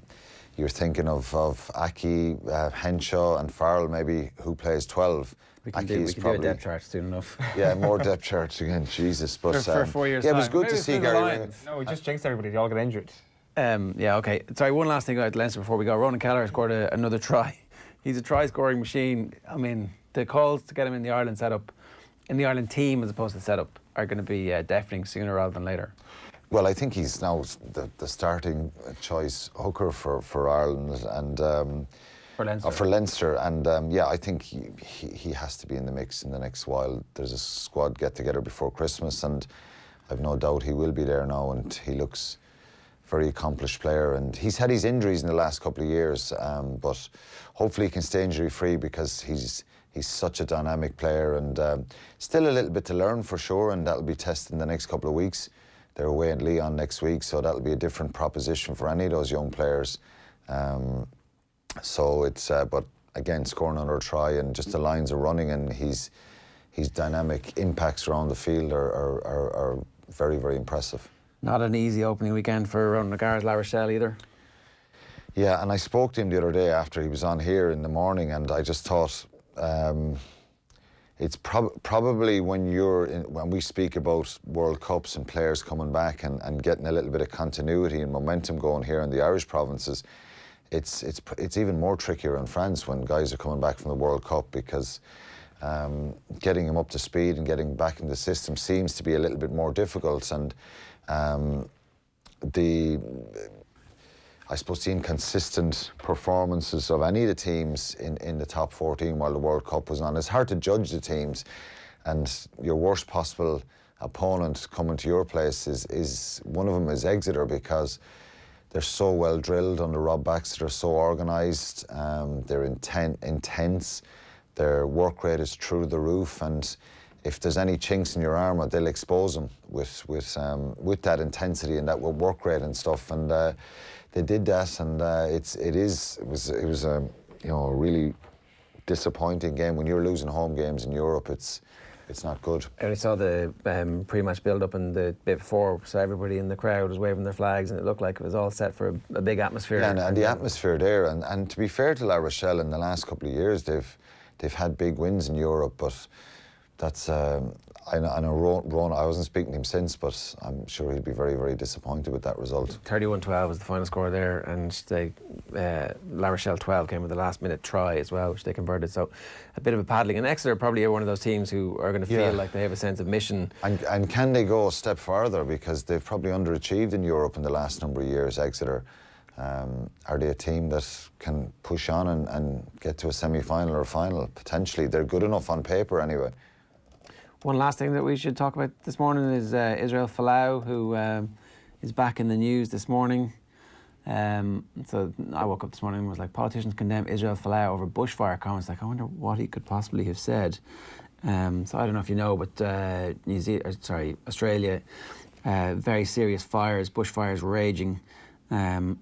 you're thinking of Aki, Henshaw and Farrell maybe, who plays 12. We can do a depth chart soon enough. Yeah, more depth charts again, Jesus. But for 4 years it was good to see Gary Ringrose. No, we just jinxed everybody, they all get injured. Okay. Sorry, one last thing about Leinster before we go. Ronan Kelleher scored another try. He's a try-scoring machine. I mean, the calls to get him in the Ireland setup, in the Ireland team as opposed to setup, are going to be deafening sooner rather than later. Well, I think he's now the starting choice hooker for Ireland and for Leinster. And I think he has to be in the mix in the next while. There's a squad get-together before Christmas, and I've no doubt he will be there now, and he looks very accomplished player, and he's had his injuries in the last couple of years, but hopefully he can stay injury-free because he's such a dynamic player, and still a little bit to learn for sure, and that'll be tested in the next couple of weeks. They're away in Lyon next week, so that'll be a different proposition for any of those young players. So it's, but again, scoring another try, and just the lines are running, and his dynamic impacts around the field are very, very impressive. Not an easy opening weekend for Ronan O'Gara's La Rochelle either. Yeah, and I spoke to him the other day after he was on here in the morning, and I just thought it's probably when we speak about World Cups and players coming back and getting a little bit of continuity and momentum going here in the Irish provinces, it's even more trickier in France when guys are coming back from the World Cup, because getting them up to speed and getting back in the system seems to be a little bit more difficult, and I suppose the inconsistent performances of any of the teams in the top 14 while the World Cup was on. It's hard to judge the teams, and your worst possible opponent coming to your place is one of them is Exeter, because they're so well drilled under Rob Baxter, they're so organised, they're intense, their work rate is through the roof, and if there's any chinks in your armour, they'll expose them with that intensity and that work rate and stuff. And they did that, and it was a really disappointing game. When you're losing home games in Europe, it's not good. I saw the pre-match build-up and the bit before, so everybody in the crowd was waving their flags, and it looked like it was all set for a big atmosphere. Yeah, and the atmosphere there, and to be fair to La Rochelle, in the last couple of years, they've had big wins in Europe, but that's I know Ron, I wasn't speaking to him since, but I'm sure he'd be very, very disappointed with that result. 31-12 was the final score there, and they La Rochelle 12 came with the last minute try as well, which they converted. So a bit of a paddling. And Exeter probably are one of those teams who are going to feel like they have a sense of mission. And can they go a step further, because they've probably underachieved in Europe in the last number of years, Exeter. Are they a team that can push on and get to a semi-final or a final? Potentially. They're good enough on paper anyway. One last thing that we should talk about this morning is Israel Folau, who is back in the news this morning. So I woke up this morning and was like, politicians condemn Israel Folau over bushfire comments. Like, I wonder what he could possibly have said. So I don't know if you know, but Australia, very serious fires, bushfires raging. And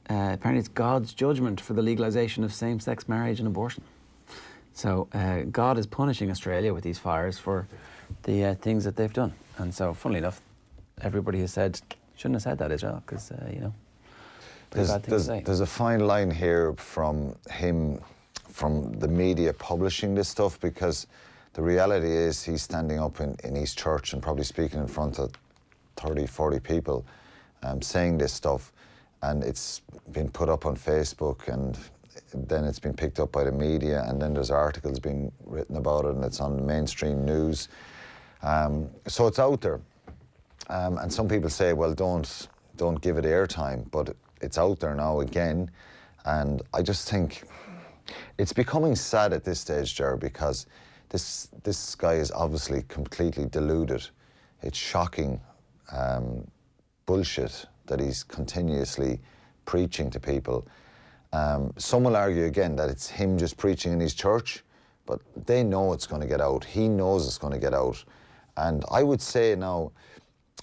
apparently it's God's judgment for the legalisation of same-sex marriage and abortion. So God is punishing Australia with these fires for the things that they've done. And so, funnily enough, everybody has said, shouldn't have said that, Israel, because, there's a fine line here from him, from the media publishing this stuff, because the reality is he's standing up in his church and probably speaking in front of 30, 40 people, saying this stuff, and it's been put up on Facebook, and then it's been picked up by the media, and then there's articles being written about it, and it's on mainstream news. So it's out there. And some people say, well, don't give it airtime, but it's out there now again. And I just think it's becoming sad at this stage, Ger, because this guy is obviously completely deluded. It's shocking bullshit that he's continuously preaching to people. Some will argue again that it's him just preaching in his church, but they know it's going to get out. He knows it's going to get out. And I would say now,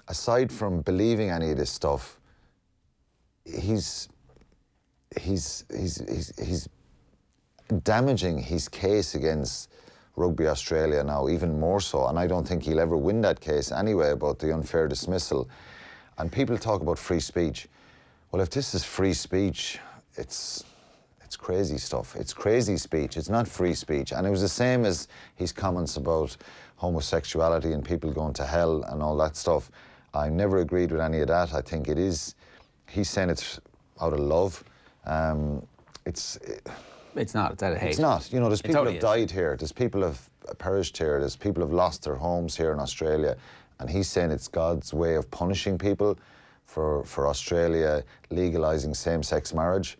aside from believing any of this stuff, he's damaging his case against Rugby Australia now, even more so. And I don't think he'll ever win that case anyway about the unfair dismissal. And people talk about free speech. Well, if this is free speech, it's crazy stuff. It's crazy speech. It's not free speech. And it was the same as his comments about homosexuality and people going to hell and all that stuff. I never agreed with any of that. I think he's saying it's out of love. It's not. It's out of hate. It's not. You know, there's people who have died here. There's people who have perished here. There's people who have lost their homes here in Australia. And he's saying it's God's way of punishing people for Australia legalising same-sex marriage.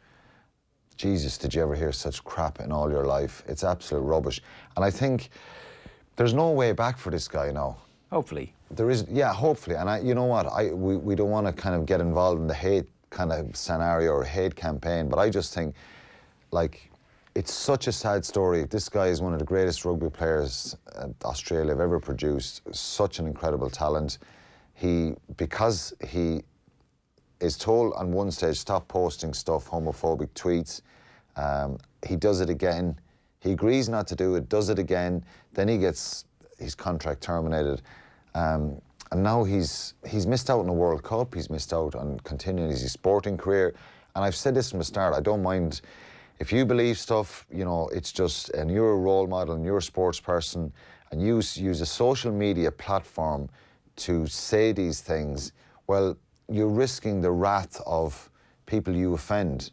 Jesus, did you ever hear such crap in all your life? It's absolute rubbish. And I think there's no way back for this guy now. Hopefully. There is, yeah, hopefully. And you know what? We don't want to kind of get involved in the hate kind of scenario or hate campaign, but I just think, like, it's such a sad story. This guy is one of the greatest rugby players Australia have ever produced. Such an incredible talent. Because he is told on one stage, stop posting stuff, homophobic tweets. He does it again. He agrees not to do it, does it again. Then he gets his contract terminated. And now he's missed out on the World Cup. He's missed out on continuing his sporting career. And I've said this from the start, I don't mind if you believe stuff, you know, it's just, and you're a role model and you're a sports person and use a social media platform to say these things, well, you're risking the wrath of people you offend.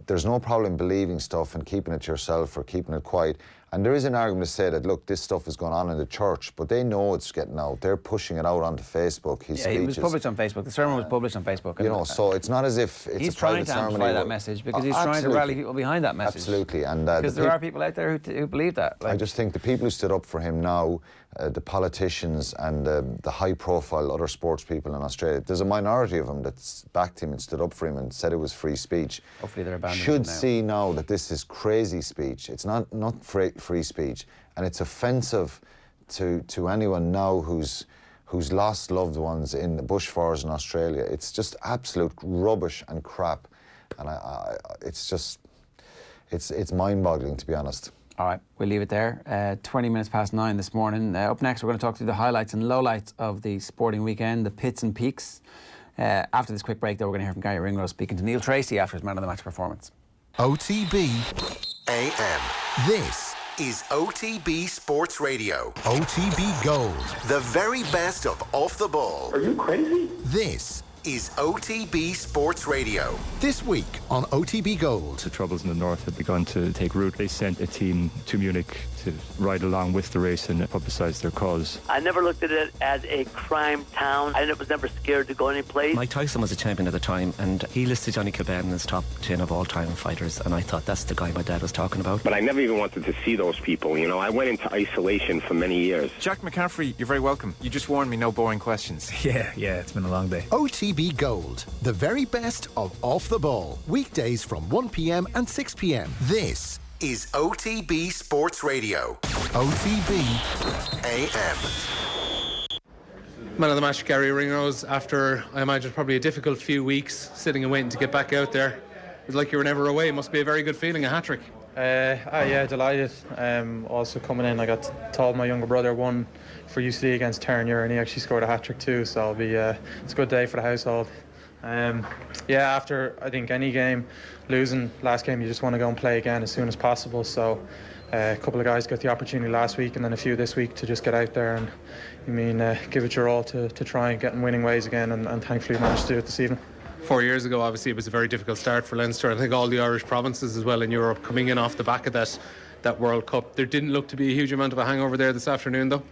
There's no problem believing stuff and keeping it to yourself or keeping it quiet. And there is an argument to say that, look, this stuff is going on in the church, but they know it's getting out. They're pushing it out onto Facebook, his speeches. It was published on Facebook. The sermon was published on Facebook. You know, so it's not as if it's a private ceremony. He's trying to amplify that message because he's trying to rally people behind that message. Absolutely. And because there are people out there who believe that. I just think the people who stood up for him now, the politicians and the high-profile other sports people in Australia, there's a minority of them that's backed him and stood up for him and said it was free speech. Hopefully they're abandoning should it now. See now that this is crazy speech. It's not free speech, and it's offensive to anyone now who's lost loved ones in the bushfires in Australia. It's just absolute rubbish and crap, and it's mind-boggling, to be honest. All right, we'll leave it there. 20 minutes past 9 this morning. Up next, we're going to talk through the highlights and lowlights of the sporting weekend, the pits and peaks. After this quick break, though, we're going to hear from Gary Ringrose speaking to Neil Tracy after his man of the match performance. OTB AM. This is OTB Sports Radio. OTB Gold. The very best of Off the Ball. Are you crazy? This is OTB Sports Radio. This week on OTB Gold. The troubles in the north had begun to take root. They sent a team to Munich to ride along with the race and publicise their cause. I never looked at it as a crime town. I was never scared to go any place. Mike Tyson was a champion at the time, and he listed Johnny Kilbane in his top 10 of all-time fighters, and I thought that's the guy my dad was talking about. But I never even wanted to see those people. You know, I went into isolation for many years. Jack McCaffrey, you're very welcome. You just warned me no boring questions. Yeah, it's been a long day. OTB Gold. The very best of Off the Ball. Weekdays from 1 p.m. and 6 p.m. This is OTB Sports Radio. OTB AM. Man of the match, Gary Ringrose, after, I imagine, probably a difficult few weeks sitting and waiting to get back out there. It was like you were never away. It must be a very good feeling, a hat-trick. Yeah, delighted. Also coming in, I got told my younger brother won for UCD against Terranure, and he actually scored a hat-trick too, so it'll be, it's a good day for the household. After, I think, any game, losing last game, you just want to go and play again as soon as possible, so a couple of guys got the opportunity last week and then a few this week to just get out there and give it your all to try and get in winning ways again, and thankfully managed to do it this evening. 4 years ago, obviously, it was a very difficult start for Leinster. I think all the Irish provinces as well in Europe coming in off the back of that World Cup. There didn't look to be a huge amount of a hangover there this afternoon, though.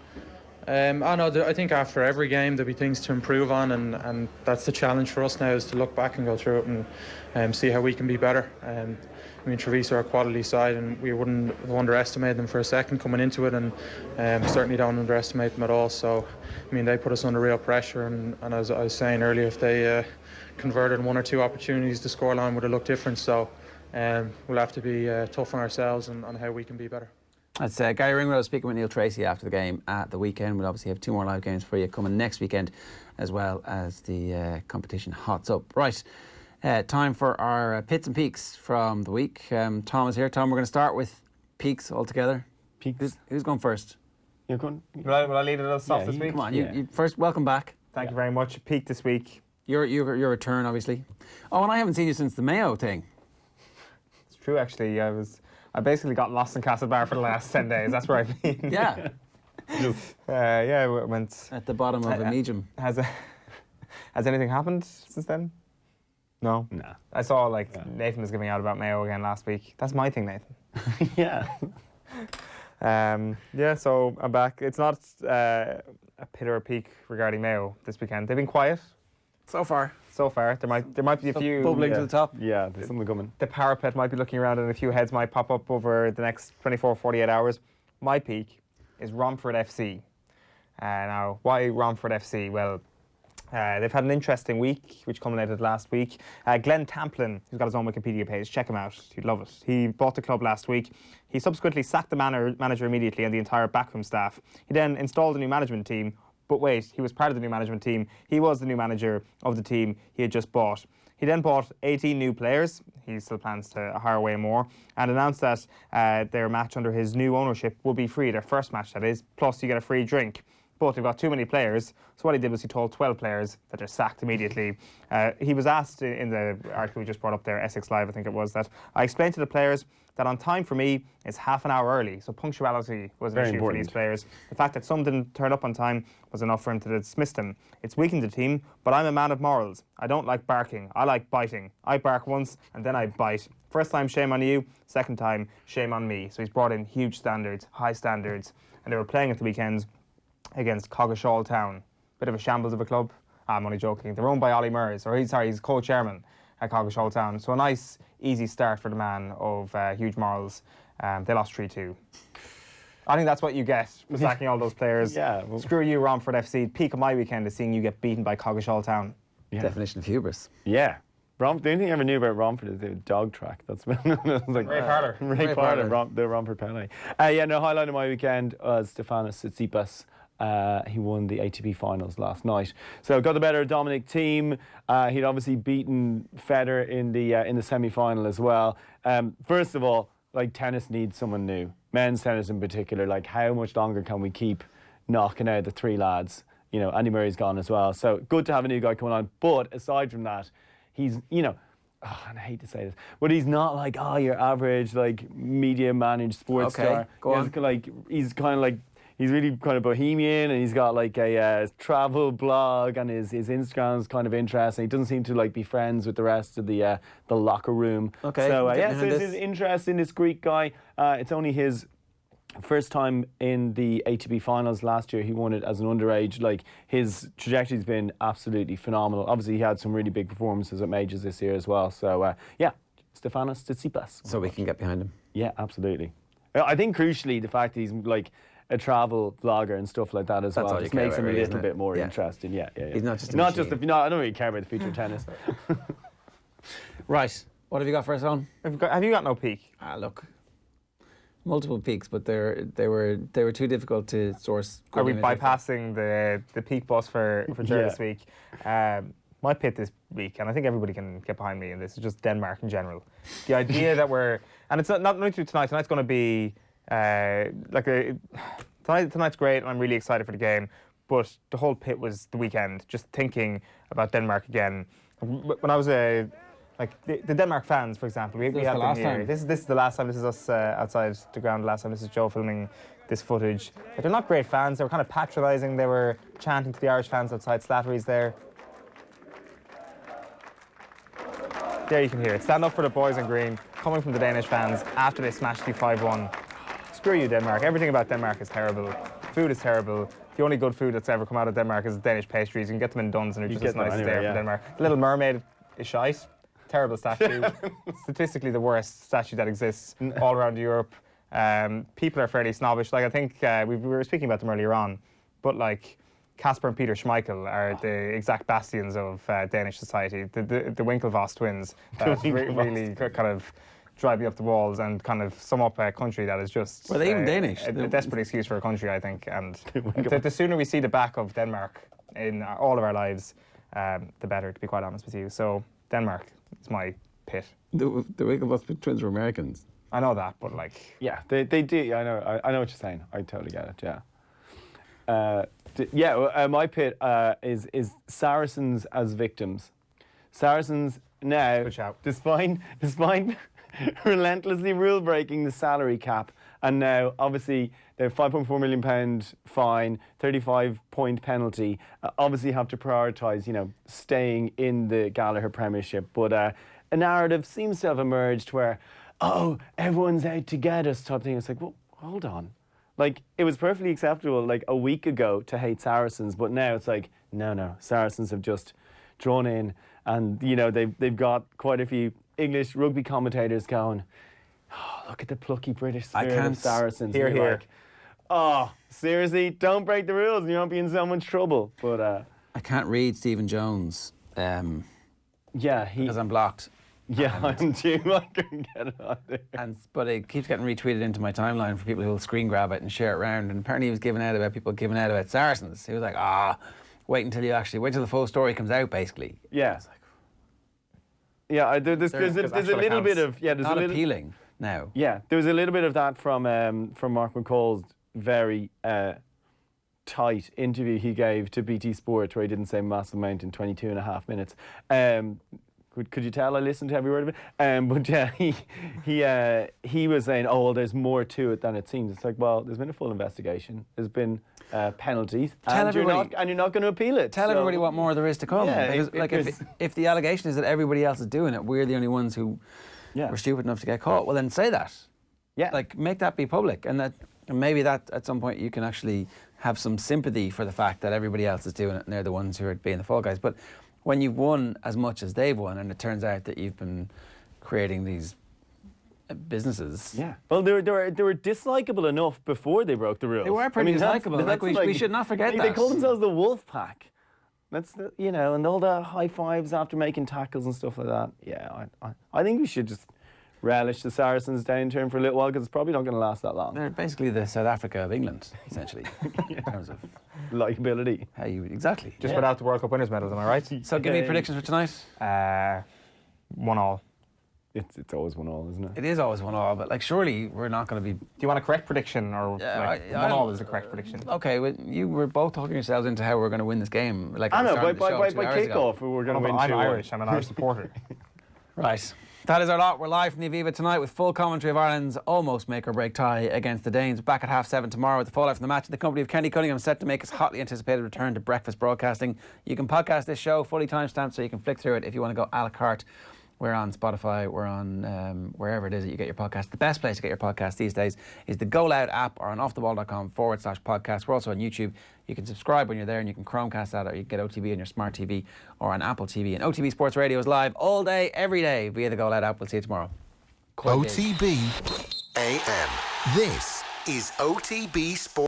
I think after every game there'll be things to improve on, and that's the challenge for us now, is to look back and go through it and see how we can be better. Treviso are a quality side, and we wouldn't have underestimated them for a second coming into it, and certainly don't underestimate them at all. So, they put us under real pressure, and as I was saying earlier, if they converted one or two opportunities, the scoreline would have looked different. So we'll have to be tough on ourselves and on how we can be better. That's Gary Ringrose speaking with Neil Tracy after the game at the weekend. We'll obviously have 2 more live games for you coming next weekend, as well as the competition hots up. Right, time for our pits and peaks from the week. Thom is here. Thom, we're going to start with peaks altogether. Peaks. Who's going first? You're going. Will I lead it us off this week? Come on, you first. Welcome back. Thank you very much. Peak this week. Your return, obviously. Oh, and I haven't seen you since the Mayo thing. It's true, actually. I basically got lost in Castlebar for the last 10 days. That's where I've been. Yeah. I went at the bottom of a medium. Has anything happened since then? No. Nah. I saw Nathan was giving out about Mayo again last week. That's my thing, Nathan. Yeah. So I'm back. It's not a pit or a peak regarding Mayo this weekend. They've been quiet. So far. There might be a few bubbling to the top. Yeah, there's something coming. The parapet might be looking around, and a few heads might pop up over the next 24, 48 hours. My peak is Romford FC. Now, why Romford FC? Well, they've had an interesting week, which culminated last week. Glenn Tamplin, who's got his own Wikipedia page, check him out. You'd love it. He bought the club last week. He subsequently sacked the manager immediately and the entire backroom staff. He then installed a new management team. But wait, he was part of the new management team. He was the new manager of the team he had just bought. He then bought 18 new players. He still plans to hire way more, and announced that their match under his new ownership will be free, their first match that is, plus you get a free drink. But they've got too many players, so what he did was he told 12 players that they're sacked immediately. He was asked in the article we just brought up there, Essex Live I think it was, that I explained to the players that on time for me is half an hour early, so punctuality was an issue for these players. The fact that some didn't turn up on time was enough for him to dismiss them. It's weakened the team, but I'm a man of morals. I don't like barking, I like biting. I bark once and then I bite. First time, shame on you. Second time, shame on me. So he's brought in huge standards, high standards, and they were playing at the weekend against Coggeshall Town. Bit of a shambles of a club. I'm only joking. They're owned by Ollie Murs, he's co-chairman at Coggeshall Town. So a nice, easy start for the man of huge morals. They lost 3-2. I think that's what you get for sacking all those players. Yeah. Well, screw you, Romford FC. Peak of my weekend is seeing you get beaten by Coggeshall Town. Yeah. Definition of hubris. Yeah. The only thing I ever knew about Romford is the dog track. That's like Ray Parler. Ray Parler, the Romford penalty. Highlight of my weekend was Stefanos Tsitsipas. He won the ATP finals last night, so got the better Dominic team. He'd obviously beaten Federer in the semi-final as well. First of all, tennis needs someone new. Men's tennis in particular. How much longer can we keep knocking out the 3 lads? Andy Murray's gone as well, so good to have a new guy coming on. But aside from that, he's and I hate to say this, but he's not like your average like media managed sports star. Go on. He's kind of like. He's really kind of bohemian, and he's got like a travel blog, and his Instagram's kind of interesting. He doesn't seem to like be friends with the rest of the locker room. Okay. So so this is interesting. This Greek guy. It's only his first time in the ATB finals last year. He won it as an underage. Like, his trajectory's been absolutely phenomenal. Obviously, he had some really big performances at majors this year as well. So Stefanos Tsitsipas. So we can get behind him. Yeah, absolutely. I think crucially the fact that he's like a travel vlogger and stuff like that as well just makes him a little bit more interesting. Yeah. He's not just I don't really care about the future of tennis. Right. What have you got for us on? Have you got no peak? Look, multiple peaks, but they were too difficult to source. Are we bypassing the peak bus for Ger this week? My pit this week, and I think everybody can get behind me in this, is just Denmark in general. The idea that and it's not only tonight. Tonight's going to be tonight's great, and I'm really excited for the game. But the whole pit was the weekend, just thinking about Denmark again. When I was the Denmark fans, for example, we had them here. This is the last time. This is us outside the ground. Last time, this is Joe filming this footage. But they're not great fans. They were kind of patronising. They were chanting to the Irish fans outside Slattery's there. There you can hear it. Stand up for the boys in green, coming from the Danish fans after they smashed you 5-1. Screw you, Denmark. Everything about Denmark is terrible. Food is terrible. The only good food that's ever come out of Denmark is Danish pastries. You can get them in Duns, and they're just as nice as they are from Denmark. The Little Mermaid is shite. Terrible statue. Statistically the worst statue that exists all around Europe. People are fairly snobbish. Like, I think we were speaking about them earlier on, but like Kasper and Peter Schmeichel are the exact bastions of Danish society. The Winklevoss twins really kind of drive you up the walls and kind of sum up a country that is just... Well, they're even Danish. A desperate excuse for a country, I think. And the sooner we see the back of Denmark in all of our lives, the better, to be quite honest with you. So, Denmark is my pit. The Winklevoss twins were Americans. I know that, but like... Yeah, they do. I know what you're saying. I totally get it, yeah. My pit is Saracens as victims. Saracens now, despite relentlessly rule-breaking the salary cap, and now obviously their £5.4 million fine, 35-point penalty, obviously have to prioritise, staying in the Gallagher Premiership. But a narrative seems to have emerged where, everyone's out to get us type thing. It's like, well, hold on. Like, it was perfectly acceptable like a week ago to hate Saracens, but now it's like, no, Saracens have just drawn in, and they've got quite a few English rugby commentators going, look at the plucky British spirit of Saracens. Here. Like, seriously, don't break the rules and you won't be in so much trouble. But I can't read Stephen Jones. Because I'm blocked. Yeah, I'm too. I couldn't get it on there. But it keeps getting retweeted into my timeline for people who will screen grab it and share it around. And apparently he was giving out about people giving out about Saracens. He was like, wait till the full story comes out, basically. Yeah. Yeah, there's a little bit of there's not a little appealing now. Yeah, there was a little bit of that from Mark McCall's very tight interview he gave to BT Sport, where he didn't say massive amount in 22 and a half minutes. Could you tell I listened to every word of it? But yeah, he was saying, there's more to it than it seems. It's like, well, there's been a full investigation. There's been penalties, and you're not going to appeal it. Tell everybody what more there is to come. Yeah, because if the allegation is that everybody else is doing it, we're the only ones who were stupid enough to get caught. Well, then say that. Yeah, like make that be public, and maybe that at some point you can actually have some sympathy for the fact that everybody else is doing it, and they're the ones who are being the fall guys. But when you've won as much as they've won, and it turns out that you've been creating these businesses. Yeah. Well, they were dislikable enough before they broke the rules. They were pretty dislikable. We should not forget that. They called themselves the Wolf Pack. That's and all the high fives after making tackles and stuff like that. Yeah, I think we should just relish the Saracens downturn for a little while, because it's probably not going to last that long. They're basically the South Africa of England, essentially, in terms of likability. Exactly. Just without the World Cup winners' medals, am I right? So give me predictions for tonight. 1-1. It's always 1-1, isn't it? It is always 1-1, but surely we're not going to be... Do you want a correct prediction, or 1-1 is the correct prediction? Okay, well, you were both talking yourselves into how we're going to win this game. I know, by kick-off, we're going to win 2-1. I'm Irish. I'm an Irish supporter. Right. That is our lot. We're live from the Aviva tonight with full commentary of Ireland's almost make-or-break tie against the Danes. Back at 7:30 tomorrow with the fallout from the match. The company of Kenny Cunningham set to make his hotly anticipated return to breakfast broadcasting. You can podcast this show, fully timestamped, so you can flick through it if you want to go a la carte. We're on Spotify, we're on wherever it is that you get your podcast. The best place to get your podcast these days is the Go Loud app or on offtheball.com/podcast. We're also on YouTube. You can subscribe when you're there and you can Chromecast that, or you can get OTB on your smart TV or on Apple TV. And OTB Sports Radio is live all day, every day via the Go Loud app. We'll see you tomorrow. OTB AM. This is OTB Sports.